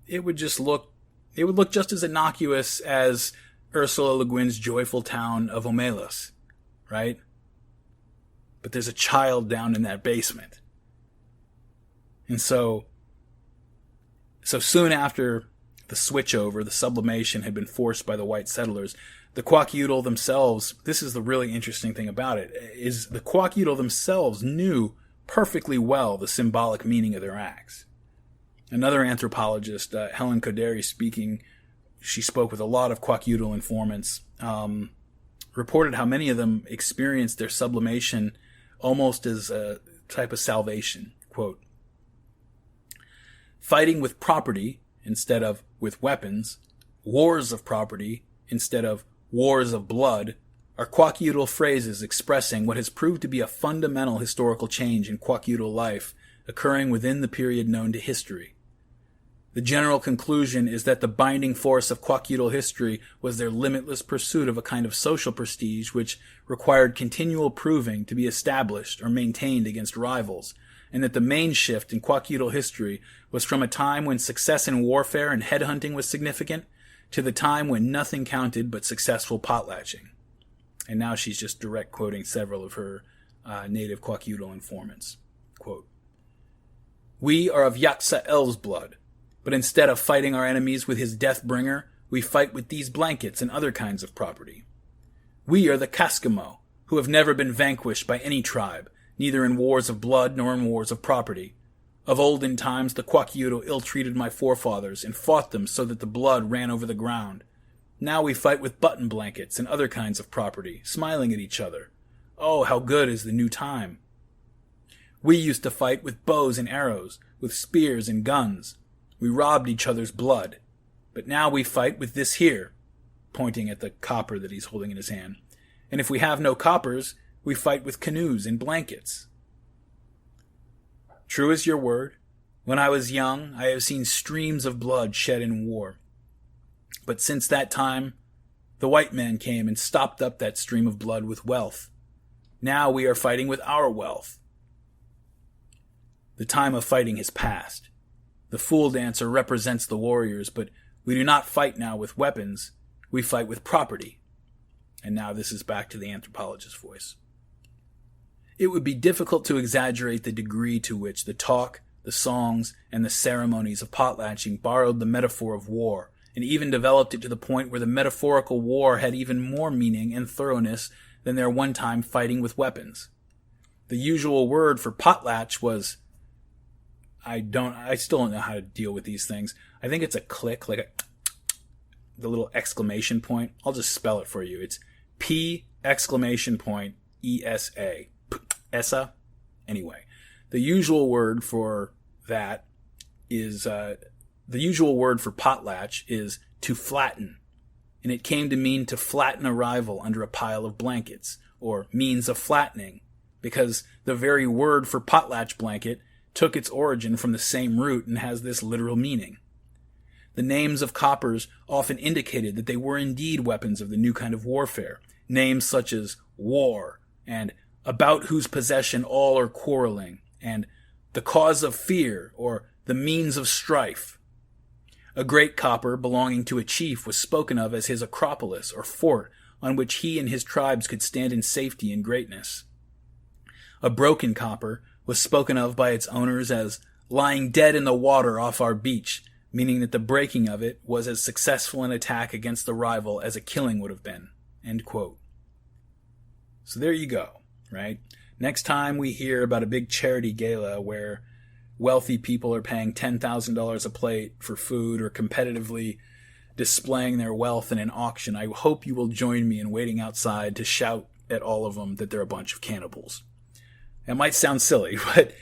it would look just as innocuous as Ursula Le Guin's joyful town of Omelas, right? but there's a child down in that basement. And so soon after the switchover, the sublimation had been forced by the white settlers, the Kwakiutl themselves, this is the really interesting thing about it, is the Kwakiutl themselves knew perfectly well the symbolic meaning of their acts. Another anthropologist, Helen Koderi, she spoke with a lot of Kwakiutl informants, reported how many of them experienced their sublimation almost as a type of salvation. Quote, fighting with property instead of with weapons, wars of property instead of wars of blood, are Kwakiutl phrases expressing what has proved to be a fundamental historical change in Kwakiutl life occurring within the period known to history. The general conclusion is that the binding force of Kwakiutl history was their limitless pursuit of a kind of social prestige which required continual proving to be established or maintained against rivals, and that the main shift in Kwakiutl history was from a time when success in warfare and headhunting was significant to the time when nothing counted but successful potlatching. And now she's just direct quoting several of her native Kwakiutl informants. Quote, we are of Yaksa El's blood, but instead of fighting our enemies with his death-bringer, we fight with these blankets and other kinds of property. We are the Kaskimo, who have never been vanquished by any tribe, neither in wars of blood nor in wars of property. Of olden times the Kwakiutl ill-treated my forefathers and fought them so that the blood ran over the ground. Now we fight with button blankets and other kinds of property, smiling at each other. Oh, how good is the new time! We used to fight with bows and arrows, with spears and guns. We robbed each other's blood. But now we fight with this here, pointing at the copper that he's holding in his hand. And if we have no coppers, we fight with canoes and blankets. True is your word. When I was young, I have seen streams of blood shed in war. But since that time, the white man came and stopped up that stream of blood with wealth. Now we are fighting with our wealth. The time of fighting has passed. The fool dancer represents the warriors, but we do not fight now with weapons. We fight with property. And now this is back to the anthropologist's voice. It would be difficult to exaggerate the degree to which the talk, the songs, and the ceremonies of potlatching borrowed the metaphor of war, and even developed it to the point where the metaphorical war had even more meaning and thoroughness than their one-time fighting with weapons. The usual word for potlatch was, I still don't know how to deal with these things. I think it's a click, like the little exclamation point. I'll just spell it for you. It's P exclamation point ESA. ESA? Anyway, the usual word for that is, the usual word for potlatch is to flatten, and it came to mean to flatten a rival under a pile of blankets, or means of flattening, because the very word for potlatch blanket took its origin from the same root and has this literal meaning. The names of coppers often indicated that they were indeed weapons of the new kind of warfare, names such as war, and about whose possession all are quarreling, and the cause of fear, or the means of strife. A great copper belonging to a chief was spoken of as his acropolis or fort on which he and his tribes could stand in safety and greatness. A broken copper was spoken of by its owners as lying dead in the water off our beach, meaning that the breaking of it was as successful an attack against the rival as a killing would have been. End quote. So there you go, right? Next time we hear about a big charity gala where wealthy people are paying $10,000 a plate for food or competitively displaying their wealth in an auction, I hope you will join me in waiting outside to shout at all of them that they're a bunch of cannibals. It might sound silly, but,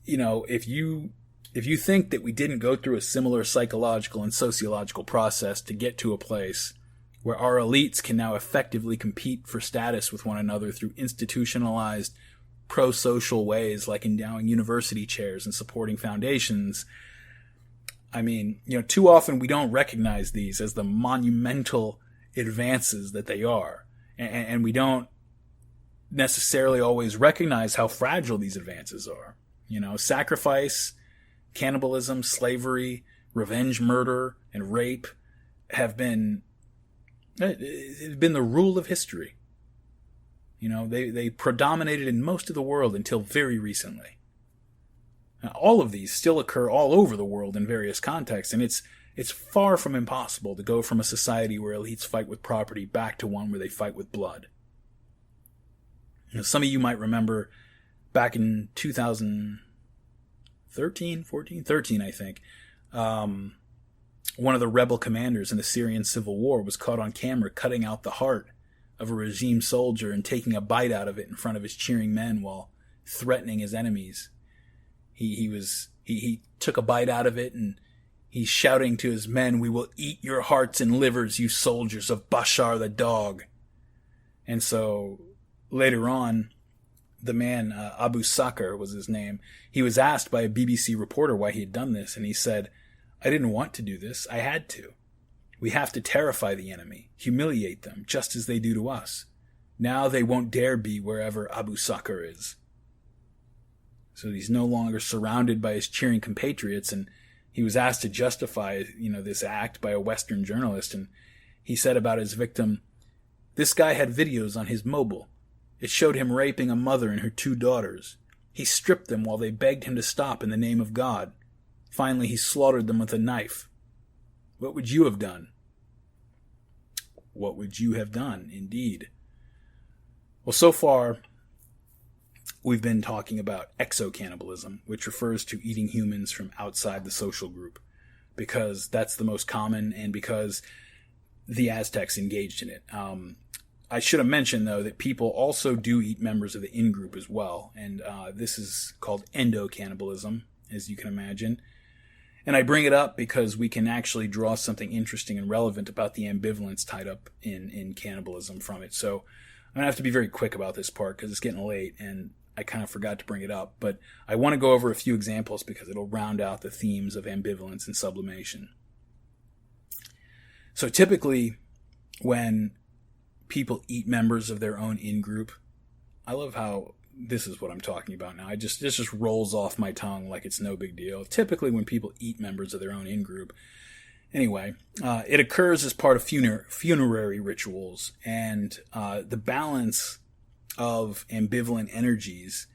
if you think that we didn't go through a similar psychological and sociological process to get to a place where our elites can now effectively compete for status with one another through institutionalized pro-social ways like endowing university chairs and supporting foundations, too often we don't recognize these as the monumental advances that they are. And we don't necessarily always recognize how fragile these advances are. Sacrifice, cannibalism, slavery, revenge murder, and rape have been the rule of history. They predominated in most of the world until very recently. Now, all of these still occur all over the world in various contexts, and it's far from impossible to go from a society where elites fight with property back to one where they fight with blood. Some of you might remember back in 2013, I think, one of the rebel commanders in the Syrian civil war was caught on camera cutting out the heart of a regime soldier and taking a bite out of it in front of his cheering men while threatening his enemies. He took a bite out of it and he's shouting to his men, "We will eat your hearts and livers, you soldiers of Bashar the dog." And so later on, the man, Abu Sakr was his name, he was asked by a BBC reporter why he had done this, and he said, "I didn't want to do this, I had to. We have to terrify the enemy, humiliate them, just as they do to us. Now they won't dare be wherever Abu Sakr is." So he's no longer surrounded by his cheering compatriots, and he was asked to justify, this act by a Western journalist, and he said about his victim, "This guy had videos on his mobile. It showed him raping a mother and her 2 daughters. He stripped them while they begged him to stop in the name of God. Finally, he slaughtered them with a knife. What would you have done?" What would you have done, indeed? Well, so far, we've been talking about exocannibalism, which refers to eating humans from outside the social group, because that's the most common and because the Aztecs engaged in it. I should have mentioned, though, that people also do eat members of the in-group as well, and this is called endocannibalism, as you can imagine. And I bring it up because we can actually draw something interesting and relevant about the ambivalence tied up in cannibalism from it. So I'm going to have to be very quick about this part because it's getting late, and I kind of forgot to bring it up. But I want to go over a few examples because it'll round out the themes of ambivalence and sublimation. So typically, when people eat members of their own in-group, I love how this is what I'm talking about now. This just rolls off my tongue like it's no big deal. Typically, when people eat members of their own in-group, anyway, it occurs as part of funerary rituals, and the balance of ambivalent energies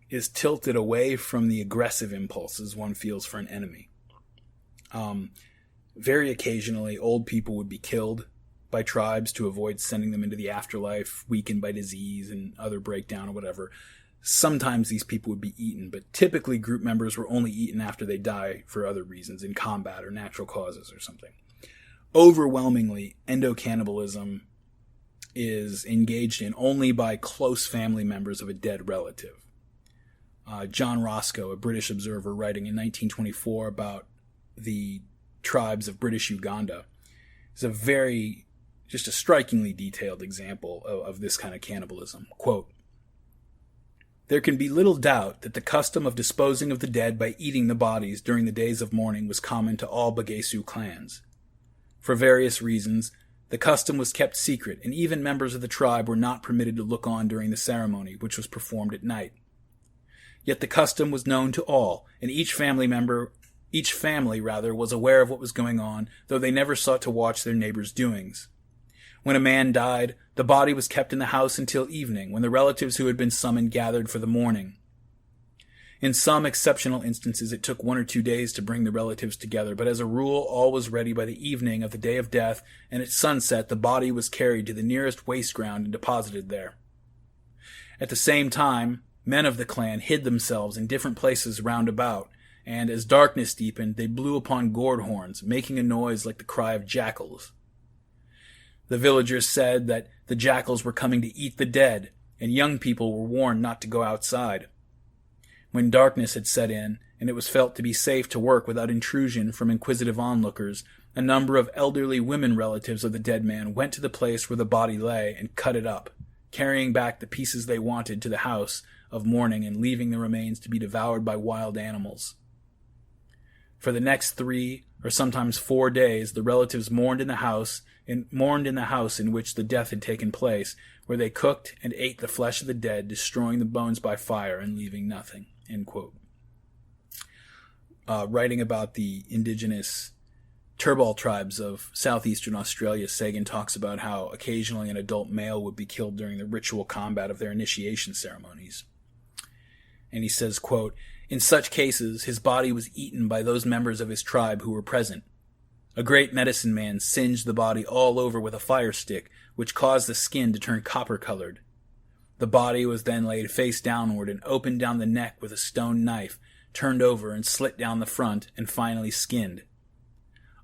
is tilted away from the aggressive impulses one feels for an enemy. Very occasionally, old people would be killed by tribes to avoid sending them into the afterlife, weakened by disease and other breakdown or whatever. Sometimes these people would be eaten, but typically group members were only eaten after they die for other reasons, in combat or natural causes or something. Overwhelmingly, endocannibalism is engaged in only by close family members of a dead relative. John Roscoe, a British observer, writing in 1924 about the tribes of British Uganda, is just a strikingly detailed example of this kind of cannibalism. Quote, "There can be little doubt that the custom of disposing of the dead by eating the bodies during the days of mourning was common to all Bagesu clans. For various reasons, the custom was kept secret, and even members of the tribe were not permitted to look on during the ceremony, which was performed at night. Yet the custom was known to all, and each family was aware of what was going on, though they never sought to watch their neighbors' doings. When a man died, the body was kept in the house until evening, when the relatives who had been summoned gathered for the mourning. In some exceptional instances, it took 1 or 2 days to bring the relatives together, but as a rule, all was ready by the evening of the day of death, and at sunset the body was carried to the nearest waste ground and deposited there. At the same time, men of the clan hid themselves in different places round about, and as darkness deepened, they blew upon gourd horns, making a noise like the cry of jackals. The villagers said that the jackals were coming to eat the dead, and young people were warned not to go outside. When darkness had set in, and it was felt to be safe to work without intrusion from inquisitive onlookers, a number of elderly women relatives of the dead man went to the place where the body lay and cut it up, carrying back the pieces they wanted to the house of mourning and leaving the remains to be devoured by wild animals. For the next 3 or sometimes 4 days, the relatives mourned in the house in which the death had taken place, where they cooked and ate the flesh of the dead, destroying the bones by fire and leaving nothing." End quote. Writing about the indigenous Turrbal tribes of southeastern Australia, Sagan talks about how occasionally an adult male would be killed during the ritual combat of their initiation ceremonies. And he says, quote, "In such cases, his body was eaten by those members of his tribe who were present. A great medicine man singed the body all over with a fire stick, which caused the skin to turn copper-colored. The body was then laid face downward and opened down the neck with a stone knife, turned over and slit down the front, and finally skinned.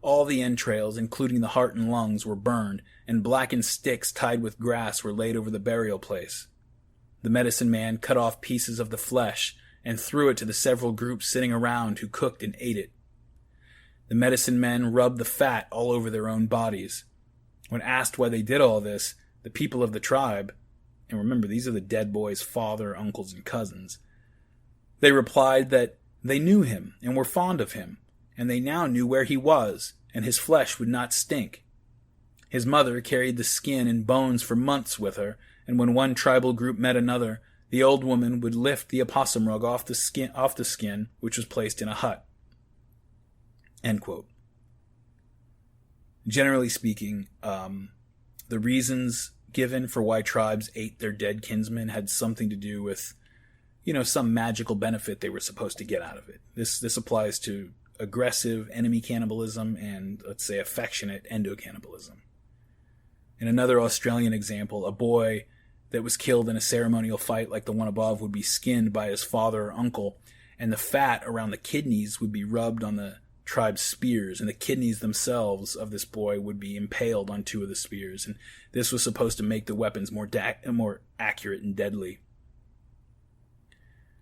All the entrails, including the heart and lungs, were burned, and blackened sticks tied with grass were laid over the burial place. The medicine man cut off pieces of the flesh and threw it to the several groups sitting around who cooked and ate it. The medicine men rubbed the fat all over their own bodies. When asked why they did all this, the people of the tribe, and remember, these are the dead boy's father, uncles, and cousins, they replied that they knew him and were fond of him, and they now knew where he was, and his flesh would not stink. His mother carried the skin and bones for months with her, and when one tribal group met another, the old woman would lift the opossum rug off the skin, which was placed in a hut." End quote. Generally speaking, the reasons given for why tribes ate their dead kinsmen had something to do with, some magical benefit they were supposed to get out of it. This applies to aggressive enemy cannibalism and, let's say, affectionate endocannibalism. In another Australian example, a boy that was killed in a ceremonial fight like the one above would be skinned by his father or uncle, and the fat around the kidneys would be rubbed on the tribe's spears, and the kidneys themselves of this boy would be impaled on two of the spears, and this was supposed to make the weapons more accurate and deadly.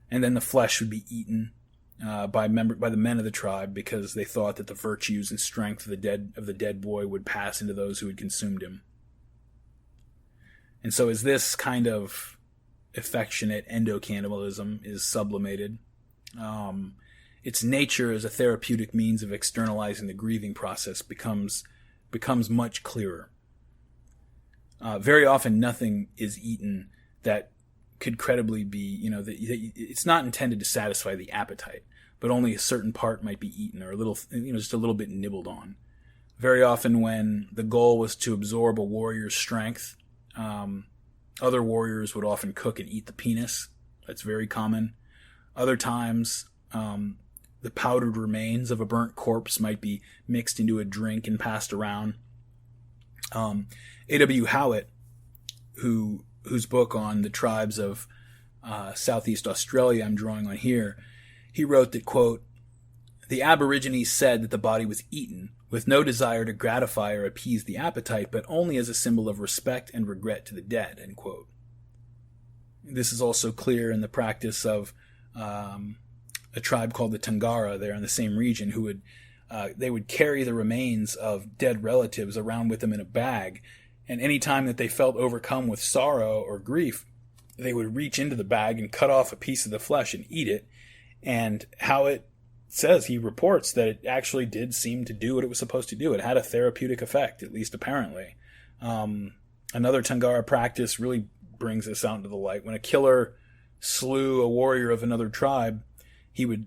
And then the flesh would be eaten by the men of the tribe because they thought that the virtues and strength of the dead boy would pass into those who had consumed him. And so as this kind of affectionate endocannibalism is sublimated, its nature as a therapeutic means of externalizing the grieving process becomes much clearer. Very often nothing is eaten that could credibly be, it's not intended to satisfy the appetite, but only a certain part might be eaten or just a little bit nibbled on. Very often when the goal was to absorb a warrior's strength, other warriors would often cook and eat the penis. That's very common. Other times, the powdered remains of a burnt corpse might be mixed into a drink and passed around. A.W. Howitt, whose book on the tribes of Southeast Australia I'm drawing on here, he wrote that, quote, "The Aborigines said that the body was eaten, with no desire to gratify or appease the appetite, but only as a symbol of respect and regret to the dead," end quote. This is also clear in the practice of a tribe called the Tangara there in the same region, who would carry the remains of dead relatives around with them in a bag, and any time that they felt overcome with sorrow or grief, they would reach into the bag and cut off a piece of the flesh and eat it. And Howitt says, he reports that it actually did seem to do what it was supposed to do. It had a therapeutic effect, at least apparently. Another Tangara practice really brings this out into the light. When a killer slew a warrior of another tribe, he would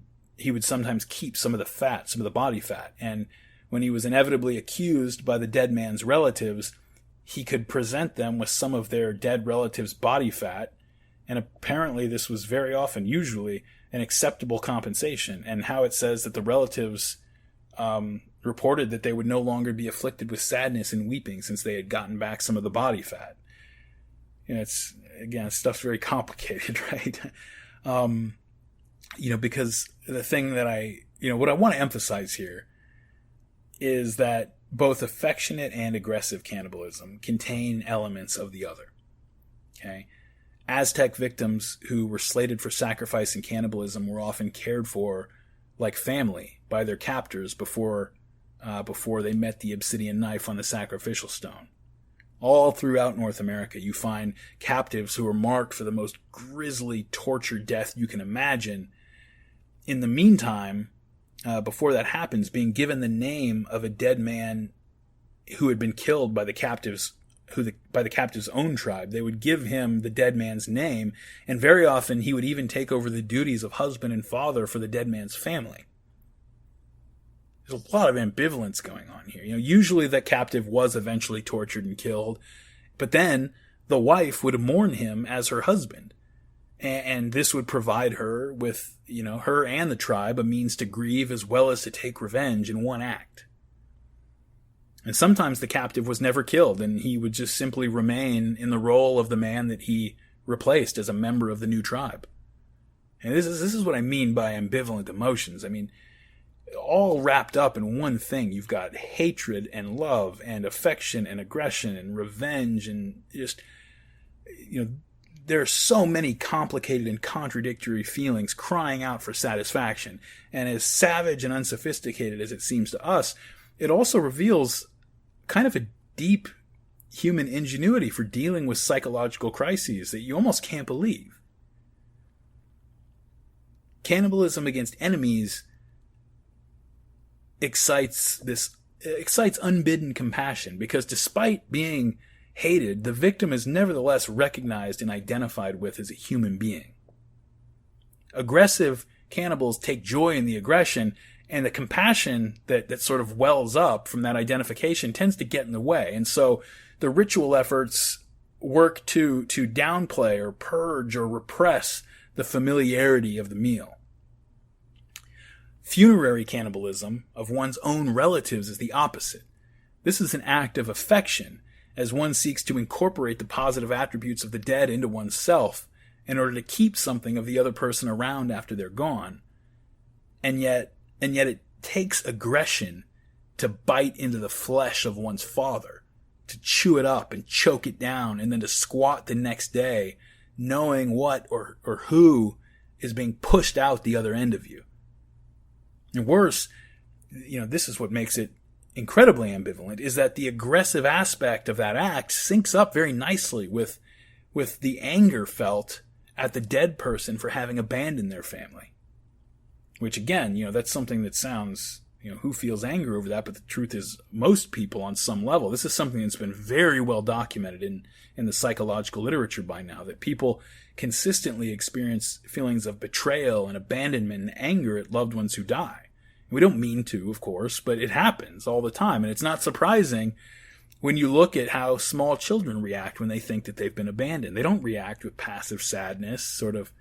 sometimes keep some of the fat, some of the body fat. And when he was inevitably accused by the dead man's relatives, he could present them with some of their dead relatives' body fat. And apparently this was very often, usually, an acceptable compensation. And how it says that the relatives reported that they would no longer be afflicted with sadness and weeping since they had gotten back some of the body fat. Stuff's very complicated, right? Because the thing that what I want to emphasize here is that both affectionate and aggressive cannibalism contain elements of the other. Okay? Aztec victims who were slated for sacrifice and cannibalism were often cared for like family by their captors before they met the obsidian knife on the sacrificial stone. All throughout North America, you find captives who are marked for the most grisly torture death you can imagine. In the meantime, before that happens, being given the name of a dead man who had been killed by the captive's own tribe. They would give him the dead man's name, and very often he would even take over the duties of husband and father for the dead man's family. there's a lot of ambivalence going on here. Usually the captive was eventually tortured and killed, but then the wife would mourn him as her husband. And this would provide her with, her and the tribe a means to grieve as well as to take revenge in one act. And sometimes the captive was never killed, and he would just simply remain in the role of the man that he replaced as a member of the new tribe. And this is what I mean by ambivalent emotions. I mean, all wrapped up in one thing. You've got hatred and love and affection and aggression and revenge and just, there are so many complicated and contradictory feelings crying out for satisfaction. And as savage and unsophisticated as it seems to us, it also reveals kind of a deep human ingenuity for dealing with psychological crises that you almost can't believe. Cannibalism against enemies excites unbidden compassion, because despite being hated, the victim is nevertheless recognized and identified with as a human being. Aggressive cannibals take joy in the aggression, and the compassion that sort of wells up from that identification tends to get in the way. And so the ritual efforts work to downplay or purge or repress the familiarity of the meal. Funerary cannibalism of one's own relatives is the opposite. This is an act of affection, as one seeks to incorporate the positive attributes of the dead into oneself in order to keep something of the other person around after they're gone. And yet it takes aggression to bite into the flesh of one's father, to chew it up and choke it down, and then to squat the next day knowing what or who is being pushed out the other end of you. And worse, this is what makes it incredibly ambivalent, is that the aggressive aspect of that act syncs up very nicely with the anger felt at the dead person for having abandoned their family. Which again, that's something that sounds, who feels anger over that? But the truth is, most people on some level. This is something that's been very well documented in the psychological literature by now, that people consistently experience feelings of betrayal and abandonment and anger at loved ones who die. We don't mean to, of course, but it happens all the time. And it's not surprising when you look at how small children react when they think that they've been abandoned. They don't react with passive sadness, sort of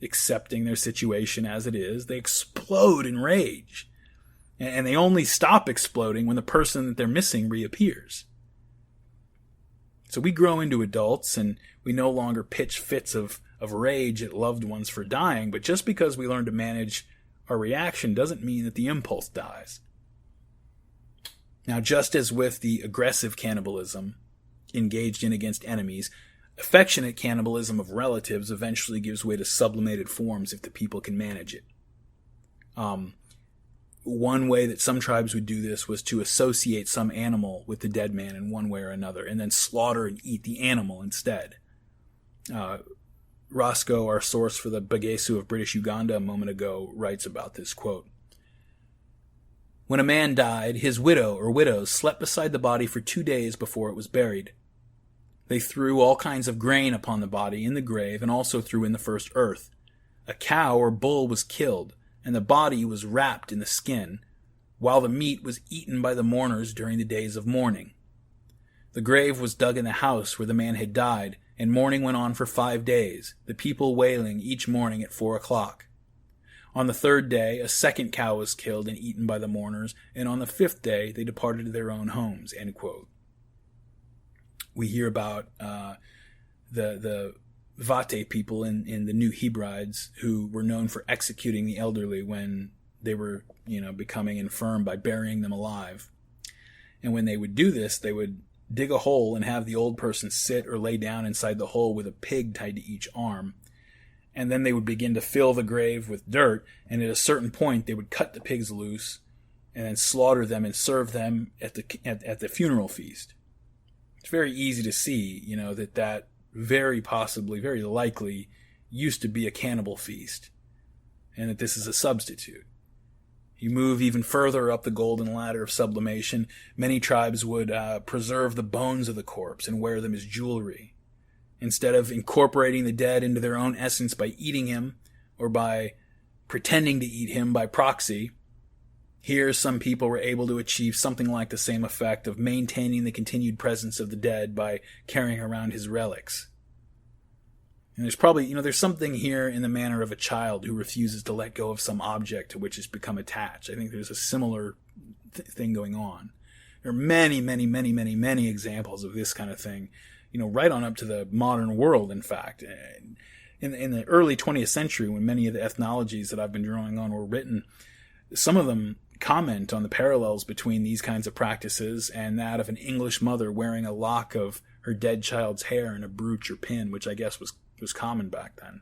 accepting their situation as it is. They explode in rage. And they only stop exploding when the person that they're missing reappears. So we grow into adults, and we no longer pitch fits of rage at loved ones for dying, but just because we learn to manage our reaction doesn't mean that the impulse dies. Now, just as with the aggressive cannibalism engaged in against enemies, affectionate cannibalism of relatives eventually gives way to sublimated forms if the people can manage it. One way that some tribes would do this was to associate some animal with the dead man in one way or another, and then slaughter and eat the animal instead. Roscoe, our source for the Bagesu of British Uganda a moment ago, writes about this, quote, "When a man died, his widow or widows slept beside the body for 2 days before it was buried. They threw all kinds of grain upon the body in the grave, and also threw in the first earth. A cow or bull was killed, and the body was wrapped in the skin, while the meat was eaten by the mourners during the days of mourning. The grave was dug in the house where the man had died, and mourning went on for 5 days, the people wailing each morning at 4 o'clock. On the 3rd day, a second cow was killed and eaten by the mourners, and on the 5th day, they departed to their own homes." End quote. We hear about the Vate people in the New Hebrides, who were known for executing the elderly when they were, becoming infirm by burying them alive. And when they would do this, they would dig a hole and have the old person sit or lay down inside the hole with a pig tied to each arm. And then they would begin to fill the grave with dirt, and at a certain point they would cut the pigs loose and then slaughter them and serve them at the funeral feast. It's very easy to see, that very possibly, very likely used to be a cannibal feast, and that this is a substitute. You move even further up the golden ladder of sublimation, many tribes would preserve the bones of the corpse and wear them as jewelry. Instead of incorporating the dead into their own essence by eating him, or by pretending to eat him by proxy, Here, some people were able to achieve something like the same effect of maintaining the continued presence of the dead by carrying around his relics. And there's probably, there's something here in the manner of a child who refuses to let go of some object to which has become attached. I think there's a similar thing going on. There are many, many, many, many, many examples of this kind of thing, right on up to the modern world, in fact. In the early 20th century, when many of the ethnologies that I've been drawing on were written, some of them comment on the parallels between these kinds of practices and that of an English mother wearing a lock of her dead child's hair in a brooch or pin, which I guess was common back then.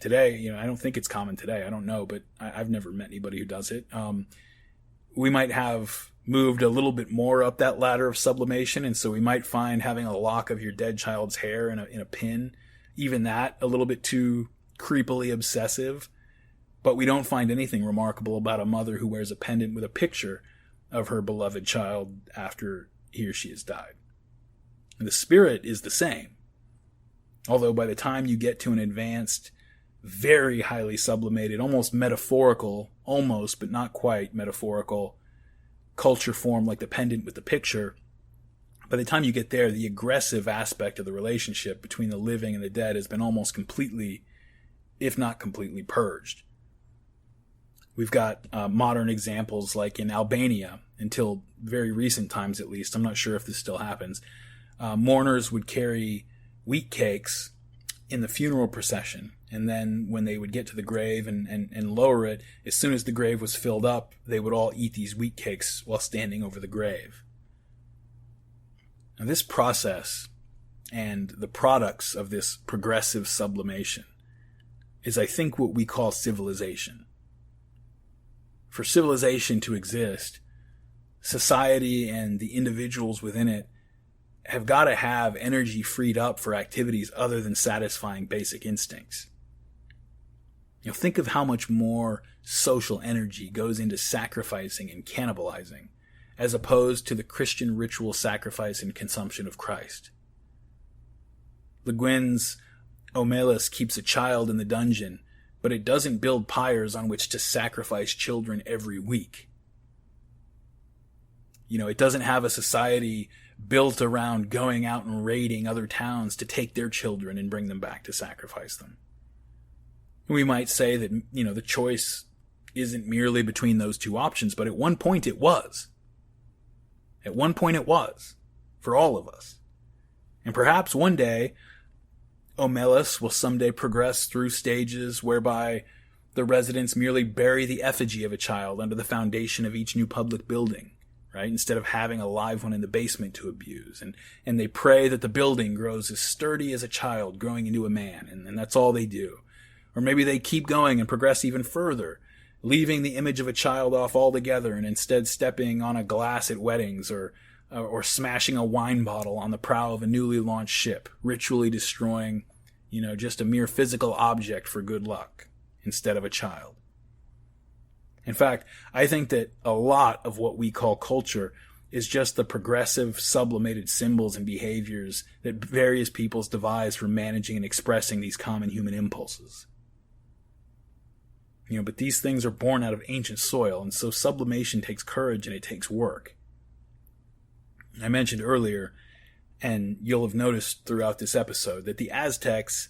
Today, I don't think it's common today. I don't know, but I've never met anybody who does it. We might have moved a little bit more up that ladder of sublimation, and so we might find having a lock of your dead child's hair in a pin, even that a little bit too creepily obsessive. But we don't find anything remarkable about a mother who wears a pendant with a picture of her beloved child after he or she has died. And the spirit is the same. Although by the time you get to an advanced, very highly sublimated, almost metaphorical, almost but not quite metaphorical culture form like the pendant with the picture, by the time you get there, the aggressive aspect of the relationship between the living and the dead has been almost completely, if not completely, purged. We've got modern examples like in Albania, until very recent times at least. I'm not sure if this still happens. Mourners would carry wheat cakes in the funeral procession, and then when they would get to the grave and lower it, as soon as the grave was filled up, they would all eat these wheat cakes while standing over the grave. Now, this process and the products of this progressive sublimation is, I think, what we call civilization. For civilization to exist, society and the individuals within it have got to have energy freed up for activities other than satisfying basic instincts. Think of how much more social energy goes into sacrificing and cannibalizing, as opposed to the Christian ritual sacrifice and consumption of Christ. Le Guin's Omelas keeps a child in the dungeon, but it doesn't build pyres on which to sacrifice children every week. It doesn't have a society built around going out and raiding other towns to take their children and bring them back to sacrifice them. We might say that, the choice isn't merely between those two options, but at one point it was. At one point it was, for all of us. And perhaps one day, Omelas will someday progress through stages whereby the residents merely bury the effigy of a child under the foundation of each new public building, right? Instead of having a live one in the basement to abuse. And they pray that the building grows as sturdy as a child growing into a man, and that's all they do. Or maybe they keep going and progress even further, leaving the image of a child off altogether and instead stepping on a glass at weddings or smashing a wine bottle on the prow of a newly launched ship, ritually destroying, just a mere physical object for good luck instead of a child. In fact, I think that a lot of what we call culture is just the progressive, sublimated symbols and behaviors that various peoples devise for managing and expressing these common human impulses. But these things are born out of ancient soil, and so sublimation takes courage and it takes work. I mentioned earlier, and you'll have noticed throughout this episode, that the Aztecs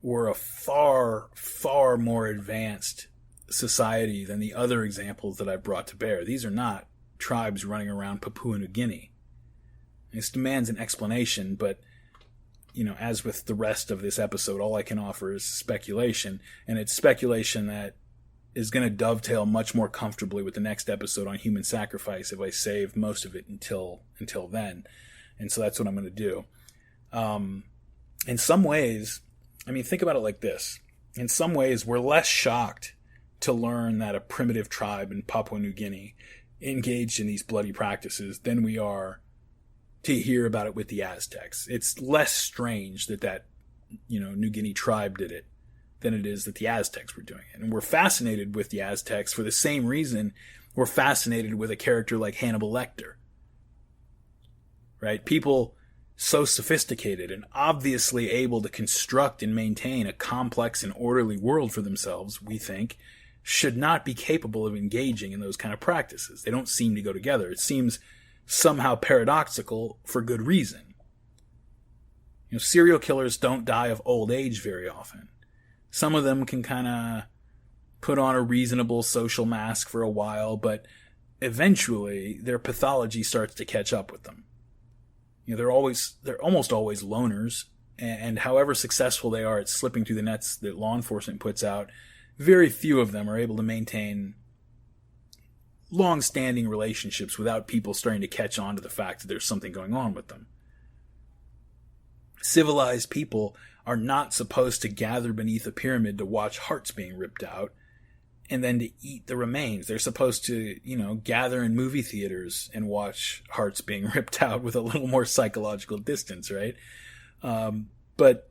were a far, far more advanced society than the other examples that I've brought to bear. These are not tribes running around Papua New Guinea. This demands an explanation, but, as with the rest of this episode, all I can offer is speculation, and it's speculation that is going to dovetail much more comfortably with the next episode on human sacrifice if I save most of it until then. And so that's what I'm going to do. In some ways, think about it like this. In some ways, we're less shocked to learn that a primitive tribe in Papua New Guinea engaged in these bloody practices than we are to hear about it with the Aztecs. It's less strange that New Guinea tribe did it than it is that the Aztecs were doing it. And we're fascinated with the Aztecs for the same reason we're fascinated with a character like Hannibal Lecter. Right? People so sophisticated and obviously able to construct and maintain a complex and orderly world for themselves, we think, should not be capable of engaging in those kind of practices. They don't seem to go together. It seems somehow paradoxical for good reason. Serial killers don't die of old age very often. Some of them can kind of put on a reasonable social mask for a while, but eventually their pathology starts to catch up with them. They're almost always loners, and however successful they are at slipping through the nets that law enforcement puts out, very few of them are able to maintain long-standing relationships without people starting to catch on to the fact that there's something going on with them. Civilized people are not supposed to gather beneath a pyramid to watch hearts being ripped out and then to eat the remains. They're supposed to, gather in movie theaters and watch hearts being ripped out with a little more psychological distance, right? But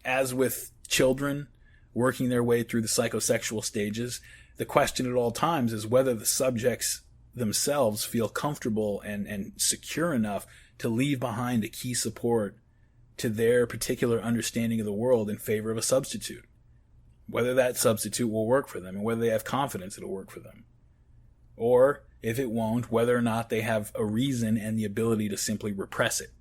as with children working their way through the psychosexual stages, the question at all times is whether the subjects themselves feel comfortable and secure enough to leave behind a key support to their particular understanding of the world in favor of a substitute. Whether that substitute will work for them and whether they have confidence it'll work for them. Or, if it won't, whether or not they have a reason and the ability to simply repress it.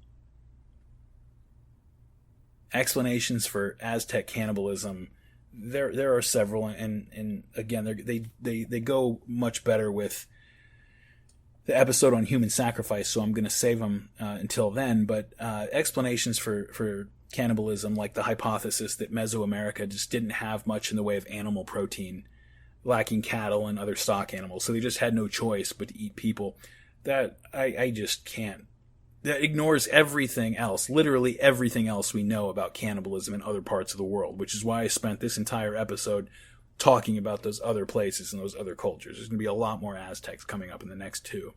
Explanations for Aztec cannibalism, there are several, and again, they go much better with the episode on human sacrifice, so I'm going to save them until then. But explanations for cannibalism, like the hypothesis that Mesoamerica just didn't have much in the way of animal protein, lacking cattle and other stock animals, so they just had no choice but to eat people. That I just can't. That ignores everything else, literally everything else we know about cannibalism in other parts of the world, which is why I spent this entire episode talking about those other places and those other cultures. There's going to be a lot more Aztecs coming up in the next two.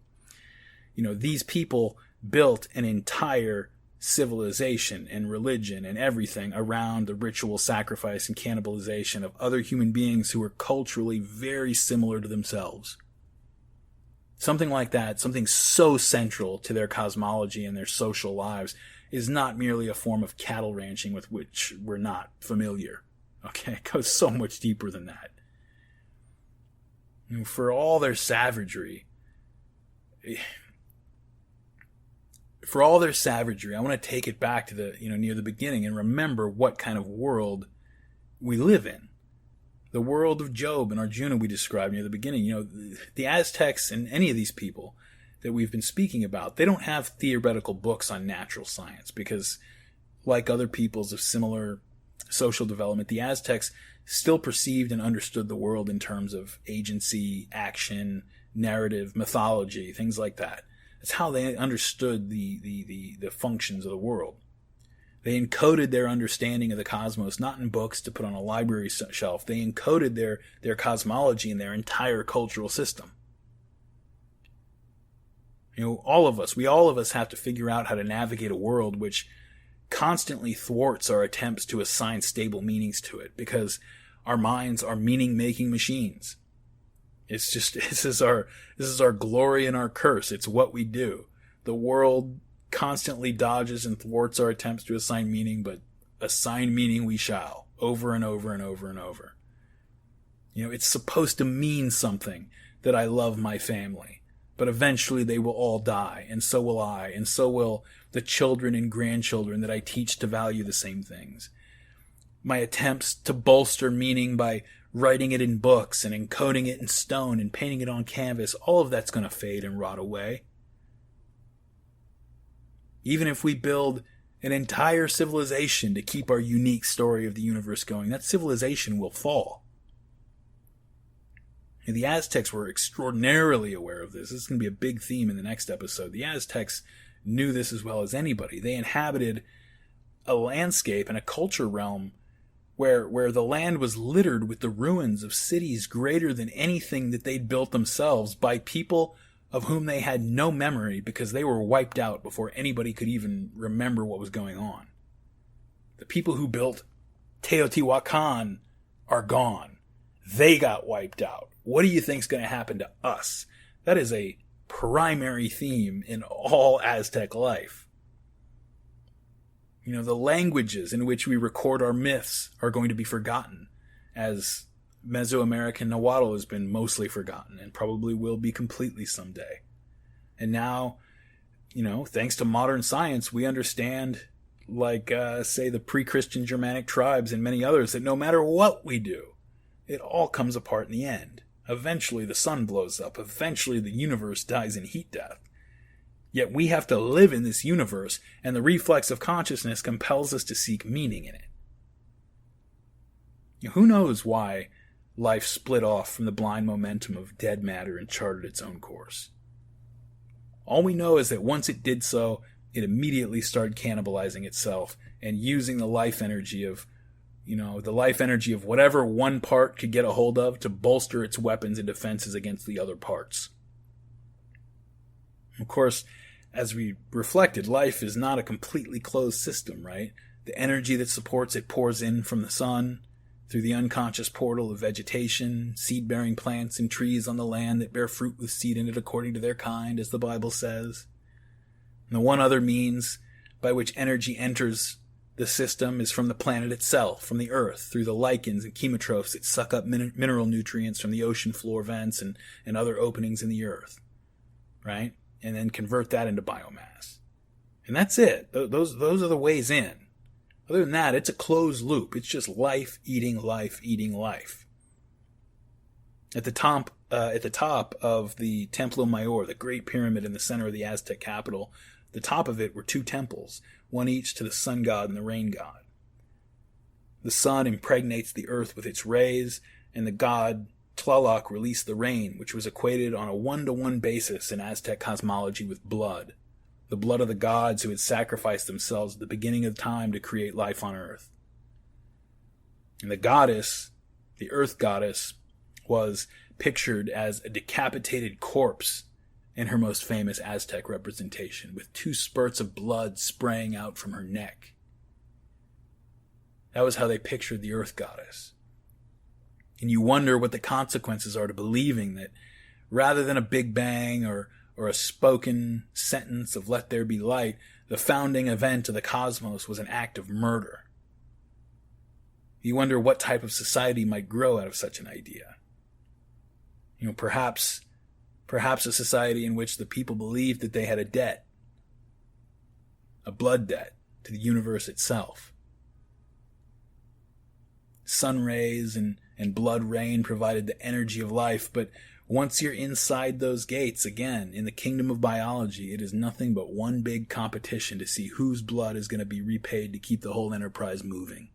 These people built an entire civilization and religion and everything around the ritual sacrifice and cannibalization of other human beings who were culturally very similar to themselves. Something like that, something so central to their cosmology and their social lives, is not merely a form of cattle ranching with which we're not familiar. Okay, it goes so much deeper than that. For all their savagery, I want to take it back to the, near the beginning and remember what kind of world we live in. The world of Job and Arjuna we described near the beginning. The Aztecs and any of these people that we've been speaking about, they don't have theoretical books on natural science because, like other peoples of similar social development, the Aztecs still perceived and understood the world in terms of agency, action, narrative, mythology, things like that. That's how they understood the functions of the world. They encoded their understanding of the cosmos not in books to put on a library shelf. They encoded their cosmology in their entire cultural system. All of us have to figure out how to navigate a world which constantly thwarts our attempts to assign stable meanings to it, because our minds are meaning-making machines. It's just, this is our glory and our curse. It's what we do. The world constantly dodges and thwarts our attempts to assign meaning, but assign meaning we shall, over and over and over and over. It's supposed to mean something that I love my family, but eventually they will all die, and so will I, and so will the children and grandchildren that I teach to value the same things. My attempts to bolster meaning by writing it in books and encoding it in stone and painting it on canvas, all of that's going to fade and rot away. Even if we build an entire civilization to keep our unique story of the universe going, that civilization will fall. And the Aztecs were extraordinarily aware of this. This is going to be a big theme in the next episode. The Aztecs knew this as well as anybody. They inhabited a landscape and a culture realm where the land was littered with the ruins of cities greater than anything that they'd built themselves by people of whom they had no memory because they were wiped out before anybody could even remember what was going on. The people who built Teotihuacan are gone. They got wiped out. What do you think's going to happen to us? That is a primary theme in all Aztec life. The languages in which we record our myths are going to be forgotten as Mesoamerican Nahuatl has been mostly forgotten and probably will be completely someday. And now, thanks to modern science, we understand, say, the pre-Christian Germanic tribes and many others, that no matter what we do, it all comes apart in the end. Eventually the sun blows up. Eventually the universe dies in heat death. Yet we have to live in this universe, and the reflex of consciousness compels us to seek meaning in it. Who knows why life split off from the blind momentum of dead matter and charted its own course? All we know is that once it did so, it immediately started cannibalizing itself and using the life energy of whatever one part could get a hold of to bolster its weapons and defenses against the other parts. Of course, as we reflected, life is not a completely closed system, right? The energy that supports it pours in from the sun, through the unconscious portal of vegetation, seed-bearing plants and trees on the land that bear fruit with seed in it according to their kind, as the Bible says. And the one other means by which energy enters the system is from the planet itself, from the earth, through the lichens and chemotrophs that suck up mineral nutrients from the ocean floor vents and other openings in the earth, right? And then convert that into biomass. And that's it. Those are the ways in. Other than that, it's a closed loop. It's just life eating life eating life. At the top of the Templo Mayor, the great pyramid in the center of the Aztec capital, the top of it were two temples, one each to the sun god and the rain god. The sun impregnates the earth with its rays, and the god Tlaloc released the rain, which was equated on a 1-to-1 basis in Aztec cosmology with blood. The blood of the gods who had sacrificed themselves at the beginning of time to create life on earth. And the goddess, the earth goddess, was pictured as a decapitated corpse in her most famous Aztec representation, with 2 spurts of blood spraying out from her neck. That was how they pictured the earth goddess. And you wonder what the consequences are to believing that rather than a Big Bang or a spoken sentence of let there be light, the founding event of the cosmos was an act of murder. You wonder what type of society might grow out of such an idea. Perhaps a society in which the people believed that they had a debt, a blood debt to the universe itself. Sun rays and blood rain provided the energy of life, but once you're inside those gates, again, in the kingdom of biology, it is nothing but one big competition to see whose blood is going to be repaid to keep the whole enterprise moving.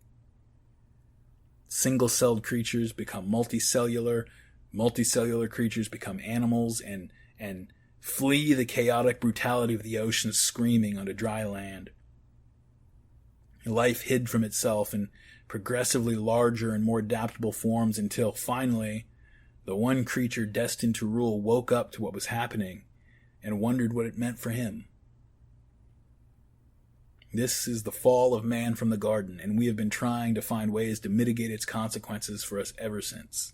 Single-celled creatures become multicellular creatures become animals and flee the chaotic brutality of the ocean screaming onto dry land. Life hid from itself in progressively larger and more adaptable forms until finally the one creature destined to rule woke up to what was happening and wondered what it meant for him. This is the fall of man from the garden, and we have been trying to find ways to mitigate its consequences for us ever since.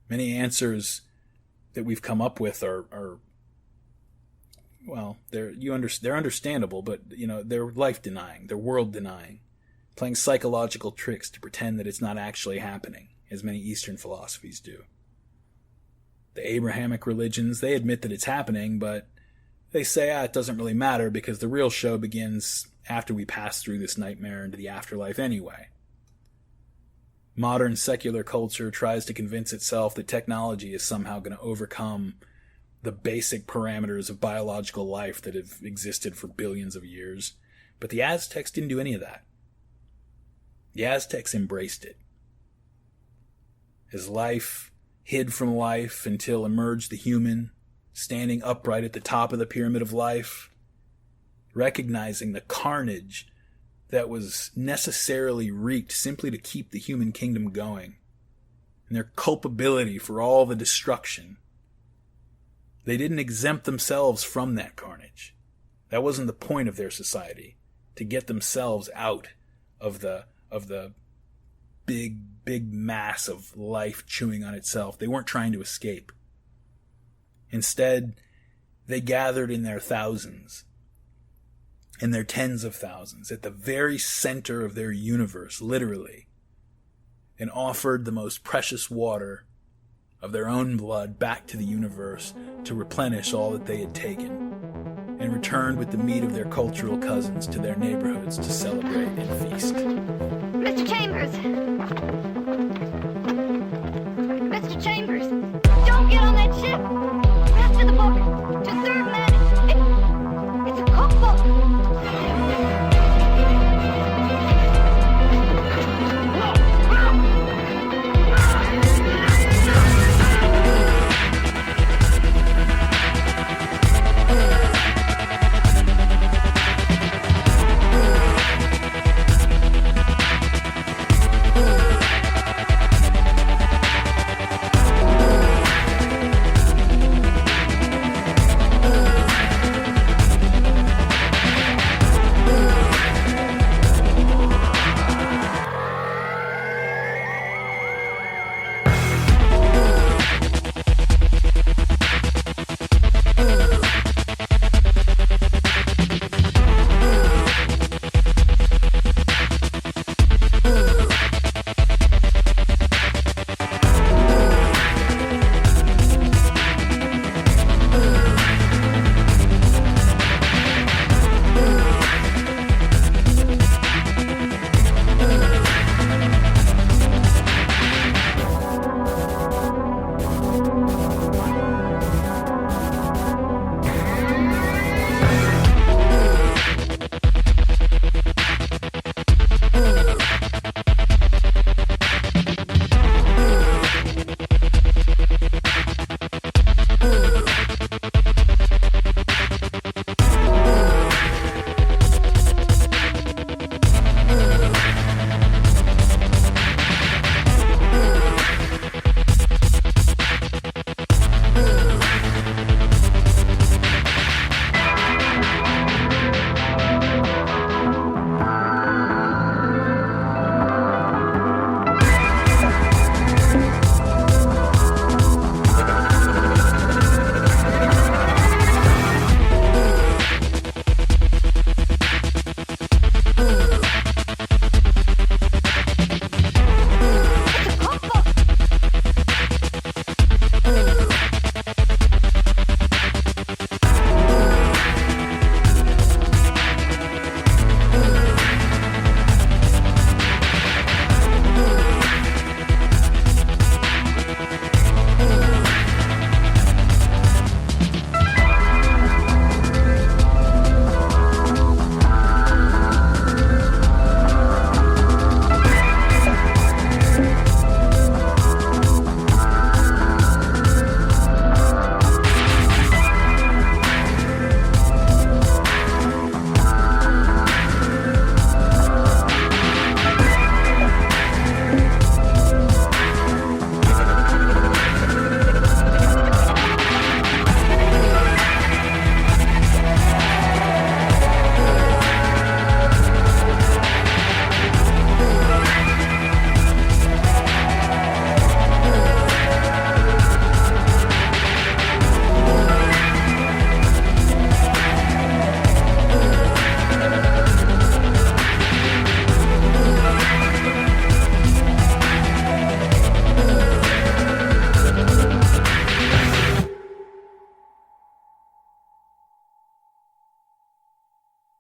Many answers that we've come up with are they're understandable, but they're life-denying, they're world-denying, playing psychological tricks to pretend that it's not actually happening, as many Eastern philosophies do. The Abrahamic religions, they admit that it's happening, but they say, it doesn't really matter because the real show begins after we pass through this nightmare into the afterlife anyway. Modern secular culture tries to convince itself that technology is somehow going to overcome the basic parameters of biological life that have existed for billions of years. But the Aztecs didn't do any of that. The Aztecs embraced it. As life hid from life until emerged the human, standing upright at the top of the pyramid of life, recognizing the carnage that was necessarily wreaked simply to keep the human kingdom going, and their culpability for all the destruction. They didn't exempt themselves from that carnage. That wasn't the point of their society, to get themselves out of the big mass of life chewing on itself. They weren't trying to escape. Instead, they gathered in their thousands, in their tens of thousands, at the very center of their universe, literally, and offered the most precious water of their own blood back to the universe to replenish all that they had taken, and returned with the meat of their cultural cousins to their neighborhoods to celebrate and feast. Mr. Chambers!